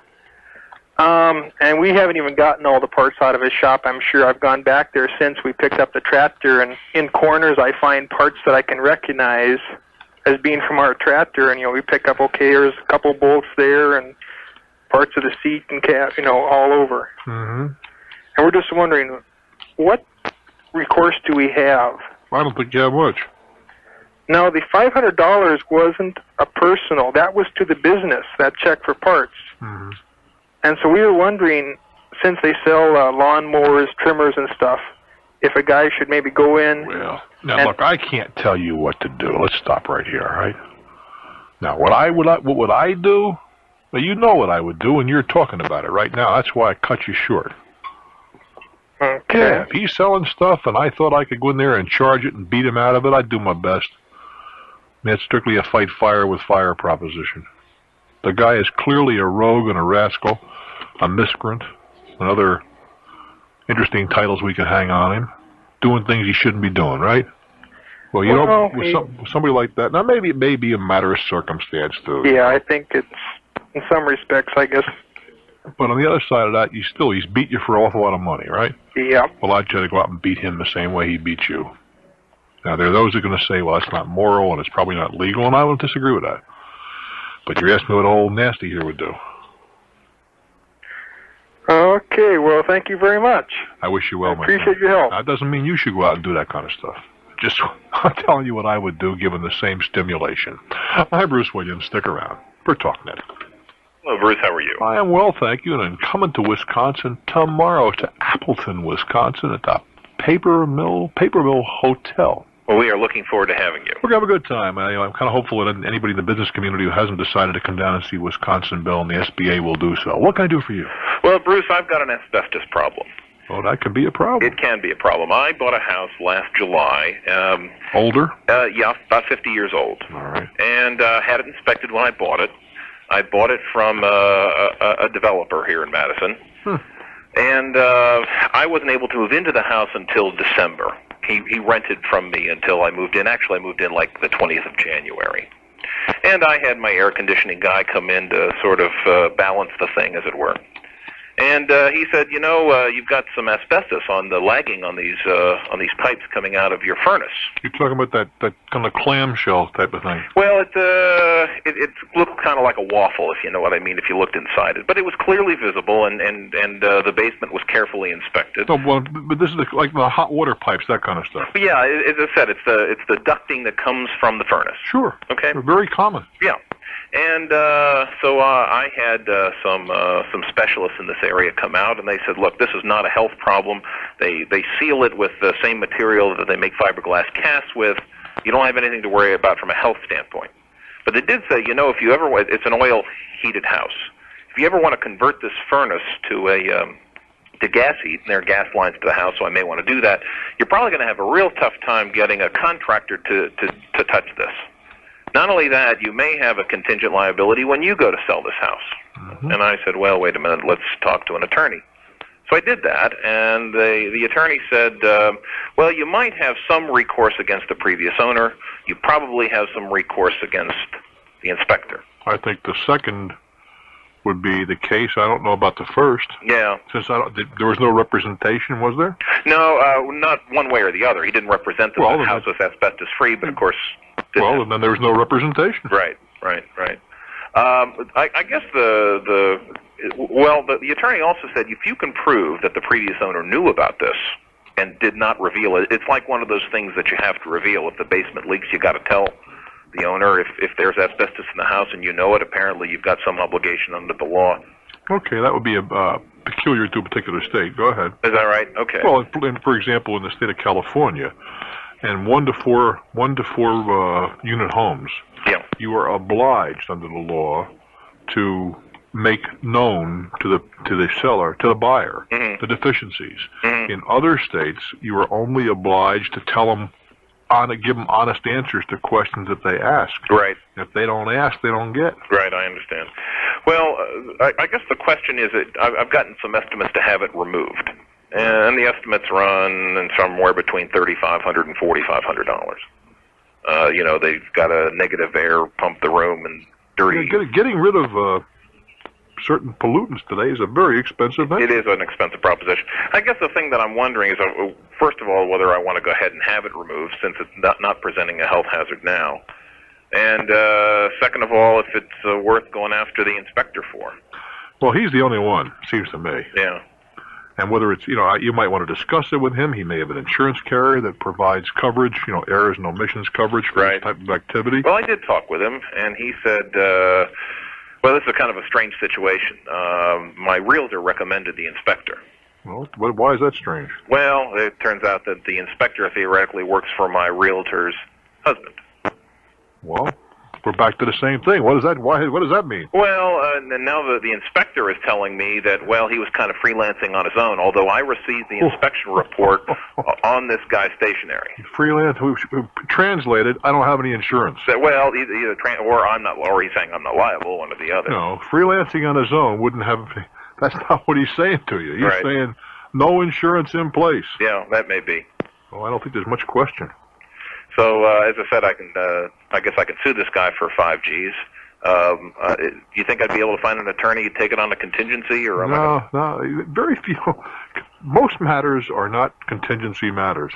And we haven't even gotten all the parts out of his shop. I'm sure I've gone back there since we picked up the tractor, and in corners I find parts that I can recognize as being from our tractor, and we pick up, there's a couple bolts there and parts of the seat and cap, all over. Mm-hmm. And we're just wondering, what recourse do we have? I don't think you have much. No, the $500 wasn't a personal. That was to the business, that check for parts. Mm-hmm. And so we were wondering, since they sell lawnmowers, trimmers, and stuff, if a guy should maybe go in. Well, now look, I can't tell you what to do. Let's stop right here, all right? Now, what would I do? Well, you know what I would do, and you're talking about it right now. That's why I cut you short. Okay. Yeah, if he's selling stuff, and I thought I could go in there and charge it and beat him out of it, I'd do my best. That's strictly a fight fire with fire proposition. The guy is clearly a rogue and a rascal, a miscreant, and other interesting titles we can hang on him, doing things he shouldn't be doing, right? Well, you know, with somebody like that, now maybe it may be a matter of circumstance, too. Yeah, I think it's, in some respects, I guess. But on the other side of that, he's beat you for an awful lot of money, right? Yeah. Well, I'd try to go out and beat him the same way he beat you. Now, there are those who are going to say, well, that's not moral and it's probably not legal, and I will disagree with that. But you're asking me what old nasty here would do. Okay, well, thank you very much. I wish you well, my friend. Appreciate your help. That doesn't mean you should go out and do that kind of stuff. Just, I'm telling you what I would do given the same stimulation. I'm Bruce Williams. Stick around for Talknet. Hello, Bruce. How are you? I am well, thank you. And I'm coming to Wisconsin tomorrow, to Appleton, Wisconsin, at the Paper Mill Hotel. Well, we are looking forward to having you. We're going to have a good time. I'm kind of hopeful that anybody in the business community who hasn't decided to come down and see Wisconsin Bill and the SBA will do so. What can I do for you? Well, Bruce, I've got an asbestos problem. Oh, that could be a problem. It can be a problem. I bought a house last July. Older? Yeah, about 50 years old. All right. And had it inspected when I bought it. I bought it from a developer here in Madison. And I wasn't able to move into the house until December. He rented from me until I moved in. Actually, I moved in like the 20th of January. And I had my air conditioning guy come in to sort of balance the thing, as it were. And he said, you know, you've got some asbestos on the lagging on these pipes coming out of your furnace. You're talking about that kind of clamshell type of thing. Well, it looked kind of like a waffle, if you know what I mean, if you looked inside it. But it was clearly visible, and the basement was carefully inspected. Oh, well, but this is like the hot water pipes, that kind of stuff. But yeah, as I said, it's the ducting that comes from the furnace. Sure. Okay. They're very common. Yeah. And so I had some specialists in this area come out, and they said, look, this is not a health problem. They seal it with the same material that they make fiberglass casts with. You don't have anything to worry about from a health standpoint. But they did say, you know, if you ever, it's an oil-heated house. If you ever want to convert this furnace to gas heat, and there are gas lines to the house, so I may want to do that, you're probably going to have a real tough time getting a contractor to touch this. Not only that, you may have a contingent liability when you go to sell this house. Mm-hmm. And I said, well, wait a minute, let's talk to an attorney. So I did that, and the attorney said, well, you might have some recourse against the previous owner. You probably have some recourse against the inspector. I think the second would be the case. I don't know about the first. Yeah. Since there was no representation, was there? No, not one way or the other. He didn't represent that the house was asbestos-free, but of course... Well, and then there was no representation. Right. I guess the attorney also said if you can prove that the previous owner knew about this and did not reveal it, it's like one of those things that you have to reveal. If the basement leaks, you got to tell the owner. If there's asbestos in the house and you know it, apparently you've got some obligation under the law. Okay, that would be peculiar to a particular state. Go ahead. Is that right? Okay. Well, for example, in the state of California, and 1 to 4 unit homes, you are obliged under the law to make known to the seller, to the buyer, the deficiencies. In other states, you are only obliged to tell them, give them honest answers to questions that they ask. Right. If they don't ask, they don't get. Right, I understand. Well, I guess the question is that I've gotten some estimates to have it removed. And the estimates run somewhere between $3,500 and $4,500. You know, they've got a negative air pump the room and dirty. Yeah, getting rid of certain pollutants today is a very expensive thing. It is an expensive proposition. I guess the thing that I'm wondering is, first of all, whether I want to go ahead and have it removed since it's not presenting a health hazard now. And second of all, if it's worth going after the inspector for. Well, he's the only one, seems to me. Yeah. And whether it's, you might want to discuss it with him. He may have an insurance carrier that provides coverage, errors and omissions coverage for this type of activity. Well, I did talk with him, and he said, well, this is kind of a strange situation. My realtor recommended the inspector. Well, why is that strange? Well, it turns out that the inspector theoretically works for my realtor's husband. Well, we're back to the same thing. What does that mean? Well, and now the inspector is telling me that, well, he was kind of freelancing on his own, although I received the inspection report on this guy's stationery. Freelance, translated, I don't have any insurance. Well, or he's saying I'm not liable, one or the other. No, freelancing on his own wouldn't have, that's not what he's saying to you. He's saying no insurance in place. Yeah, that may be. Well, I don't think there's much question. So as I said, I guess I can sue this guy for 5 Gs. Do you think I'd be able to find an attorney to take it on a contingency, or no, very few. Most matters are not contingency matters,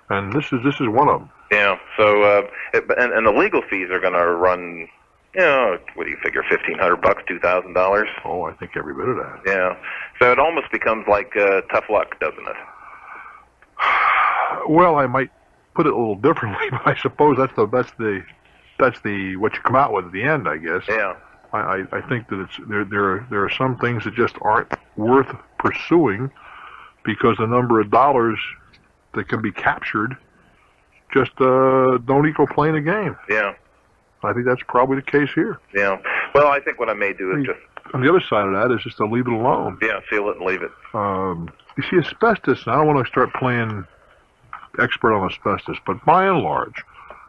and this is one of them. Yeah. So and the legal fees are going to run. What do you figure? $1,500, $2,000? Oh, I think every bit of that. Yeah. So it almost becomes like tough luck, doesn't it? Well, I might put it a little differently, but I suppose that's the what you come out with at the end, I guess. Yeah. I think that there are some things that just aren't worth pursuing because the number of dollars that can be captured just don't equal playing a game. Yeah. I think that's probably the case here. Yeah. Well, I think what I may do is just... On the other side of that is just to leave it alone. Yeah, seal it and leave it. You see, asbestos, and I don't want to start playing expert on asbestos, but by and large,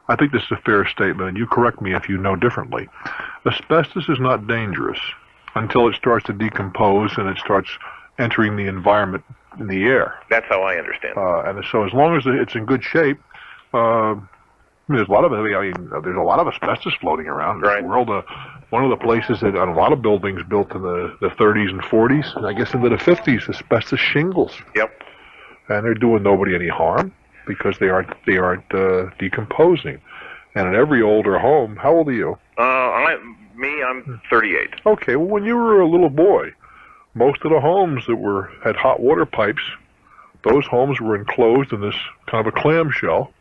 I think this is a fair statement, and you correct me if you know differently. Asbestos is not dangerous until it starts to decompose and it starts entering the environment in the air. That's how I understand it. And so as long as it's in good shape, there's a lot of there's a lot of asbestos floating around in the world. One of the places that on a lot of buildings built in the 30s and 40s, and I guess into the 50s, asbestos shingles. Yep. And they're doing nobody any harm because they aren't decomposing. And in every older home, how old are you? I'm 38. Okay, well, when you were a little boy, most of the homes that had hot water pipes, those homes were enclosed in this kind of a clamshell,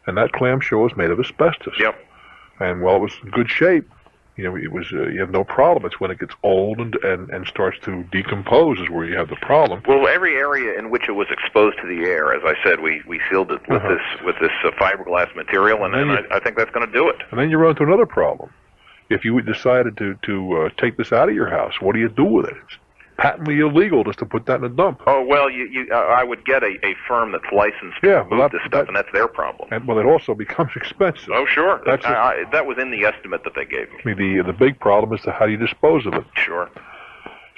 and that clamshell was made of asbestos. Yep. And while it was in good shape, it was you have no problem. It's when it gets old and starts to decompose is where you have the problem. Well, every area in which it was exposed to the air, as I said, we sealed it with this fiberglass material, and I think that's going to do it. And then you run into another problem. If you decided to take this out of your house, what do you do with it? It's patently illegal just to put that in a dump. Oh, well, I would get a firm that's licensed to move this stuff, and that's their problem. And well, it also becomes expensive. Oh, sure. That was in the estimate that they gave me. The big problem is how do you dispose of it. Sure.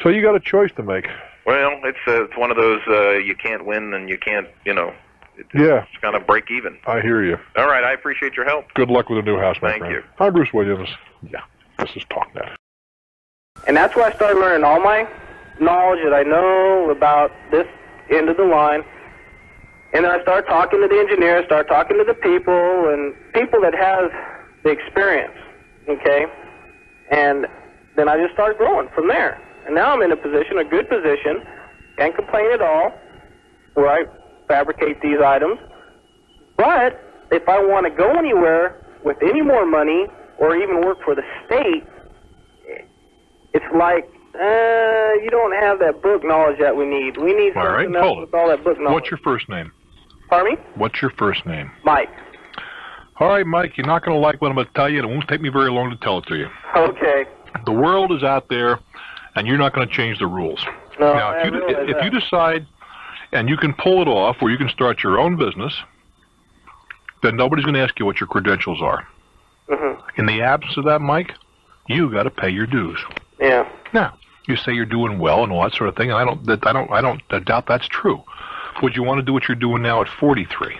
So you got a choice to make. Well, it's one of those you can't win and you can't, it's kind of break even. I hear you. All right, I appreciate your help. Good luck with the new house, my friend. Thank you. I'm Bruce Williams. Yeah, this is Talknet. And that's where I started learning all my knowledge that I know about this end of the line. And then I start talking to the engineers, start talking to the people, and people that have the experience, okay? And then I just start growing from there. And now I'm in a good position, can't complain at all, where I fabricate these items. But if I want to go anywhere with any more money or even work for the state, it's like, you don't have that book knowledge that we need. We need something else with all that book knowledge. What's your first name? Pardon me? What's your first name? Mike. All right, Mike, you're not going to like what I'm going to tell you, and it won't take me very long to tell it to you. Okay. The world is out there, and you're not going to change the rules. No, now, if you decide, and you can pull it off, or you can start your own business, then nobody's going to ask you what your credentials are. Mm-hmm. In the absence of that, Mike, you got to pay your dues. Yeah. Now, you say you're doing well and all that sort of thing, and I don't doubt that's true. Would you want to do what you're doing now at 43?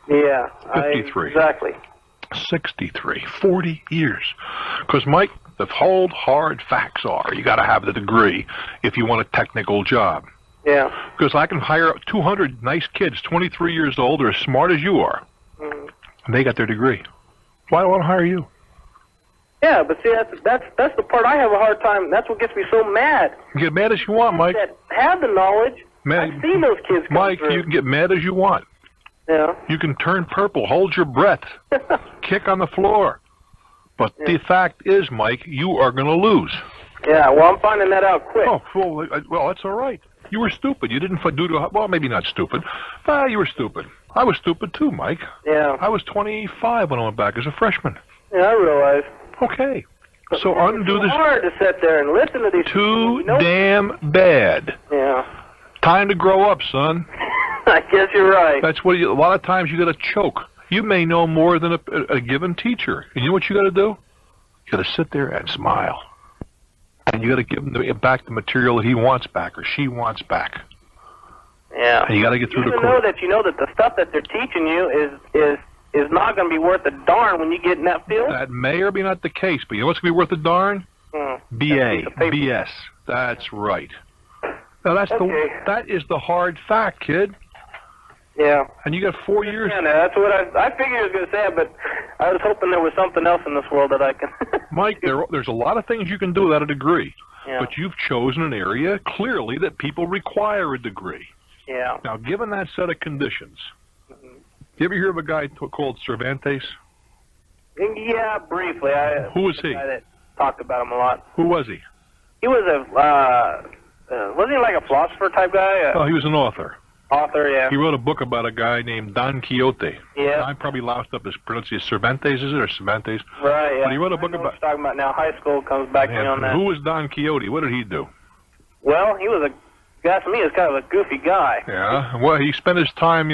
Yeah. 53. Exactly. 63. 40 years. Because, Mike, the cold, hard facts are you got to have the degree if you want a technical job. Yeah. Because I can hire 200 nice kids, 23 years old, they're as smart as you are, and they got their degree. Why do I want to hire you? Yeah, but see, that's the part I have a hard time. That's what gets me so mad. You get mad as you want, Mike. That have the knowledge. I've seen those kids come Mike, through. you can get mad as you want. Yeah. You can turn purple, hold your breath, kick on the floor. But the fact is, Mike, you are going to lose. Yeah, well, I'm finding that out quick. Oh, well, that's all right. You were stupid. You didn't well, maybe not stupid. You were stupid. I was stupid too, Mike. Yeah. I was 25 when I went back as a freshman. Yeah, I realize. Okay. So undo this. It's hard to sit there and listen to these Too damn bad. Yeah. Time to grow up, son. I guess you're right. That's what a lot of times you got to choke. You may know more than a given teacher. And you know what you got to do? You got to sit there and smile. And you got to give him back the material that he wants back or she wants back. Yeah. And you got to get through the Even course. though that you know that the stuff that they're teaching you is not going to be worth a darn when you get in that field. That may or may not the case, but you know what's going to be worth a darn? BA, BS. That's right. Now that is the hard fact, kid. Yeah. And you got 4 years. Yeah, that's what I figured I was going to say, but I was hoping there was something else in this world that I can. Mike, there's a lot of things you can do without a degree. Yeah. But you've chosen an area clearly that people require a degree. Yeah. Now, given that set of conditions, you ever hear of a guy called Cervantes? Yeah, briefly. Who was he? I that talked about him a lot. Who was he? He was wasn't he like a philosopher type guy? Oh, he was an author. Author, yeah. He wrote a book about a guy named Don Quixote. Yeah. I probably loused up his pronunciation. Cervantes, is it, or Cervantes? Right, yeah. But he wrote a book I know about... what you're talking about now. High school comes back to me on that. Who was Don Quixote? What did he do? Well, he was to me, he was kind of a goofy guy. Yeah. Well, he spent his time,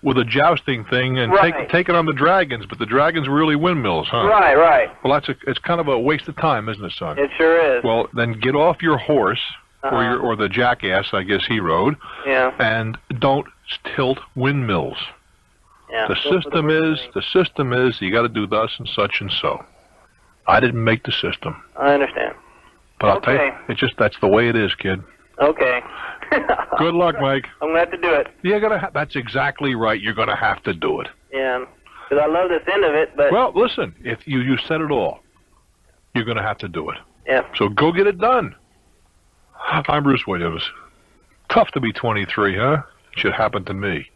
with a jousting thing and taking on the dragons, but the dragons were really windmills, huh? Right, right. Well, it's kind of a waste of time, isn't it, son? It sure is. Well, then get off your horse, or the jackass, I guess he rode, and don't tilt windmills. Yeah. The system is you got to do thus and such and so. I didn't make the system. I understand. But I'll tell you, that's the way it is, kid. Okay. Good luck, Mike. I'm glad to do it. That's exactly right. You're going to have to do it. Yeah. Because I love this end of it, but... Well, listen, if you said it all, you're going to have to do it. Yeah. So go get it done. I'm Bruce Williams. Tough to be 23, huh? It should happen to me.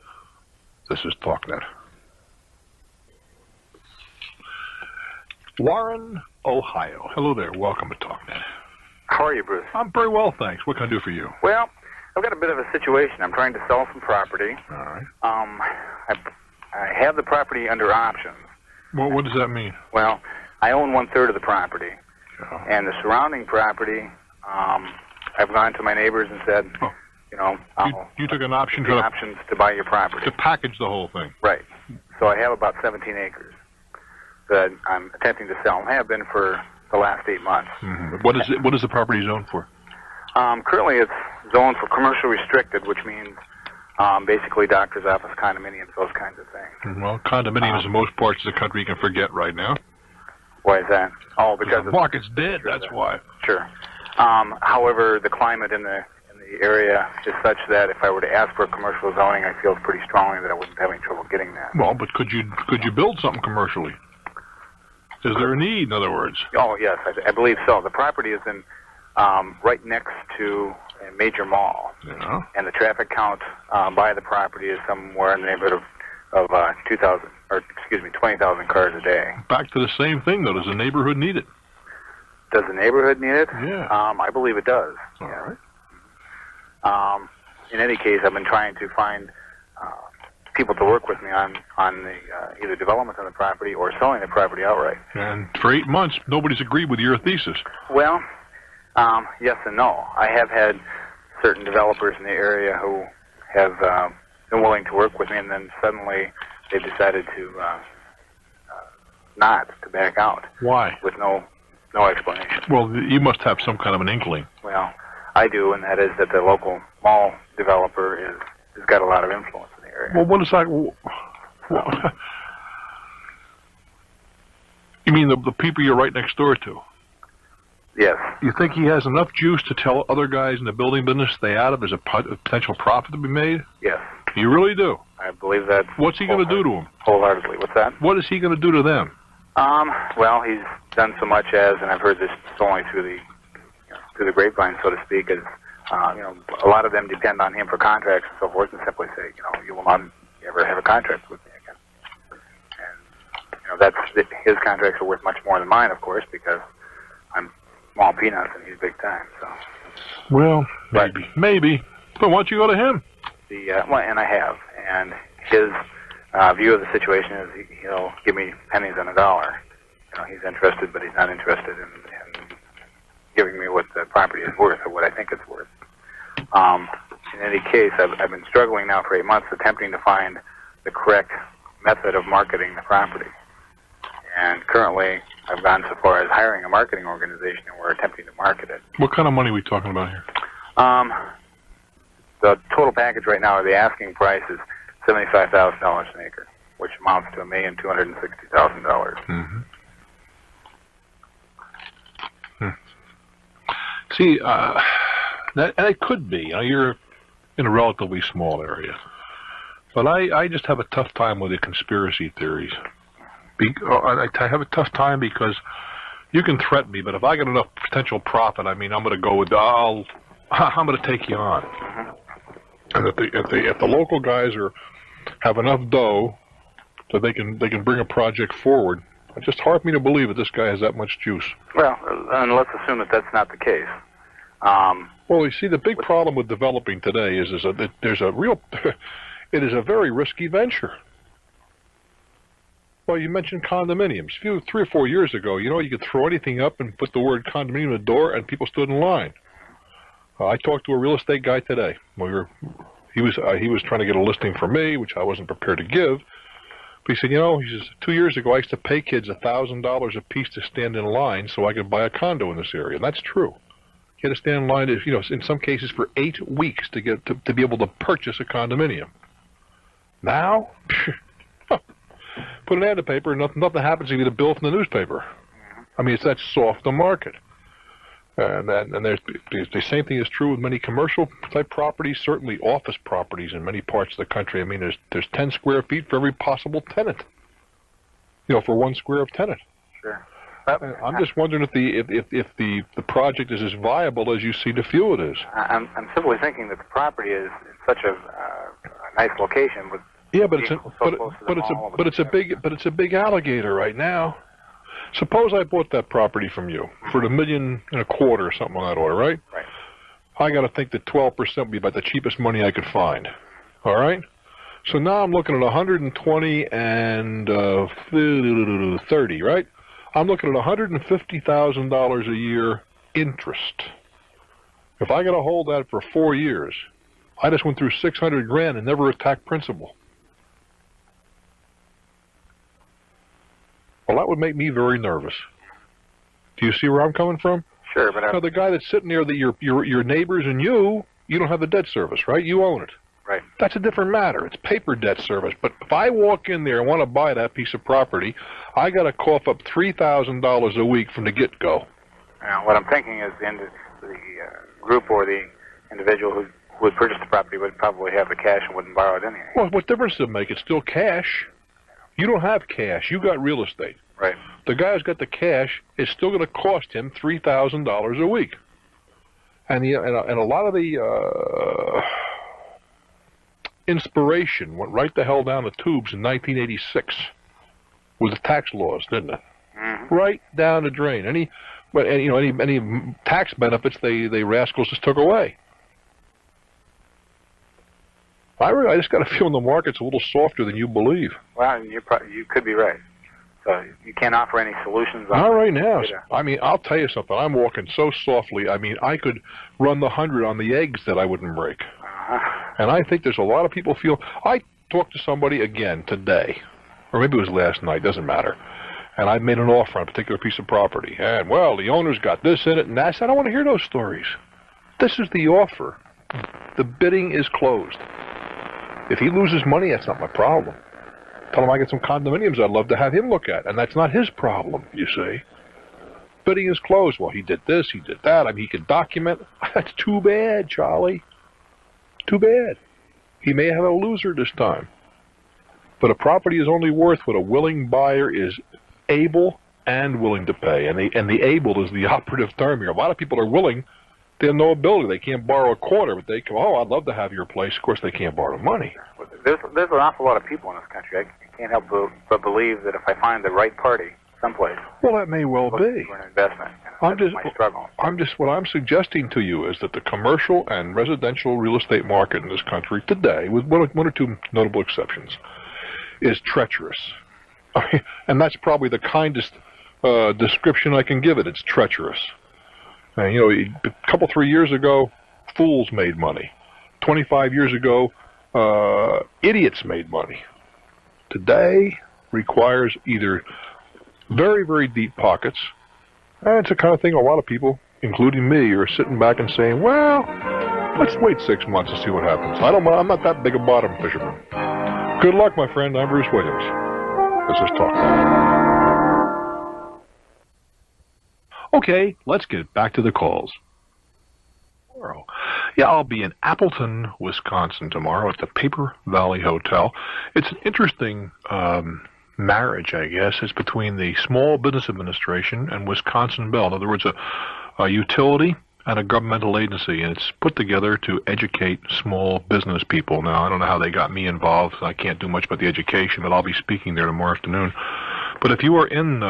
This is Talknet. Warren, Ohio. Hello there. Welcome to Talknet. How are you, Bruce? I'm very well, thanks. What can I do for you? Well, I've got a bit of a situation. I'm trying to sell some property. All right. I have the property under options. Well, what does that mean? Well, I own 1/3 of the property, and the surrounding property. I've gone to my neighbors and said, you took an option options to buy your property to package the whole thing. Right. So I have about 17 acres that I'm attempting to sell. I have been for the last 8 months. Mm-hmm. What is the property zoned for? Currently, it's zoned for commercial restricted, which means basically doctor's office, condominiums, those kinds of things. Well, condominiums in most parts of the country you can forget right now. Why is that? Oh, because the market's dead. That's why. Sure. However, the climate in the area is such that if I were to ask for commercial zoning, I feel pretty strongly that I wouldn't have any trouble getting that. Well, but could you build something commercially? Is there a need, in other words? Oh, yes, I believe so. The property is in right next to a major mall, and the traffic count by the property is somewhere in the neighborhood of 20,000 cars a day. Back to the same thing, though. Does the neighborhood need it? Does the neighborhood need it? Yeah. I believe it does. All right. In any case, I've been trying to find people to work with me on the either development of the property or selling the property outright. And for 8 months, nobody's agreed with your thesis. Well, yes and no. I have had certain developers in the area who have been willing to work with me, and then suddenly they've decided to back out. Why? With no explanation. Well, you must have some kind of an inkling. Well, I do, and that is that the local mall developer has got a lot of influence in the area. Well, what is that? You mean the people you're right next door to? Yes. You think he has enough juice to tell other guys in the building business stay out of? There's a potential profit to be made? Yes. You really do? I believe that. What's he going to do to them? Wholeheartedly. What's that? What is he going to do to them? Well, he's done so much as, and I've heard this only through the grapevine, so to speak, is, a lot of them depend on him for contracts and so forth, and simply say, you will not ever have a contract with me again. And, his contracts are worth much more than mine, of course, because I'm small peanuts and he's big time, so. Well, maybe. But why don't you go to him? And I have, and his view of the situation is he'll give me pennies on a dollar. He's interested, but he's not interested in giving me what the property is worth or what I think it's worth. In any case, I've been struggling now for 8 months attempting to find the correct method of marketing the property. And currently, I've gone so far as hiring a marketing organization, and we're attempting to market it. What kind of money are we talking about here? the total package right now, the asking price is $75,000 an acre, which amounts to $1,260,000. Mm-hmm. See, and it could be. You're in a relatively small area. But I just have a tough time with the conspiracy theories. I have a tough time because you can threaten me, but if I get enough potential profit, I'm going to go with, I'm going to take you on. And if the local guys have enough dough so they can bring a project forward, it's just hard for me to believe that this guy has that much juice. Well, and let's assume that that's not the case. Well, you see, the big problem with developing today is that there's a real, it is a very risky venture. Well, you mentioned condominiums. 3 or 4 years ago, you could throw anything up and put the word condominium in the door, and people stood in line. I talked to a real estate guy today. He was trying to get a listing for me, which I wasn't prepared to give. But he said, he says, 2 years ago I used to pay kids $1,000 a piece to stand in line so I could buy a condo in this area, and that's true. You had to stand in line, in some cases for 8 weeks to get to be able to purchase a condominium. Now, put an ad in the paper, and nothing happens. You get a bill from the newspaper. I mean, it's that soft a market. And the same thing is true with many commercial type properties, certainly office properties in many parts of the country. I mean, there's 10 square feet for every possible tenant. For 1 square of tenant. Sure. I'm just wondering if the project is as viable as you see the few it is. I'm simply thinking that the property is in such a nice location. But it's a big alligator right now. Suppose I bought that property from you for $1.25 million or something on that order, right? Right. I got to think that 12% would be about the cheapest money I could find. All right. So now I'm looking at 120 and 30, right? I'm looking at $150,000 a year interest. If I got to hold that for 4 years, I just went through $600,000 and never attacked principal. Well, that would make me very nervous. Do you see where I'm coming from? Sure, but now the guy that's sitting there, your neighbors and you don't have the debt service, right? You own it. Right. That's a different matter. It's paper debt service. But if I walk in there and want to buy that piece of property, I got to cough up $3,000 a week from the get-go. Now, what I'm thinking is the group or the individual who would purchase the property would probably have the cash and wouldn't borrow it anyway. Well, what difference does it make? It's still cash. You don't have cash. You got real estate. Right. The guy who's got the cash is still going to cost him $3,000 a week. And a lot of the inspiration went right the hell down the tubes in 1986 with the tax laws, didn't it? Mm-hmm. Right down the drain. Any tax benefits they rascals just took away. I just got a feeling the market's a little softer than you believe. Well, you could be right. So you can't offer any solutions. Not right now. I mean, I'll tell you something. I'm walking so softly. I mean, I could run the 100 on the eggs that I wouldn't break. And I think there's a lot of people feel. I talked to somebody again today, or maybe it was last night. Doesn't matter. And I made an offer on a particular piece of property. And well, the owner's got this in it and that. I said, I don't want to hear those stories. This is the offer. The bidding is closed. If he loses money, that's not my problem. Tell him I get some condominiums I'd love to have him look at, and that's not his problem, you see. Bidding is closed. Well, he did this, he did that. I mean, he can document. That's too bad, Charlie. Too bad. He may have a loser this time. But a property is only worth what a willing buyer is able and willing to pay. And the able is the operative term here. A lot of people are willing. They have no ability. They can't borrow a quarter, but they come, oh, I'd love to have your place. Of course, they can't borrow money. There's an awful lot of people in this country. I can't help but believe that if I find the right party someplace, well, that may well be for an investment. What I'm suggesting to you is that the commercial and residential real estate market in this country today, with one or two notable exceptions, is treacherous. And that's probably the kindest description I can give it. It's treacherous. And, a couple, 3 years ago, fools made money. 25 years ago, idiots made money. Today requires either very, very deep pockets, and it's the kind of thing a lot of people, including me, are sitting back and saying, well, Let's wait 6 months and see what happens. I'm not that big a bottom fisherman. Good luck, my friend. I'm Bruce Williams. This is Talknet. Okay, let's get back to the calls. Tomorrow. Yeah, I'll be in Appleton, Wisconsin tomorrow at the Paper Valley Hotel. It's an interesting marriage, I guess. It's between the Small Business Administration and Wisconsin Bell. In other words, a utility and a governmental agency, and it's put together to educate small business people. Now, I don't know how they got me involved. I can't do much about the education, but I'll be speaking there tomorrow afternoon. But if you are in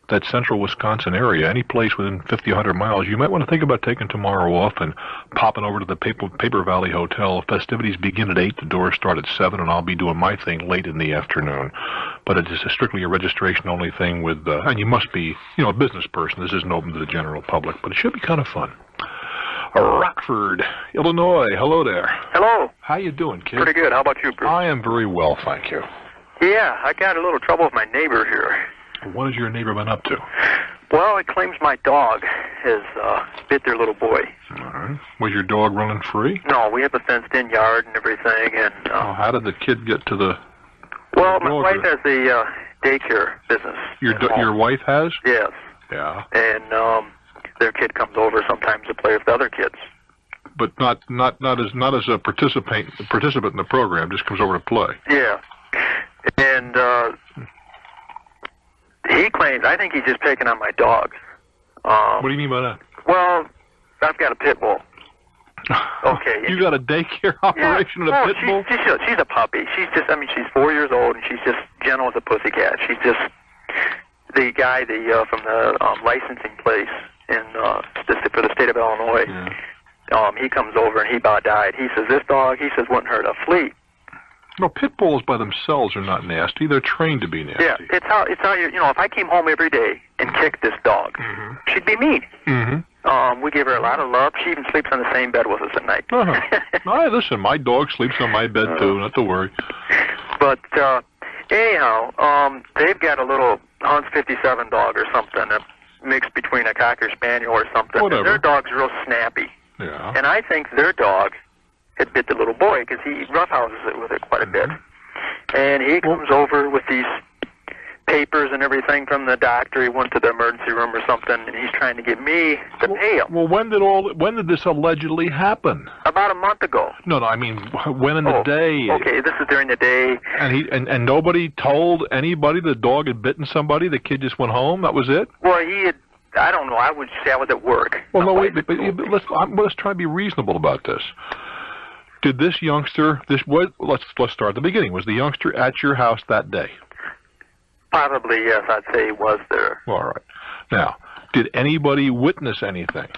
that central Wisconsin area, any place within 50, 100 miles, you might want to think about taking tomorrow off and popping over to the Paper Valley Hotel. Festivities begin at 8, the doors start at 7, and I'll be doing my thing late in the afternoon. But it is strictly a registration-only thing with, and you must be, a business person. This isn't open to the general public, but it should be kind of fun. Rockford, Illinois. Hello there. Hello. How you doing, kid? Pretty good. How about you, Bruce? I am very well, thank you. Yeah, I got a little trouble with my neighbor here. What has your neighbor been up to? Well, it claims my dog has bit their little boy. All right. Was your dog running free? No, we have a fenced-in yard and everything. And how did the kid get to the... Well, my wife has a daycare business. Your wife has? Yes. Yeah. And their kid comes over sometimes to play with the other kids. But not as a participant in the program, just comes over to play. Yeah. And he claims, I think he's just picking on my dog. What do you mean by that? Well, I've got a pit bull. Okay. You got a daycare operation and a pit bull? She's a puppy. She's 4 years old, and she's just gentle as a pussycat. She's just the guy from the licensing place for the state of Illinois. Yeah. He comes over, and he about died. He says, this dog, wouldn't hurt a flea. No, pit bulls by themselves are not nasty. They're trained to be nasty. Yeah, it's how if I came home every day and kicked this dog, she'd be mean. Mm-hmm. We give her a lot of love. She even sleeps on the same bed with us at night. Listen, my dog sleeps on my bed too, not to worry. But anyhow, they've got a little Hans 57 dog or something, a mix between a Cocker Spaniel or something. Whatever. And their dog's real snappy. Yeah. And I think their dog had bit the little boy because he roughhouses it with it quite a bit. And he comes over with these papers and everything from the doctor. He went to the emergency room or something, and he's trying to get me to pay him. Well, when did this allegedly happen? About a month ago. No, I mean, when in the day? Okay, this is during the day. And and nobody told anybody the dog had bitten somebody? The kid just went home? That was it? Well, he had, I don't know, I would say I was at work. Well, no, wait, but let's try to be reasonable about this. Did this youngster, let's start at the beginning. Was the youngster at your house that day? Probably, yes, I'd say he was there. All right. Now, did anybody witness anything?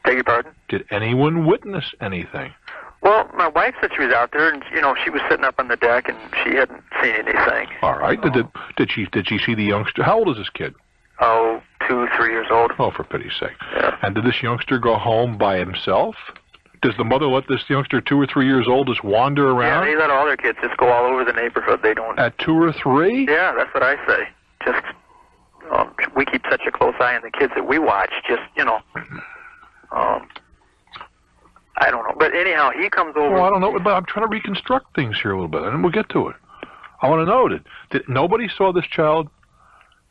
Beg your pardon? Did anyone witness anything? Well, my wife said she was out there, and, she was sitting up on the deck, and she hadn't seen anything. All right. Did she see the youngster? How old is this kid? Oh, 2, 3 years old. Oh, for pity's sake. Yeah. And did this youngster go home by himself? Does the mother let this youngster 2 or 3 years old just wander around? Yeah, they let all their kids just go all over the neighborhood. They don't... At 2 or 3? Yeah, that's what I say. Just, we keep such a close eye on the kids that we watch. Just, I don't know. But anyhow, he comes over... Well, I don't know, but I'm trying to reconstruct things here a little bit, and we'll get to it. I want to know, did nobody saw this child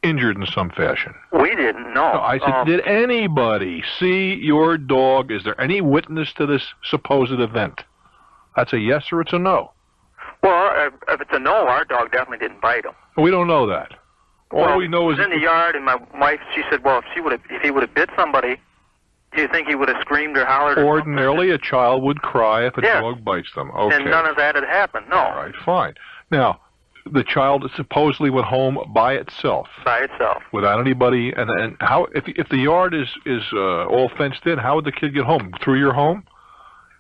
injured in some fashion? We didn't know. No, I said, did anybody see your dog? Is there any witness to this supposed event? That's a yes or it's a no? Well, if it's a no, our dog definitely didn't bite him. We don't know that. All we know is... He was in the yard, and my wife, she said, well, if he would have bit somebody, do you think he would have screamed or hollered? Ordinarily, a child would cry if a dog bites them. Okay. And none of that had happened, no. All right, fine. Now, the child supposedly went home by itself. By itself. Without anybody. And how? If the yard is all fenced in, how would the kid get home? Through your home?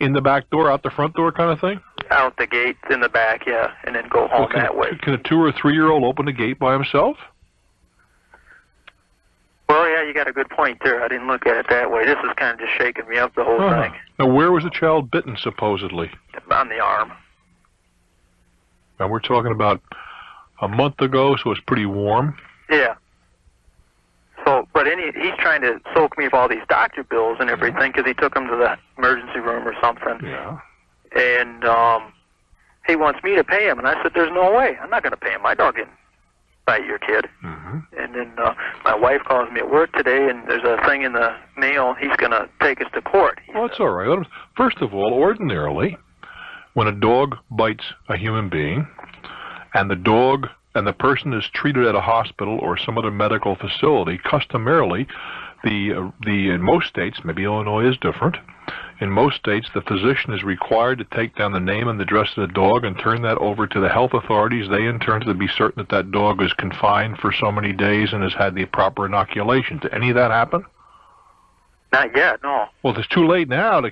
In the back door, out the front door kind of thing? Out the gate, in the back, yeah, and then go home that way. Can a 2 or 3 year old open the gate by himself? Well, yeah, you got a good point there. I didn't look at it that way. This is kind of just shaking me up, the whole thing. Now, where was the child bitten, supposedly? On the arm. And we're talking about a month ago, so it's pretty warm. Yeah. So, but But he's trying to soak me for all these doctor bills and everything because he took him to the emergency room or something. Yeah. And he wants me to pay him, and I said, "There's no way. I'm not going to pay him. My dog didn't bite your kid." Mm-hmm. And then my wife calls me at work today, and there's a thing in the mail. He's going to take us to court. Well, it's all right. First of all, ordinarily, when a dog bites a human being, and the person is treated at a hospital or some other medical facility, customarily, in most states, maybe Illinois is different, in most states, the physician is required to take down the name and the address of the dog and turn that over to the health authorities. They, in turn, to be certain that dog is confined for so many days and has had the proper inoculation. Did any of that happen? Not yet, no. Well, it's too late now. The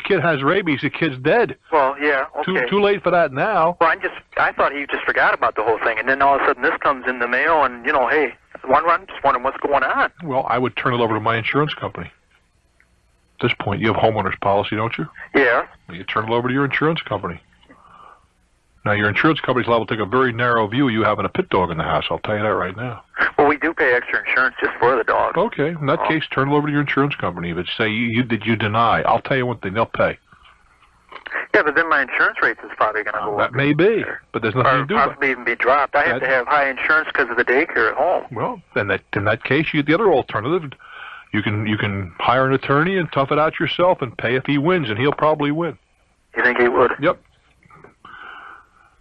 kid has rabies. The kid's dead. Well, yeah, okay. Too late for that now. Well, I thought he just forgot about the whole thing, and then all of a sudden this comes in the mail, and, hey, I'm just wondering what's going on. Well, I would turn it over to my insurance company. At this point, you have homeowner's policy, don't you? Yeah. You turn it over to your insurance company. Now, your insurance company's liable to take a very narrow view of you having a pit dog in the house. I'll tell you that right now. Well, we do pay extra insurance just for the dog. Okay. In that case, turn it over to your insurance company. If it's say you deny, I'll tell you one thing, they'll pay. Yeah, but then my insurance rates is probably going to go up. That may be, but there's nothing to do about it. Or possibly even be dropped. I have to have high insurance because of the daycare at home. Well, then in that case, the other alternative, you can hire an attorney and tough it out yourself and pay if he wins, and he'll probably win. You think he would? Yep.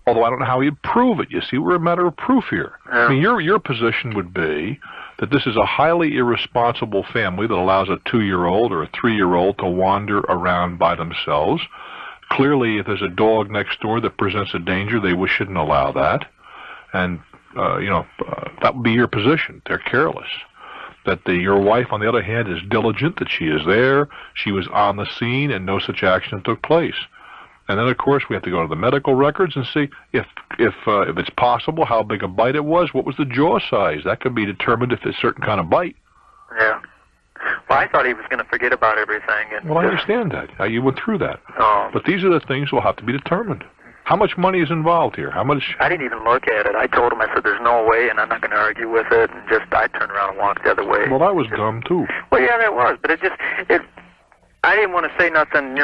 Although I don't know how he'd prove it. You see, we're a matter of proof here. Yeah. I mean, your position would be that this is a highly irresponsible family that allows a 2-year-old or a 3-year-old to wander around by themselves. Clearly, if there's a dog next door that presents a danger, they shouldn't allow that. And, that would be your position. They're careless. That your wife, on the other hand, is diligent, that she is there, she was on the scene, and no such action took place. And then, of course, we have to go to the medical records and see if it's possible, how big a bite it was, what was the jaw size. That could be determined if it's a certain kind of bite. Yeah. Well, I thought he was going to forget about everything. And well, I understand that. You went through that. Oh. But these are the things that will have to be determined. How much money is involved here? How much? I didn't even look at it. I told him, I said, there's no way, and I'm not going to argue with it. And I turned around and walked the other way. Well, that was dumb, too. Well, yeah, it was. But I didn't want to say nothing,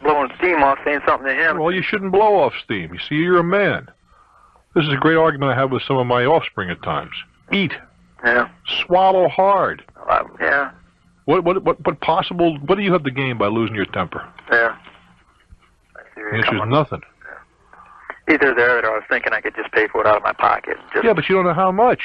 blowing steam off, saying something to him. Well, you shouldn't blow off steam. You see, you're a man. This is a great argument I have with some of my offspring at times. Eat. Yeah. Swallow hard. Yeah. What do you have to gain by losing your temper? Yeah. The answer is nothing. Either there or I was thinking I could just pay for it out of my pocket. Yeah, but you don't know how much.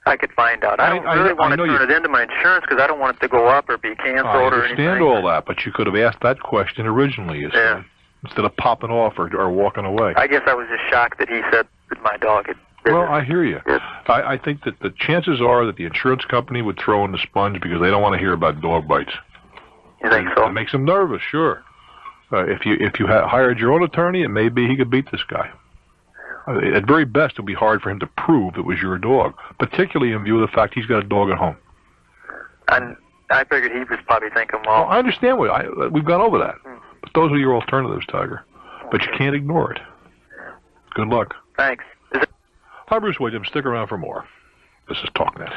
I could find out. I don't really want to turn it into my insurance because I don't want it to go up or be canceled or anything. I understand all that, but you could have asked that question originally, you see, instead of popping off or walking away. I guess I was just shocked that he said that my dog had bitten. Well, I hear you. I think that the chances are that the insurance company would throw in the sponge because they don't want to hear about dog bites. You think so? It makes them nervous, sure. If you hired your own attorney, it may be he could beat this guy. At very best, it would be hard for him to prove it was your dog, particularly in view of the fact he's got a dog at home. And I figured he was probably thinking, well... I understand. We've gone over that. But those are your alternatives, Tiger. But you can't ignore it. Good luck. Thanks. Hi, Bruce Williams. Stick around for more. This is Talknet.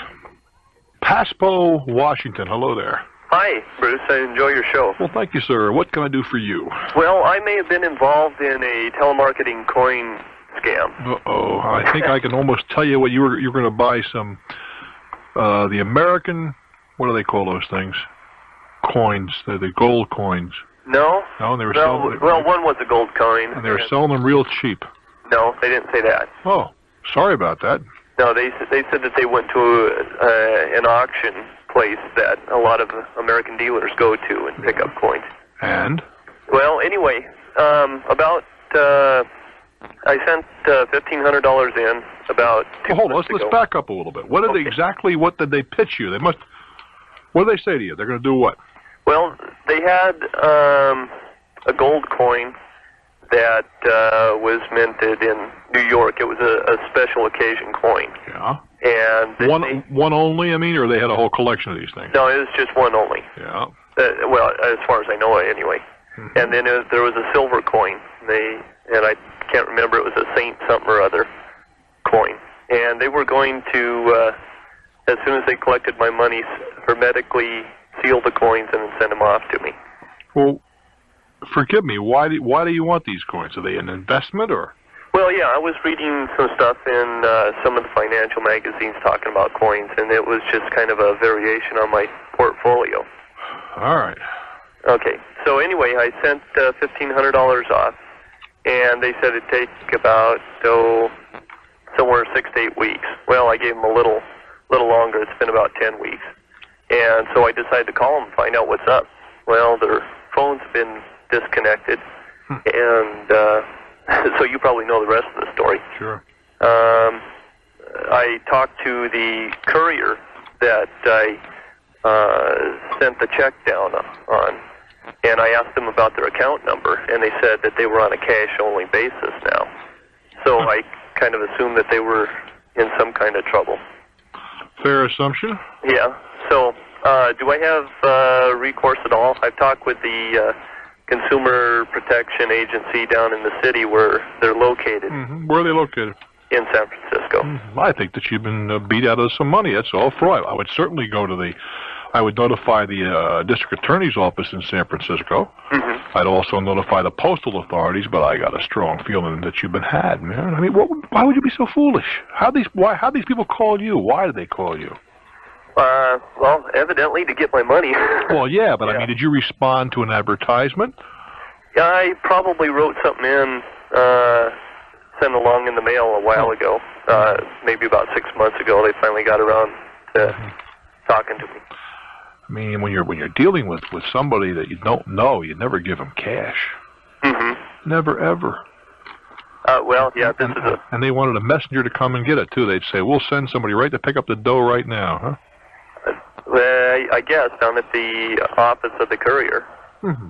Pasco, Washington. Hello there. Hi, Bruce. I enjoy your show. Well, thank you, sir. What can I do for you? Well, I may have been involved in a telemarketing coin scam. Uh-oh. I think I can almost tell you what you're going to buy some, the American, what do they call those things? Coins. They're the gold coins. No. No, they were selling... Well, one was a gold coin. And they were selling them real cheap. No, they didn't say that. Oh, sorry about that. No, they said that they went to an auction place that a lot of American dealers go to and pick up coins. And? Well, anyway, I sent $1,500 in about 2 hold on, months ago. let's back up a little bit. What did they pitch you? What did they say to you? They're going to do what? Well, they had a gold coin that was minted in New York. It was a special occasion coin. Yeah. And one only, or they had a whole collection of these things? No, it was just one only. Yeah. Well, as far as I know, anyway. Mm-hmm. And then there was a silver coin. And I can't remember, it was a Saint something or other coin. And they were going to as soon as they collected my money, hermetically sealed the coins and then sent them off to me. Well, forgive me. Why do you want these coins? Are they an investment or? Well, yeah, I was reading some stuff in some of the financial magazines talking about coins, and it was just kind of a variation on my portfolio. All right. Okay. So anyway, I sent $1,500 off, and they said it'd take about somewhere 6 to 8 weeks. Well, I gave them a little longer. It's been about 10 weeks. And so I decided to call them and find out what's up. Well, their phone's been disconnected, and so you probably know the rest of the story. Sure. I talked to the courier that I sent the check down on, and I asked them about their account number, and they said that they were on a cash-only basis now. So I kind of assumed that they were in some kind of trouble. Fair assumption. Yeah. So do I have recourse at all? I've talked with the Consumer Protection Agency down in the city where they're located. Mm-hmm. Where are they located? In San Francisco. Mm-hmm. I think that you've been beat out of some money. That's all. I would certainly go to I would notify the district attorney's office in San Francisco. Mm-hmm. I'd also notify the postal authorities, but I got a strong feeling that you've been had, man. I mean, why would you be so foolish? How these people call you? Why did they call you? Well, evidently to get my money. Well, yeah, but I mean, did you respond to an advertisement? Yeah, I probably wrote something in, sent along in the mail a while ago. Maybe about 6 months ago, they finally got around to talking to me. I mean, when you're dealing with somebody that you don't know, you never give them cash. Mm-hmm. Never ever. Well, yeah, this is a... And they wanted a messenger to come and get it too. They'd say, "We'll send somebody right to pick up the dough right now," huh? I guess down at the office of the courier. Mm-hmm.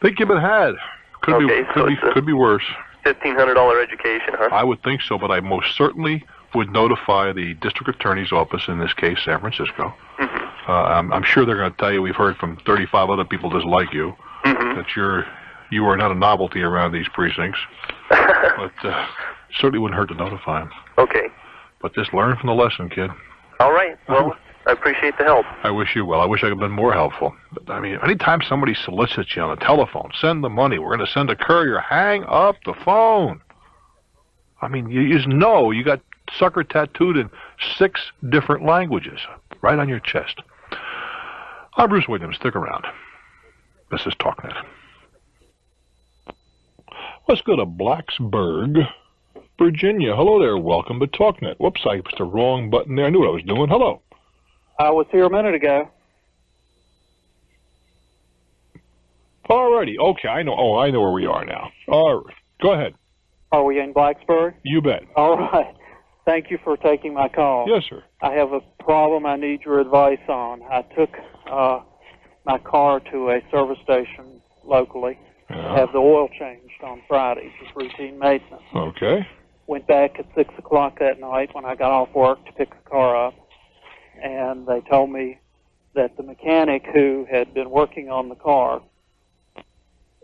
Think you've been had. Could be worse. $1,500 education, huh? I would think so, but I most certainly would notify the district attorney's office, in this case, San Francisco. Mm-hmm. I'm sure they're going to tell you, we've heard from 35 other people just like you, that you are not a novelty around these precincts. But certainly wouldn't hurt to notify them. Okay. But just learn from the lesson, kid. All right. Well, I appreciate the help. I wish you well. I wish I could have been more helpful. But, I mean, anytime somebody solicits you on the telephone, send the money, we're going to send a courier, hang up the phone. I mean, you just know you got sucker tattooed in 6 different languages right on your chest. I'm Bruce Williams. Stick around. This is Talknet. Let's go to Blacksburg, Virginia. Hello there. Welcome to Talknet. Whoops, I pushed the wrong button there. I knew what I was doing. Hello. I was here a minute ago. Alrighty. Okay, I know. Oh, I know where we are now. All right. Go ahead. Are we in Blacksburg? You bet. All right. Thank you for taking my call. Yes, sir. I have a problem I need your advice on. I took my car to a service station locally to have the oil changed on Friday, just routine maintenance. Okay. Went back at 6 o'clock that night when I got off work to pick the car up, and they told me that the mechanic who had been working on the car,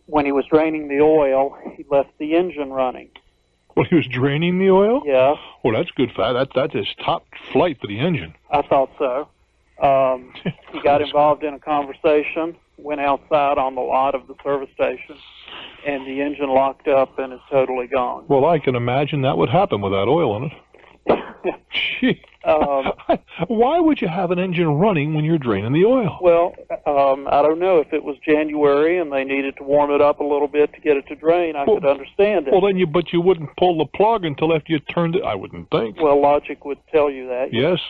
when he was draining the oil, he left the engine running. Well, he was draining the oil? Yeah. Well, that's good. That is top flight for the engine. I thought so. He got involved in a conversation, went outside on the lot of the service station, and the engine locked up and is totally gone. Well, I can imagine that would happen with that oil in it. Gee. Why would you have an engine running when you're draining the oil? Well, I don't know. If it was January and they needed to warm it up a little bit to get it to drain, I could understand it. Well, then you wouldn't pull the plug until after you turned it, I wouldn't think. Well, logic would tell you that. Yes,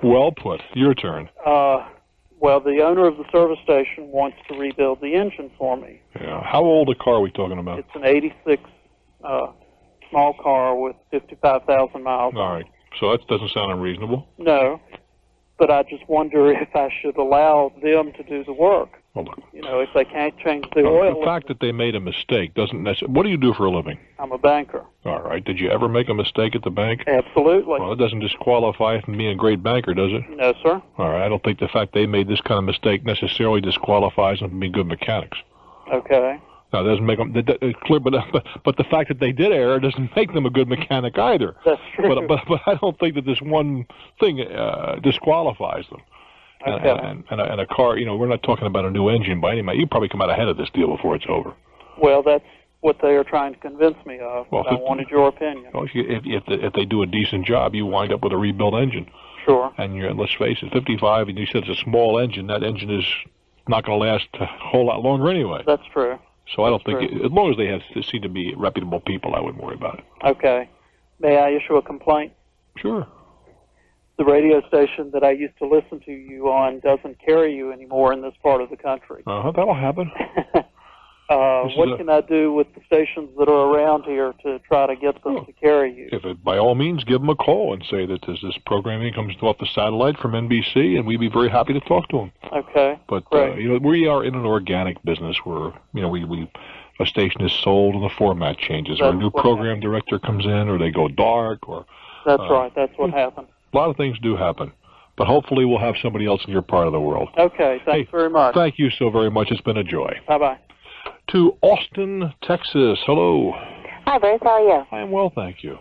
well put. Your turn. Well, the owner of the service station wants to rebuild the engine for me. Yeah. How old a car are we talking about? It's an 86 small car with 55,000 miles. All right. So that doesn't sound unreasonable. No. But I just wonder if I should allow them to do the work. Well, look. You know, if they can't change the oil. The fact that they made a mistake doesn't necessarily... What do you do for a living? I'm a banker. All right. Did you ever make a mistake at the bank? Absolutely. Well, it doesn't disqualify you from being a great banker, does it? No, sir. All right. I don't think the fact they made this kind of mistake necessarily disqualifies them from being good mechanics. Okay. Now, it doesn't make them clear, but the fact that they did err doesn't make them a good mechanic either. That's true. But I don't think that this one thing disqualifies them. Okay. And a car, we're not talking about a new engine by any means. You probably come out ahead of this deal before it's over. Well, that's what they are trying to convince me of. Well, I wanted your opinion. Well, if they do a decent job, you wind up with a rebuilt engine. Sure. And let's face it, 55, and you said it's a small engine. That engine is not going to last a whole lot longer anyway. That's true. So I don't think, as long as they seem to be reputable people, I wouldn't worry about it. Okay. May I issue a complaint? Sure. The radio station that I used to listen to you on doesn't carry you anymore in this part of the country. That'll happen. What can I do with the stations that are around here to try to get them to carry you? By all means, give them a call and say that this programming comes off the satellite from NBC, and we'd be very happy to talk to them. Okay. But we are in an organic business where a station is sold and the format changes, or a new program director comes in, or they go dark, or that's right. That's what happened. A lot of things do happen, but hopefully we'll have somebody else in your part of the world. Okay. Thanks very much. Thank you so very much. It's been a joy. Bye bye. To Austin, Texas. Hello. Hi, Bruce. How are you? I am well, thank you.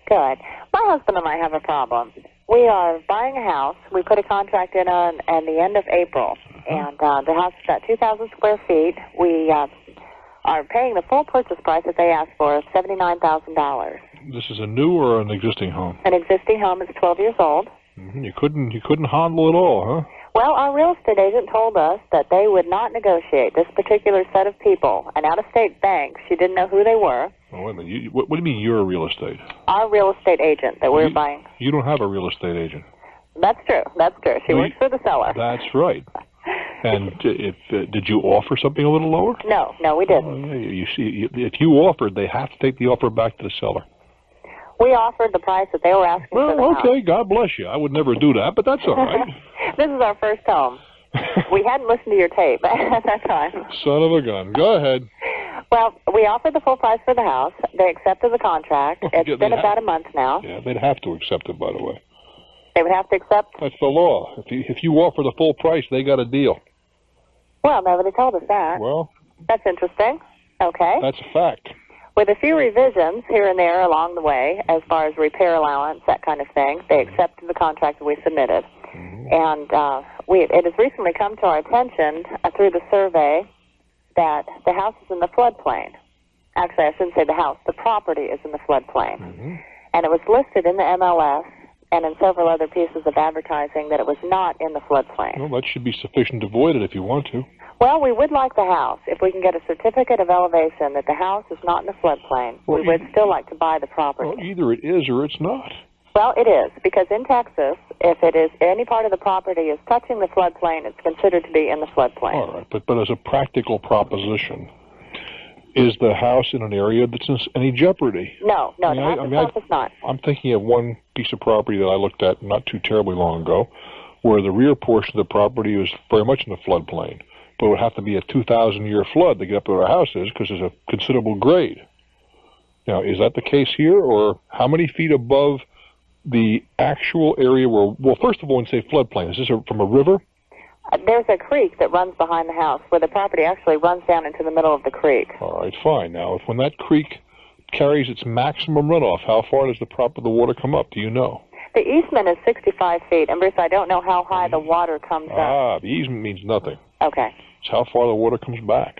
Good. My husband and I have a problem. We are buying a house. We put a contract in on at the end of April, and the house is about 2,000 square feet. We are paying the full purchase price that they asked for of $79,000. This is a new or an existing home? An existing home is 12 years old. You couldn't handle it all, huh? Well, our real estate agent told us that they would not negotiate. This particular set of people, an out-of-state bank, she didn't know who they were. Oh, wait a minute. What do you mean you're a real estate? Our real estate agent that we're buying. You don't have a real estate agent. That's true. That's true. She works for the seller. That's right. And did you offer something a little lower? No, we didn't. You see, if you offered, they have to take the offer back to the seller. We offered the price that they were asking for the house. Okay, God bless you. I would never do that, but that's all right. This is our first home. We hadn't listened to your tape at that time. Son of a gun. Go ahead. Well, we offered the full price for the house. They accepted the contract. It's been about a month now. Yeah, they'd have to accept it, by the way. They would have to accept? That's the law. If you offer the full price, they got a deal. Well, nobody told us that. Well, that's interesting. Okay. That's a fact. With a few revisions here and there along the way, as far as repair allowance, that kind of thing, they accepted the contract that we submitted. And it has recently come to our attention through the survey that the house is in the floodplain. Actually, I shouldn't say the house. The property is in the floodplain. And it was listed in the MLS and in several other pieces of advertising that it was not in the floodplain. Well, that should be sufficient to avoid it if you want to. Well, we would like the house. If we can get a certificate of elevation that the house is not in the floodplain, we would still like to buy the property. Well, either it is or it's not. Well, it is, because in Texas, if it is any part of the property is touching the floodplain, it's considered to be in the floodplain. All right, but as a practical proposition, is the house in an area that's in any jeopardy? No, the house itself is not. I'm thinking of one piece of property that I looked at not too terribly long ago, where the rear portion of the property was very much in the floodplain. But it would have to be a 2,000-year flood to get up to where our house is because there's a considerable grade. Now, is that the case here, or how many feet above the actual area where, well, first of all, when you say floodplain, is this from a river? There's a creek that runs behind the house where the property actually runs down into the middle of the creek. All right, fine. Now, when that creek carries its maximum runoff, how far does the water come up? Do you know? The easement is 65 feet, and Bruce, I don't know how high the water comes up. The easement means nothing. Okay. It's how far the water comes back.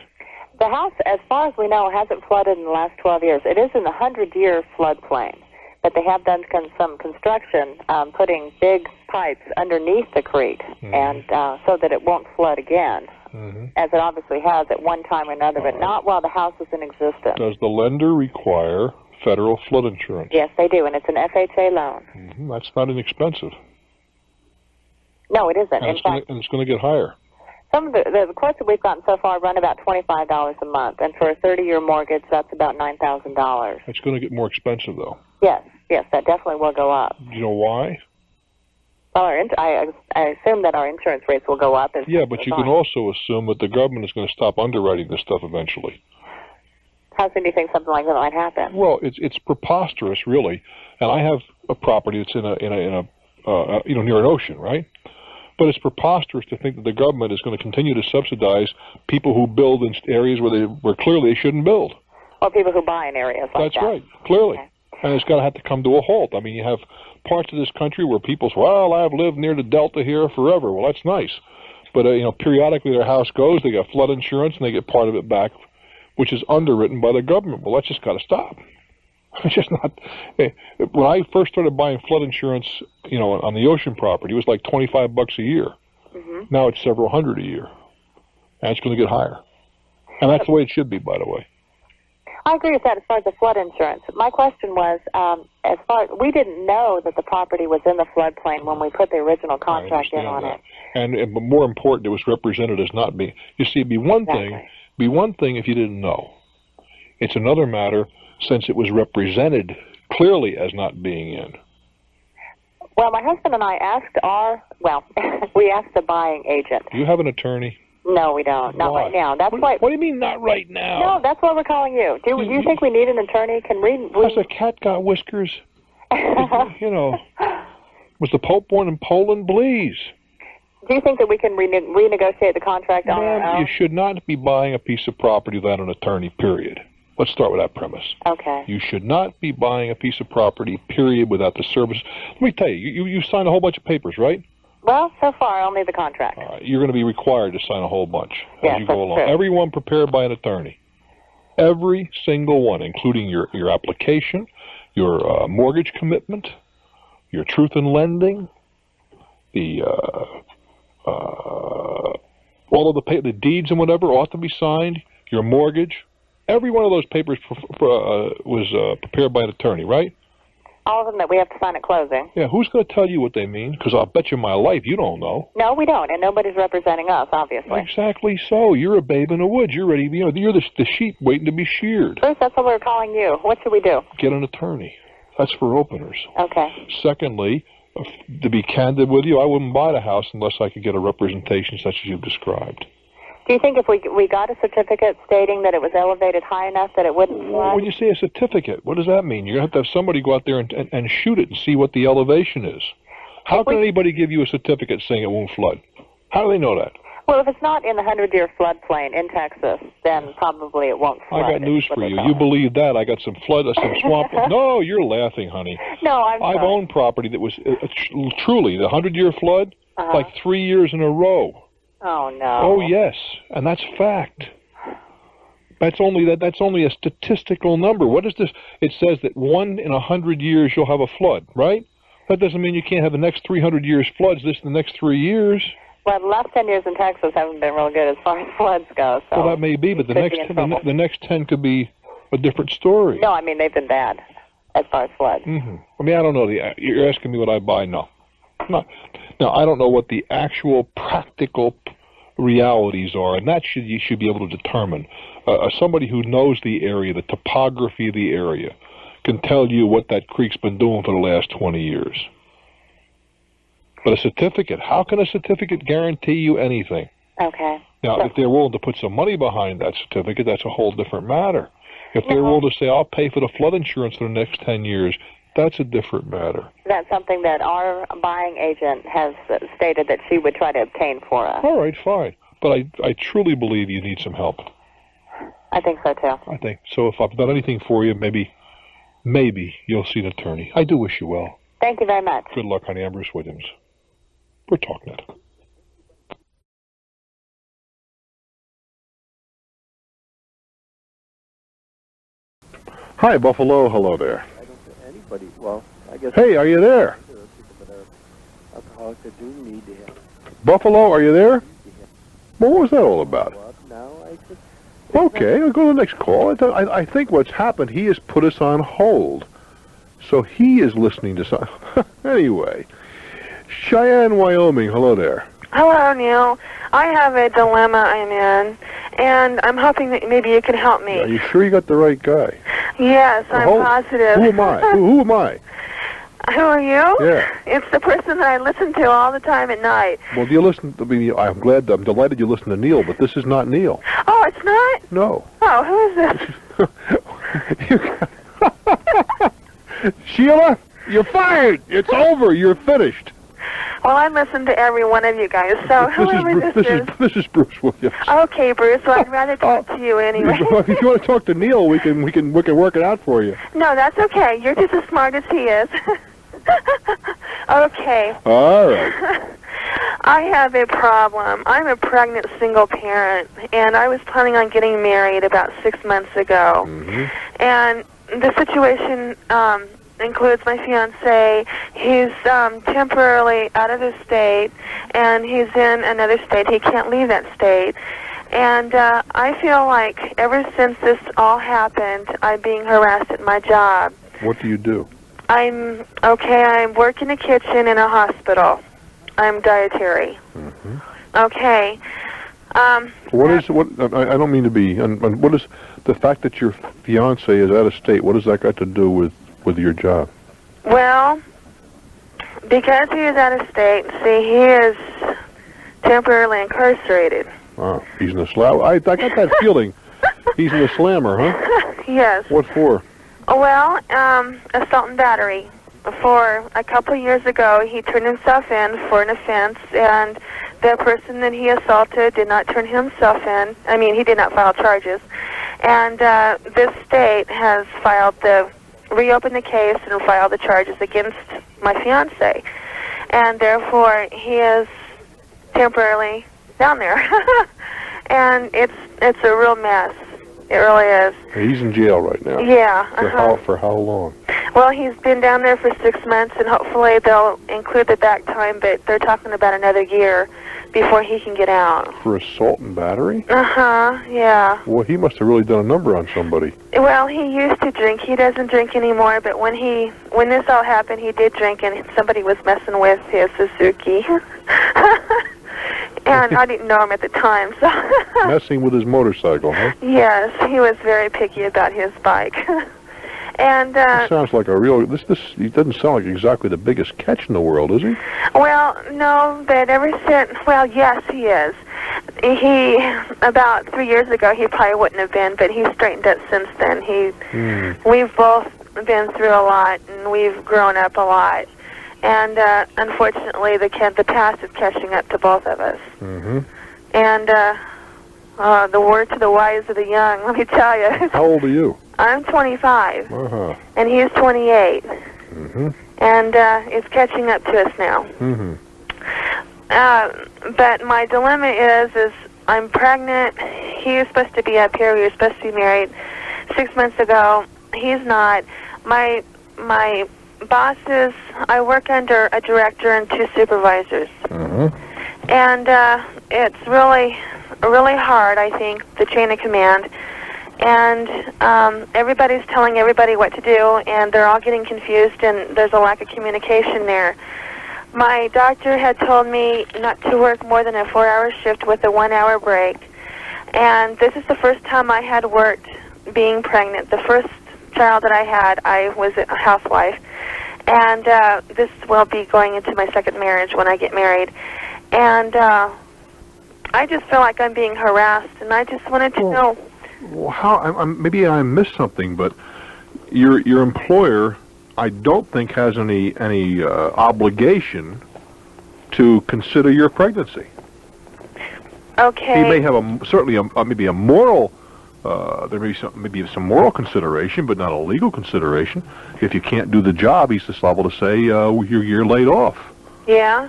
The house, as far as we know, hasn't flooded in the last 12 years. It is in the 100-year floodplain, but they have done some construction, putting big pipes underneath the creek, and so that it won't flood again, as it obviously has at one time or another, but not while the house is in existence. Does the lender require federal flood insurance? Yes, they do, and it's an FHA loan. That's not inexpensive. No, it isn't. And it's going to get higher. Some of the quotes that we've gotten so far run about $25 a month, and for a 30-year mortgage, that's about $9,000. It's going to get more expensive, though. Yes, that definitely will go up. Do you know why? Well, I assume that our insurance rates will go up. Yeah, but you can also assume that the government is going to stop underwriting this stuff eventually. How soon do you think something like that might happen? Well, it's preposterous, really. And I have a property that's in a near an ocean, right? But it's preposterous to think that the government is going to continue to subsidize people who build in areas where clearly they shouldn't build. Or people who buy in areas like that. That's right, clearly. Okay. And it's got to have to come to a halt. I mean, you have parts of this country where people say, well, I've lived near the Delta here forever. Well, that's nice. But, periodically their house goes, they get flood insurance, and they get part of it back, which is underwritten by the government. Well, that's just got to stop. It's just not. When I first started buying flood insurance, on the ocean property, it was like $25 a year. Mm-hmm. Now it's several hundred a year, and it's going to get higher. And that's the way it should be, by the way. I agree with that as far as the flood insurance. My question was, we didn't know that the property was in the floodplain when we put the original contract in on it. But more important, it was represented as not being. You see, it'd be one thing if you didn't know. It's another matter since it was represented clearly as not being in. Well, my husband and I asked we asked the buying agent. Do you have an attorney? No, we don't. Not right now. That's why. What do you mean, not right now? No, that's why we're calling you. Do you think we need an attorney? Has a cat got whiskers? Was the Pope born in Poland? Please. Do you think that we can renegotiate the contract on our own? You should not be buying a piece of property without an attorney, period. Let's start with that premise. Okay. You should not be buying a piece of property, period, without the service. Let me tell you, you signed a whole bunch of papers, right? Well, so far, only the contract. All right. You're going to be required to sign a whole bunch as you go along. True. Every one prepared by an attorney. Every single one, including your application, your mortgage commitment, your truth in lending, the all of the deeds and whatever ought to be signed, your mortgage. Every one of those papers was prepared by an attorney, right? All of them that we have to sign at closing. Yeah, who's going to tell you what they mean? Because I'll bet you my life you don't know. No, we don't, and nobody's representing us, obviously. Exactly so. You're a babe in the woods. You're ready. You're the sheep waiting to be sheared. First, that's what we're calling you. What should we do? Get an attorney. That's for openers. Okay. Secondly, to be candid with you, I wouldn't buy the house unless I could get a representation such as you've described. Do you think if we got a certificate stating that it was elevated high enough that it wouldn't flood? When you say a certificate, what does that mean? You're going to have somebody go out there and shoot it and see what the elevation is. How can anybody give you a certificate saying it won't flood? How do they know that? Well, if it's not in the 100-year floodplain in Texas, then probably it won't flood. I got news for you. You believe that? I got some swamp. No, you're laughing, honey. No, I've owned property that was truly the 100-year flood, like 3 years in a row. Oh no! Oh yes, and that's fact. That's only a statistical number. What is this? It says that 1 in 100 years you'll have a flood, right? That doesn't mean you can't have the next 300 years floods. This in the next 3 years. Well, the last 10 years in Texas haven't been real good as far as floods go. So well, that may be, but the next 10 could be a different story. No, I mean they've been bad as far as floods. Mm-hmm. I mean, I don't know. You're asking me what I buy? No. Now, I don't know what the actual practical realities are, and that you should be able to determine. Somebody who knows the area, the topography of the area, can tell you what that creek's been doing for the last 20 years. But a certificate, how can a certificate guarantee you anything? Okay. Now, if they're willing to put some money behind that certificate, that's a whole different matter. If they're willing to say, I'll pay for the flood insurance for the next 10 years, that's a different matter. That's something that our buying agent has stated that she would try to obtain for us. All right, fine. But I truly believe you need some help. I think so, too. I think. So if I've done anything for you, maybe you'll see an attorney. I do wish you well. Thank you very much. Good luck, honey. I'm Bruce Williams. We're Talknet. Hi, Buffalo. Hello there. Anybody, well, I guess. Hey, are you there? Alcoholics that do need to help. Buffalo, are you there? Well, what was that all about? Okay, I'll go to the next call. I think what's happened, he has put us on hold. So he is listening to some... Anyway, Cheyenne, Wyoming, hello there. Hello, Neil. I have a dilemma I'm in, and I'm hoping that maybe you can help me. Are you sure you got the right guy? Yes, I'm positive. Who am I? Who am I? Who are you? Yeah. It's the person that I listen to all the time at night. Well, do you listen to me? I'm delighted you listen to Neil, but this is not Neil. Oh, it's not? No. Oh, who is this? Sheila, you're fired. It's over. You're finished. Well, I listen to every one of you guys, so whoever This is Bruce Williams. Okay, Bruce. Well, I'd rather talk to you anyway. If you want to talk to Neil, we can work it out for you. No, that's okay. You're just as smart as he is. Okay. All right. I have a problem. I'm a pregnant single parent, and I was planning on getting married about 6 months ago. And the situation includes my fiancé. He's temporarily out of the state, and he's in another state. He can't leave that state. And I feel like ever since this all happened, I'm being harassed at my job. What do you do? I work in a kitchen in a hospital. I'm dietary. Okay. What is what? I don't mean to be. What is the fact that your fiance is out of state? What has that got to do with your job? Well, because he is out of state, see, he is temporarily incarcerated. Oh, he's in the slammer. I got that feeling. He's in the slammer, huh? Yes. What for? Well, assault and battery. For a couple of years ago, he turned himself in for an offense, and the person that he assaulted did not turn himself in. I mean, he did not file charges. And this state has reopened the case and filed the charges against my fiancé. And therefore, he is temporarily down there. And it's a real mess. It really is. He's in jail right now. Yeah. For how long? Well, he's been down there for 6 months, and hopefully they'll include the back time, but they're talking about another year before he can get out. For assault and battery? Yeah. Well, he must have really done a number on somebody. Well, he used to drink. He doesn't drink anymore, but when this all happened, he did drink, and somebody was messing with his Suzuki. And I didn't know him at the time, so... Messing with his motorcycle, huh? Yes, he was very picky about his bike. And this sounds like a real... He doesn't sound like exactly the biggest catch in the world, is he? Well, no, but ever since... Well, yes, he is. About 3 years ago, he probably wouldn't have been, but he's straightened up since then. We've both been through a lot, and we've grown up a lot. And unfortunately, the past is catching up to both of us. And the word to the wise of the young, let me tell you. How old are you? I'm 25, and he's 28. And it's catching up to us now. But my dilemma is I'm pregnant. He was supposed to be up here. We were supposed to be married 6 months ago. He's not. My bosses, I work under a director and 2 supervisors. And it's really hard, I think, the chain of command. And everybody's telling everybody what to do, and they're all getting confused, and there's a lack of communication there. My doctor had told me not to work more than a 4-hour shift with a 1-hour break. And this is the first time I had worked being pregnant. The first child that I had, I was a housewife. And this will be going into my second marriage when I get married. And I just feel like I'm being harassed, and I just wanted to know. Well, how? Maybe I missed something, but your employer, I don't think has any obligation to consider your pregnancy. Okay. He may have certainly maybe a moral. There may be some moral consideration, but not a legal consideration. If you can't do the job, he's just liable to say you're laid off. Yeah,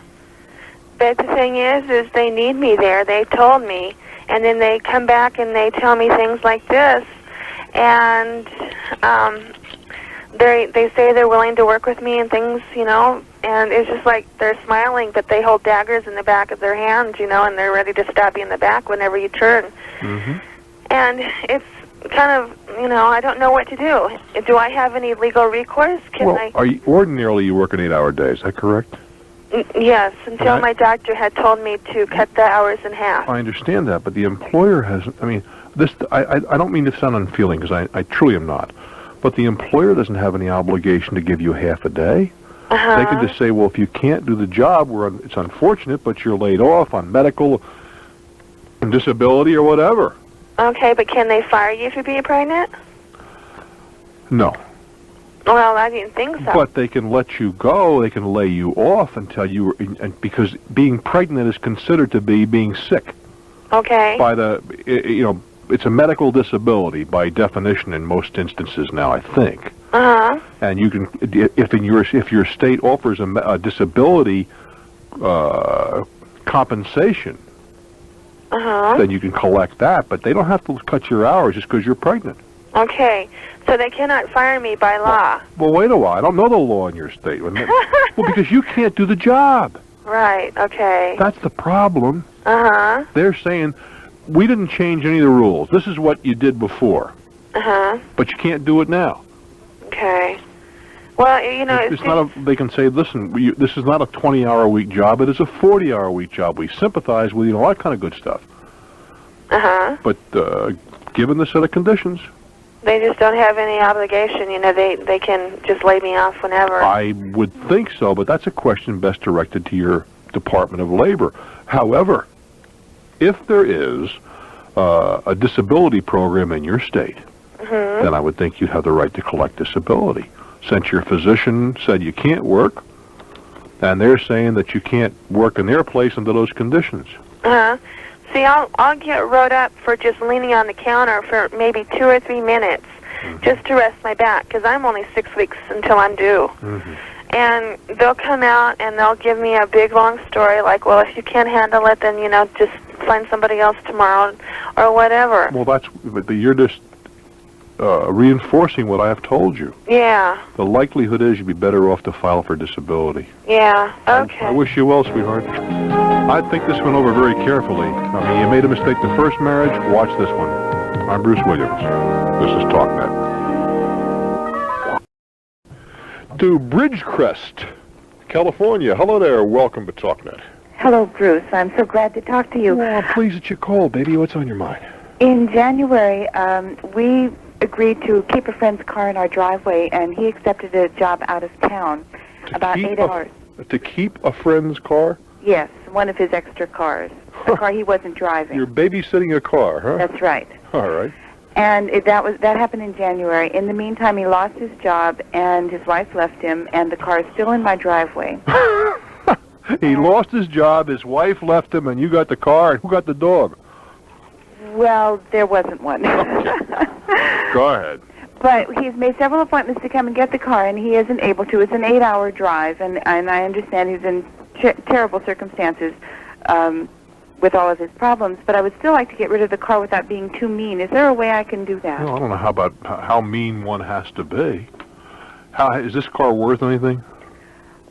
but the thing is they need me there. They told me, and then they come back and they tell me things like this, and they say they're willing to work with me and things, and it's just like they're smiling, but they hold daggers in the back of their hands, and they're ready to stab you in the back whenever you turn. And it's kind of, I don't know what to do. Do I have any legal recourse? Ordinarily you work an 8-hour day, is that correct? Yes, until my doctor had told me to cut the hours in half. I understand that, but the employer has, I don't mean to sound unfeeling, because I truly am not, but the employer doesn't have any obligation to give you half a day. They can just say, well, if you can't do the job, it's unfortunate, but you're laid off on medical and disability or whatever. Okay, but can they fire you for being pregnant? No. Well, I didn't think so. But they can let you go. They can lay you off until you and because being pregnant is considered to be being sick. Okay. By the, it's a medical disability by definition in most instances now, I think. Uh-huh. And you can, if your state offers a disability compensation, then you can collect that. But they don't have to cut your hours just because you're pregnant. Okay. So they cannot fire me by law. Well, wait a while. I don't know the law in your state. Well, because you can't do the job. Right. Okay. That's the problem. Uh-huh. They're saying, we didn't change any of the rules. This is what you did before. Uh-huh. But you can't do it now. Okay. Well, it's not they can say, listen, this is not a 20-hour-a-week job. It is a 40-hour-a-week job. We sympathize with you, all that kind of good stuff. Uh-huh. But given the set of conditions, they just don't have any obligation. They can just lay me off whenever. I would think so, but that's a question best directed to your Department of Labor. However, if there is a disability program in your state, then I would think you'd have the right to collect disability. Since your physician said you can't work, and they're saying that you can't work in their place under those conditions. Uh-huh. See, I'll get wrote up for just leaning on the counter for maybe 2 or 3 minutes just to rest my back, because I'm only 6 weeks until I'm due. And they'll come out and they'll give me a big, long story like, well, if you can't handle it, then, just find somebody else tomorrow or whatever. Well, but you're just reinforcing what I have told you. Yeah. The likelihood is you'd be better off to file for disability. Yeah, okay. I wish you well, sweetheart. I'd think this one over very carefully. I mean, you made a mistake the first marriage, watch this one. I'm Bruce Williams. This is Talknet. To Bridgecrest, California. Hello there. Welcome to Talknet. Hello, Bruce. I'm so glad to talk to you. Well, I'm pleased that you called, baby. What's on your mind? In January, we agreed to keep a friend's car in our driveway, and he accepted a job out of town, about 8 hours. To keep a friend's car? Yes, one of his extra cars, a car he wasn't driving. You're babysitting a car, huh? That's right. All right. And that happened in January. In the meantime, he lost his job, and his wife left him, and the car is still in my driveway. He lost his job, his wife left him, and you got the car, and who got the dog? Well, there wasn't one. Go ahead. But he's made several appointments to come and get the car, and he isn't able to. It's an 8-hour drive, and I understand he's in terrible circumstances with all of his problems, but I would still like to get rid of the car without being too mean. Is there a way I can do that? Well, I don't know how mean one has to be. Is this car worth anything?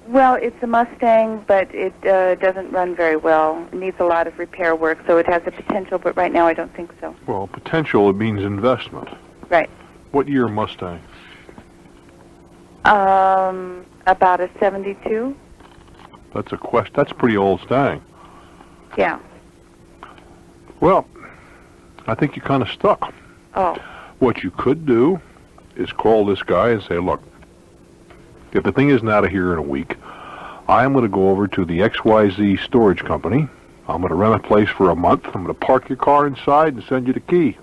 Well, it's a Mustang, but it doesn't run very well. It needs a lot of repair work, so it has the potential, but right now I don't think so. Well, potential, it means investment. Right. What year Mustang? About a 72. That's a pretty old Stang. Yeah. Well, I think you're kind of stuck. Oh. What you could do is call this guy and say, look, if the thing isn't out of here in a week, I'm going to go over to the XYZ storage company. I'm going to rent a place for a month. I'm going to park your car inside and send you the key.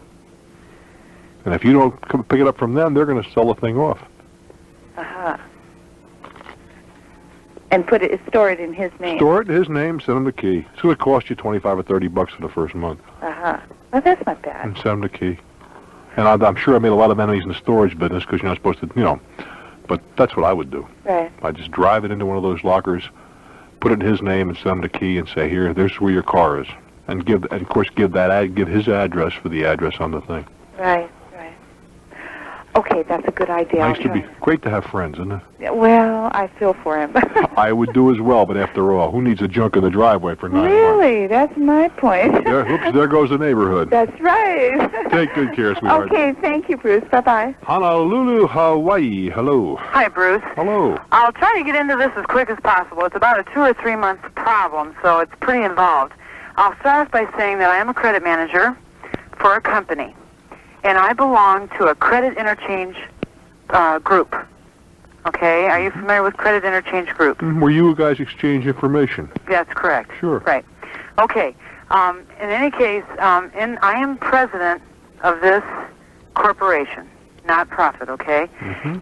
And if you don't come pick it up from them, they're going to sell the thing off. Uh-huh. And store it in his name. Store it in his name, send him the key. It's going to cost you $25 or $30 for the first month. Uh-huh. Well, that's not bad. And send him the key. And I'm sure I made a lot of enemies in the storage business because you're not supposed to, but that's what I would do. Right. I just drive it into one of those lockers, put it in his name, and send him the key, and say, "Here, there's where your car is," and give his address for the address on the thing. Right. Okay, that's a good idea. Great to have friends, isn't it? Well, I feel for him. I would do as well, but after all, who needs a junk in the driveway for 9 months? Really? That's my point. There goes the neighborhood. That's right. Take good care, sweetheart. Okay, thank you, Bruce. Bye-bye. Honolulu, Hawaii. Hello. Hi, Bruce. Hello. I'll try to get into this as quick as possible. It's about a 2 or 3 month problem, so it's pretty involved. I'll start off by saying that I am a credit manager for a company, and I belong to a credit interchange group. Okay, are you familiar with credit interchange group? Where you guys exchange information? That's correct. Sure. Right. Okay. In any case, I am president of this corporation. not profit, okay? Mm-hmm.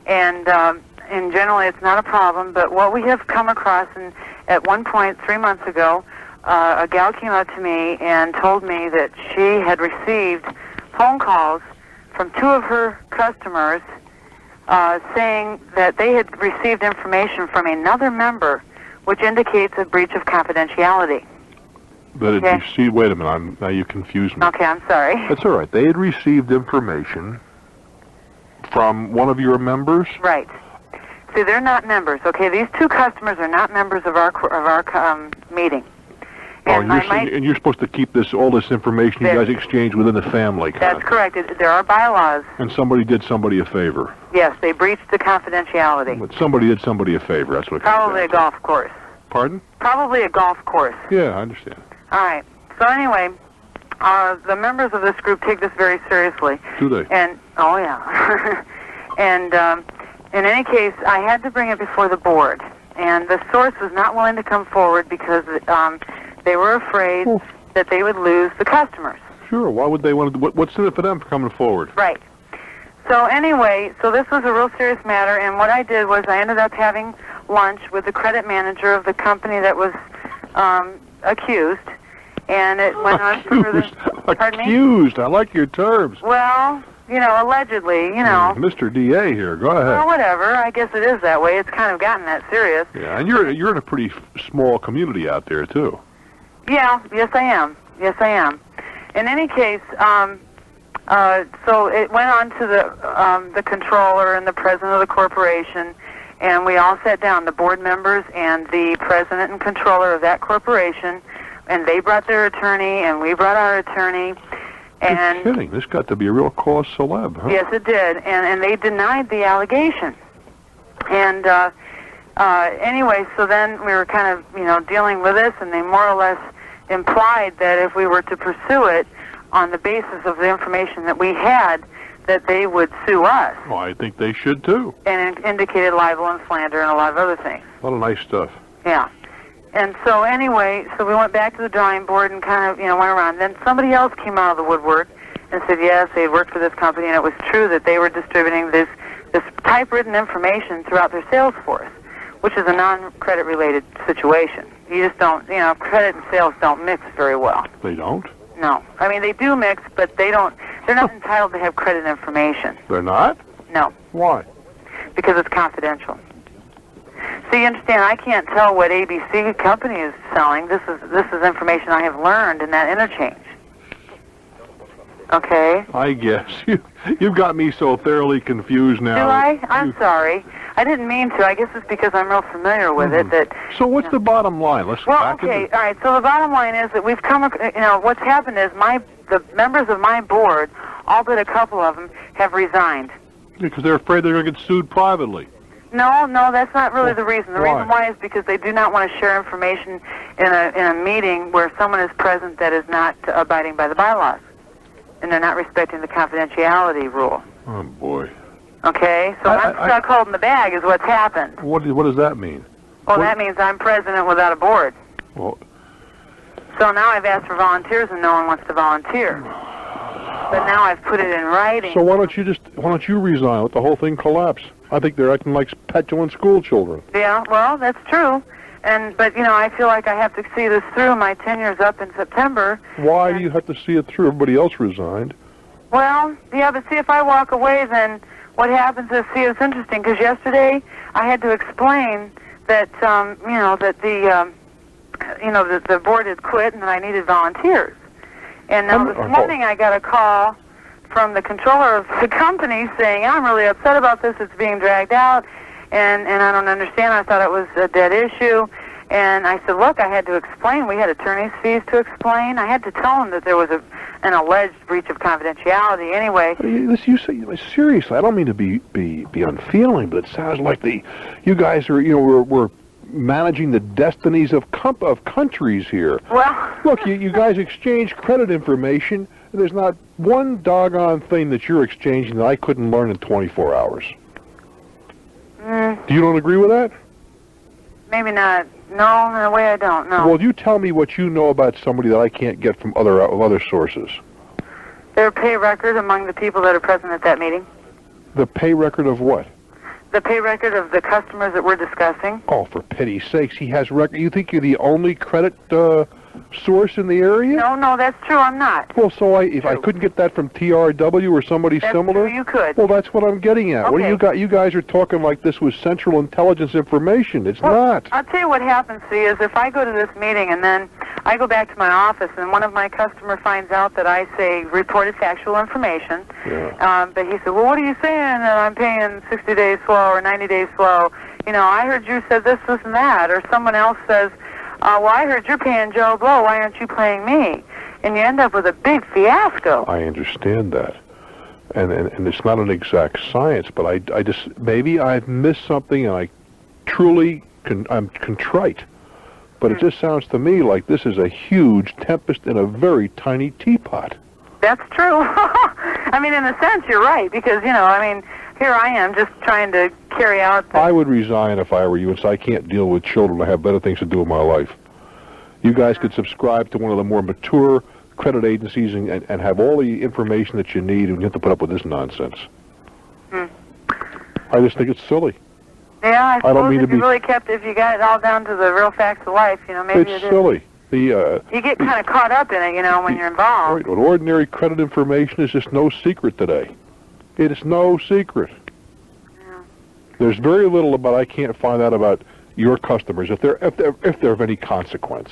And generally it's not a problem, but what we have come across, and at one point 3 months ago, a gal came up to me and told me that she had received phone calls from 2 of her customers saying that they had received information from another member which indicates a breach of confidentiality. But Okay. you see, wait a minute, now you confused me. Okay, I'm sorry. That's all right. They had received information from one of your members? Right. See, they're not members, okay? These 2 customers are not members of our meeting. Oh, and you're supposed to keep all this information you guys exchange within the family. That's correct. There are bylaws. And somebody did somebody a favor. Yes, they breached the confidentiality. But somebody did somebody a favor. That's what it comes Probably a down golf course. to. Pardon? Probably a golf course. Yeah, I understand. All right. So anyway, the members of this group take this very seriously. Do they? And oh yeah. And in any case, I had to bring it before the board, and the source was not willing to come forward because they were afraid that they would lose the customers. Sure. Why would they want to? What's in it for them for coming forward? Right. So anyway, so this was a real serious matter, and what I did was I ended up having lunch with the credit manager of the company that was accused, and it went on further. Pardon me? Accused. I like your terms. Well, you know, allegedly, you know. Mr. DA here. Go ahead. Well, whatever. I guess it is that way. It's kind of gotten that serious. Yeah, and you're in a pretty small community out there too. Yeah. Yes, I am. Yes, I am. In any case, so it went on to the controller and the president of the corporation, and we all sat down, the board members and the president and controller of that corporation, and they brought their attorney, and we brought our attorney. And You're kidding. This got to be a real cause celeb, huh? yes, it did, and they denied the allegation. And anyway, so then we were kind of dealing with this, and they more or less implied that if we were to pursue it on the basis of the information that we had, that they would sue us. Well, I think they should too. And it indicated libel and slander and a lot of other things. A lot of nice stuff. Yeah. And so anyway, so we went back to the drawing board and kind of, went around. Then somebody else came out of the woodwork and said, yes, they had worked for this company, and it was true that they were distributing this typewritten information throughout their sales force, which is a non-credit related situation. You just don't, credit and sales don't mix very well. They don't? No. I mean, they do mix, but they're not entitled to have credit information. They're not? No. Why? Because it's confidential. So you understand, I can't tell what ABC company is selling. This is information I have learned in that interchange. Okay? I guess. You've got me so thoroughly confused now. Do I? I'm sorry. I didn't mean to. I guess it's because I'm real familiar with it. That. So what's the bottom line? Let's Well, back okay, into all right. So the bottom line is that we've come. What's happened is the members of my board, all but a couple of them, have resigned. Because they're afraid they're going to get sued privately. No, that's not really the reason. The why? reason why is because they do not want to share information in a meeting where someone is present that is not abiding by the bylaws, and they're not respecting the confidentiality rule. Oh boy. Okay, so I'm stuck holding the bag is what's happened. What does that mean? Well, that means I'm president without a board. Well, So now I've asked for volunteers and no one wants to volunteer. But now I've put it in writing. so why don't you resign? Let the whole thing collapse. I think they're acting like petulant school children. Yeah, well, that's true. But I feel like I have to see this through. My tenure's up in September. Why do you have to see it through? Everybody else resigned. Well, yeah, but see, if I walk away, then what happens is, see, it's interesting, because yesterday I had to explain that, that the board had quit and that I needed volunteers. And now this morning I got a call from the controller of the company saying, I'm really upset about this, it's being dragged out, and I don't understand, I thought it was a dead issue. And I said, look, I had to explain, we had attorney's fees to explain, I had to tell them that there was an alleged breach of confidentiality anyway. You say, seriously, I don't mean to be unfeeling, but it sounds like you guys are, we're managing the destinies of countries here. Well, look, you guys exchange credit information, and there's not one doggone thing that you're exchanging that I couldn't learn in 24 hours. Do you don't agree with that? Maybe not. No, in a way I don't, no. Well, you tell me what you know about somebody that I can't get from other sources. Their pay record among the people that are present at that meeting. The pay record of what? The pay record of the customers that we're discussing. Oh, for pity's sakes, he has record. You think you're the only credit source in the area? No, that's true. I'm not. Well, so if I couldn't get that from TRW or somebody similar, true, you could. Well, that's what I'm getting at. Okay. What do you got? You guys are talking like this was Central Intelligence information. It's not. I'll tell you what happens, see, is if I go to this meeting and then I go back to my office and one of my customers finds out that I say reported factual information, but he said, well, what are you saying that I'm paying 60 days slow or 90 days slow? You know, I heard you said this, and that. Or someone else says, well, I heard you're paying Joe Blow. Why aren't you paying me? And you end up with a big fiasco. I understand that. And it's not an exact science, but I just, maybe I've missed something and I truly, I'm contrite. But it just sounds to me like this is a huge tempest in a very tiny teapot. That's true. I mean, in a sense, you're right, because, you know, I mean, here I am just trying to carry out... I would resign if I were you and say I can't deal with children. I have better things to do in my life. You guys could subscribe to one of the more mature credit agencies and have all the information that you need, and you have to put up with this nonsense. I just think it's silly. Yeah, I don't mean suppose to if you be... really kept, if you got it all down to the real facts of life, you know, maybe It's it is. silly. You get kind of caught up in it, you know, when you're involved. Right, ordinary credit information is just no secret today. It is no secret. Yeah. There's very little about I can't find out about your customers if they're of any consequence.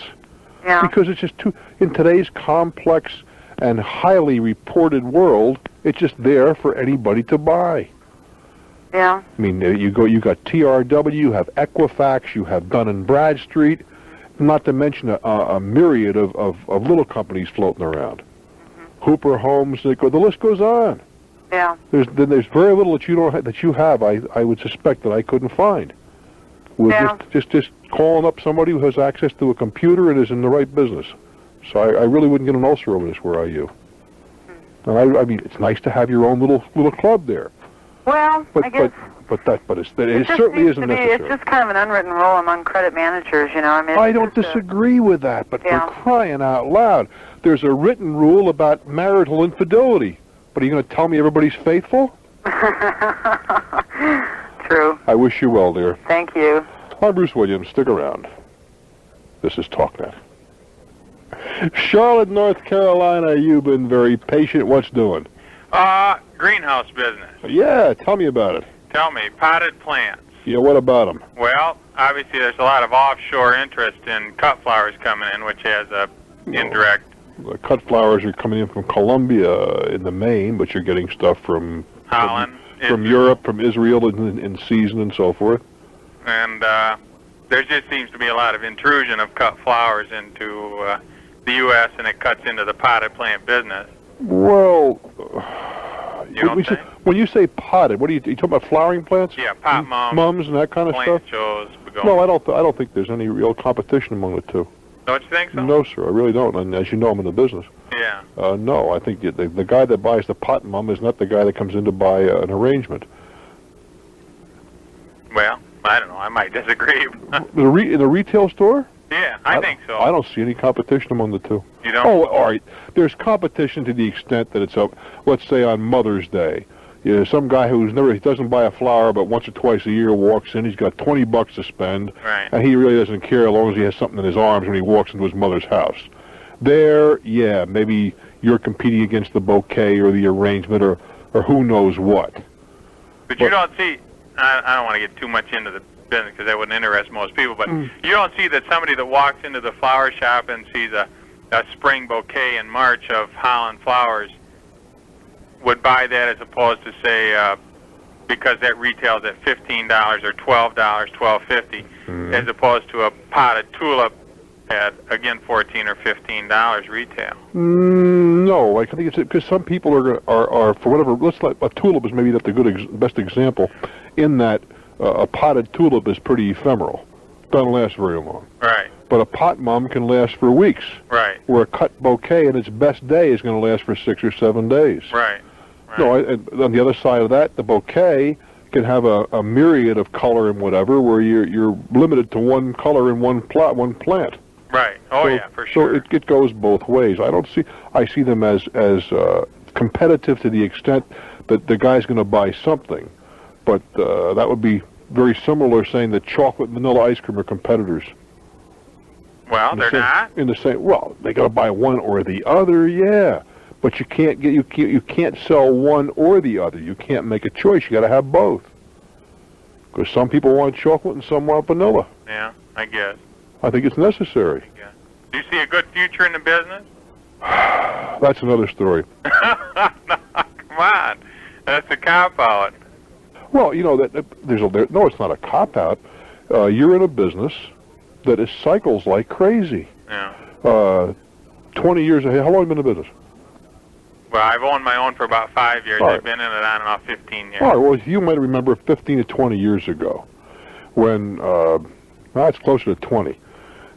Yeah. Because it's just too in today's complex and highly reported world, it's just there for anybody to buy. Yeah. I mean, you got TRW, you have Equifax, you have Dun & Bradstreet, not to mention a myriad of little companies floating around. Hooper Homes, the list goes on. Yeah. There's very little that you don't that you have. I would suspect that I couldn't find. With just calling up somebody who has access to a computer and is in the right business. So I really wouldn't get an ulcer over this were I you. And I mean, it's nice to have your own little club there. Well, I guess it certainly isn't necessary. It's just kind of an unwritten rule among credit managers, you know. I mean, I don't disagree with that, but for crying out loud, there's a written rule about marital infidelity. But are you going to tell me everybody's faithful? True. I wish you well, dear. Thank you. I'm Bruce Williams. Stick around. This is Talknet. Charlotte, North Carolina, you've been very patient. What's doing? Greenhouse business. Yeah, tell me about it. Tell me, potted plants. Yeah, what about them? Well, obviously there's a lot of offshore interest in cut flowers coming in, which has a indirect... The cut flowers are coming in from Colombia in the Maine, but you're getting stuff from Holland, from Europe, from Israel in season and so forth. And there just seems to be a lot of intrusion of cut flowers into the U.S., and it cuts into the potted plant business. Well, when you say potted, what are you talking about? Flowering plants? Yeah, pot mums, mums and that kind of stuff. Shows, no, I don't think there's any real competition among the two. Don't you think so? No, sir, I really don't. And as you know, I'm in the business. Yeah. No, I think the guy that buys the pot mum is not the guy that comes in to buy an arrangement. Well, I don't know. I might disagree. In the retail store? Yeah, I think so. I don't see any competition among the two. You don't? Oh, all right. There's competition to the extent that it's let's say on Mother's Day. You know, some guy he doesn't buy a flower, but once or twice a year walks in. He's got $20 to spend, and he really doesn't care as long as he has something in his arms when he walks into his mother's house. There, yeah, maybe you're competing against the bouquet or the arrangement or who knows what. But you don't see. I don't want to get too much into the business because that wouldn't interest most people. But you don't see that somebody that walks into the flower shop and sees a spring bouquet in March of Holland flowers would buy that as opposed to say because that retails at $15 or $12, $12.50, as opposed to a potted tulip at again $14 or $15 retail. No, I think it's because some people are for whatever. Let's let a tulip is maybe not the best example, in that a potted tulip is pretty ephemeral, doesn't last very long. Right. But a pot mum can last for weeks. Right. Where a cut bouquet in its best day is going to last for 6 or 7 days. Right. No, and on the other side of that, the bouquet can have a myriad of color and whatever, where you're limited to one color in one plant. Right. Oh, yeah, for sure. So it goes both ways. I see them as competitive to the extent that the guy's going to buy something. But that would be very similar saying that chocolate and vanilla ice cream are competitors. Well, they're not. In the same, well, they got to buy one or the other, yeah. But you can't sell one or the other. You can't make a choice. You got to have both. Because some people want chocolate and some want vanilla. Yeah, I guess. I think it's necessary. Yeah. Do you see a good future in the business? That's another story. No, come on. That's a cop-out. Well, you know, no, it's not a cop-out. You're in a business that is cycles like crazy. Yeah. 20 years ahead. How long have you been in business? Well, I've owned my own for about 5 years. All right. I've been in it on and off 15 years. All right, well, you might remember 15 to 20 years ago when, it's closer to 20,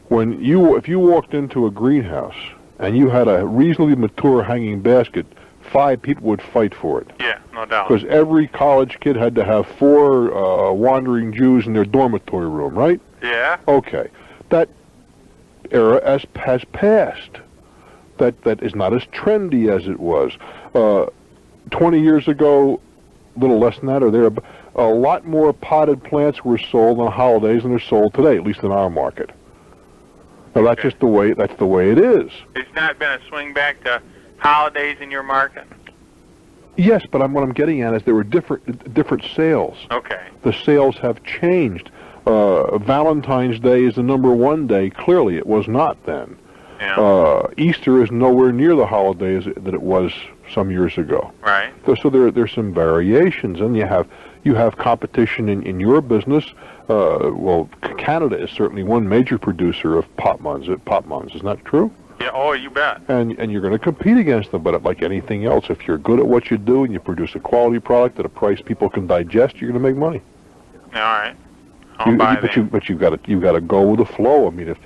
when if you walked into a greenhouse and you had a reasonably mature hanging basket, 5 people would fight for it. Yeah, no doubt. Because every college kid had to have 4 wandering Jews in their dormitory room, right? Yeah. Okay. That era has passed. That is not as trendy as it was. 20 years ago, a little less than that, or there, a lot more potted plants were sold on holidays than they're sold today, at least in our market. Now that's just the way it is. It's not been a swing back to holidays in your market? Yes, but what I'm getting at is there were different sales. Okay. The sales have changed. Valentine's Day is the #1 day. Clearly, it was not then. Yeah. Easter is nowhere near the holiday that it was some years ago. Right. So there's some variations, and you have competition in your business. Well, Canada is certainly one major producer of pop muns. Isn't that true? Yeah. Oh, you bet. And you're going to compete against them, but like anything else, if you're good at what you do and you produce a quality product at a price people can digest, you're going to make money. All right. I'll buy that. But you've got to go with the flow. I mean, if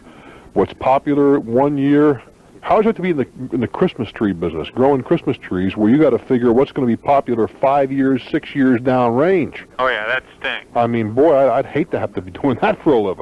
what's popular one year, how is it to be in the Christmas tree business, growing Christmas trees, where you got to figure what's going to be popular 5 years, 6 years down range? Oh yeah, that stinks. I mean, boy, I'd hate to have to be doing that for a living.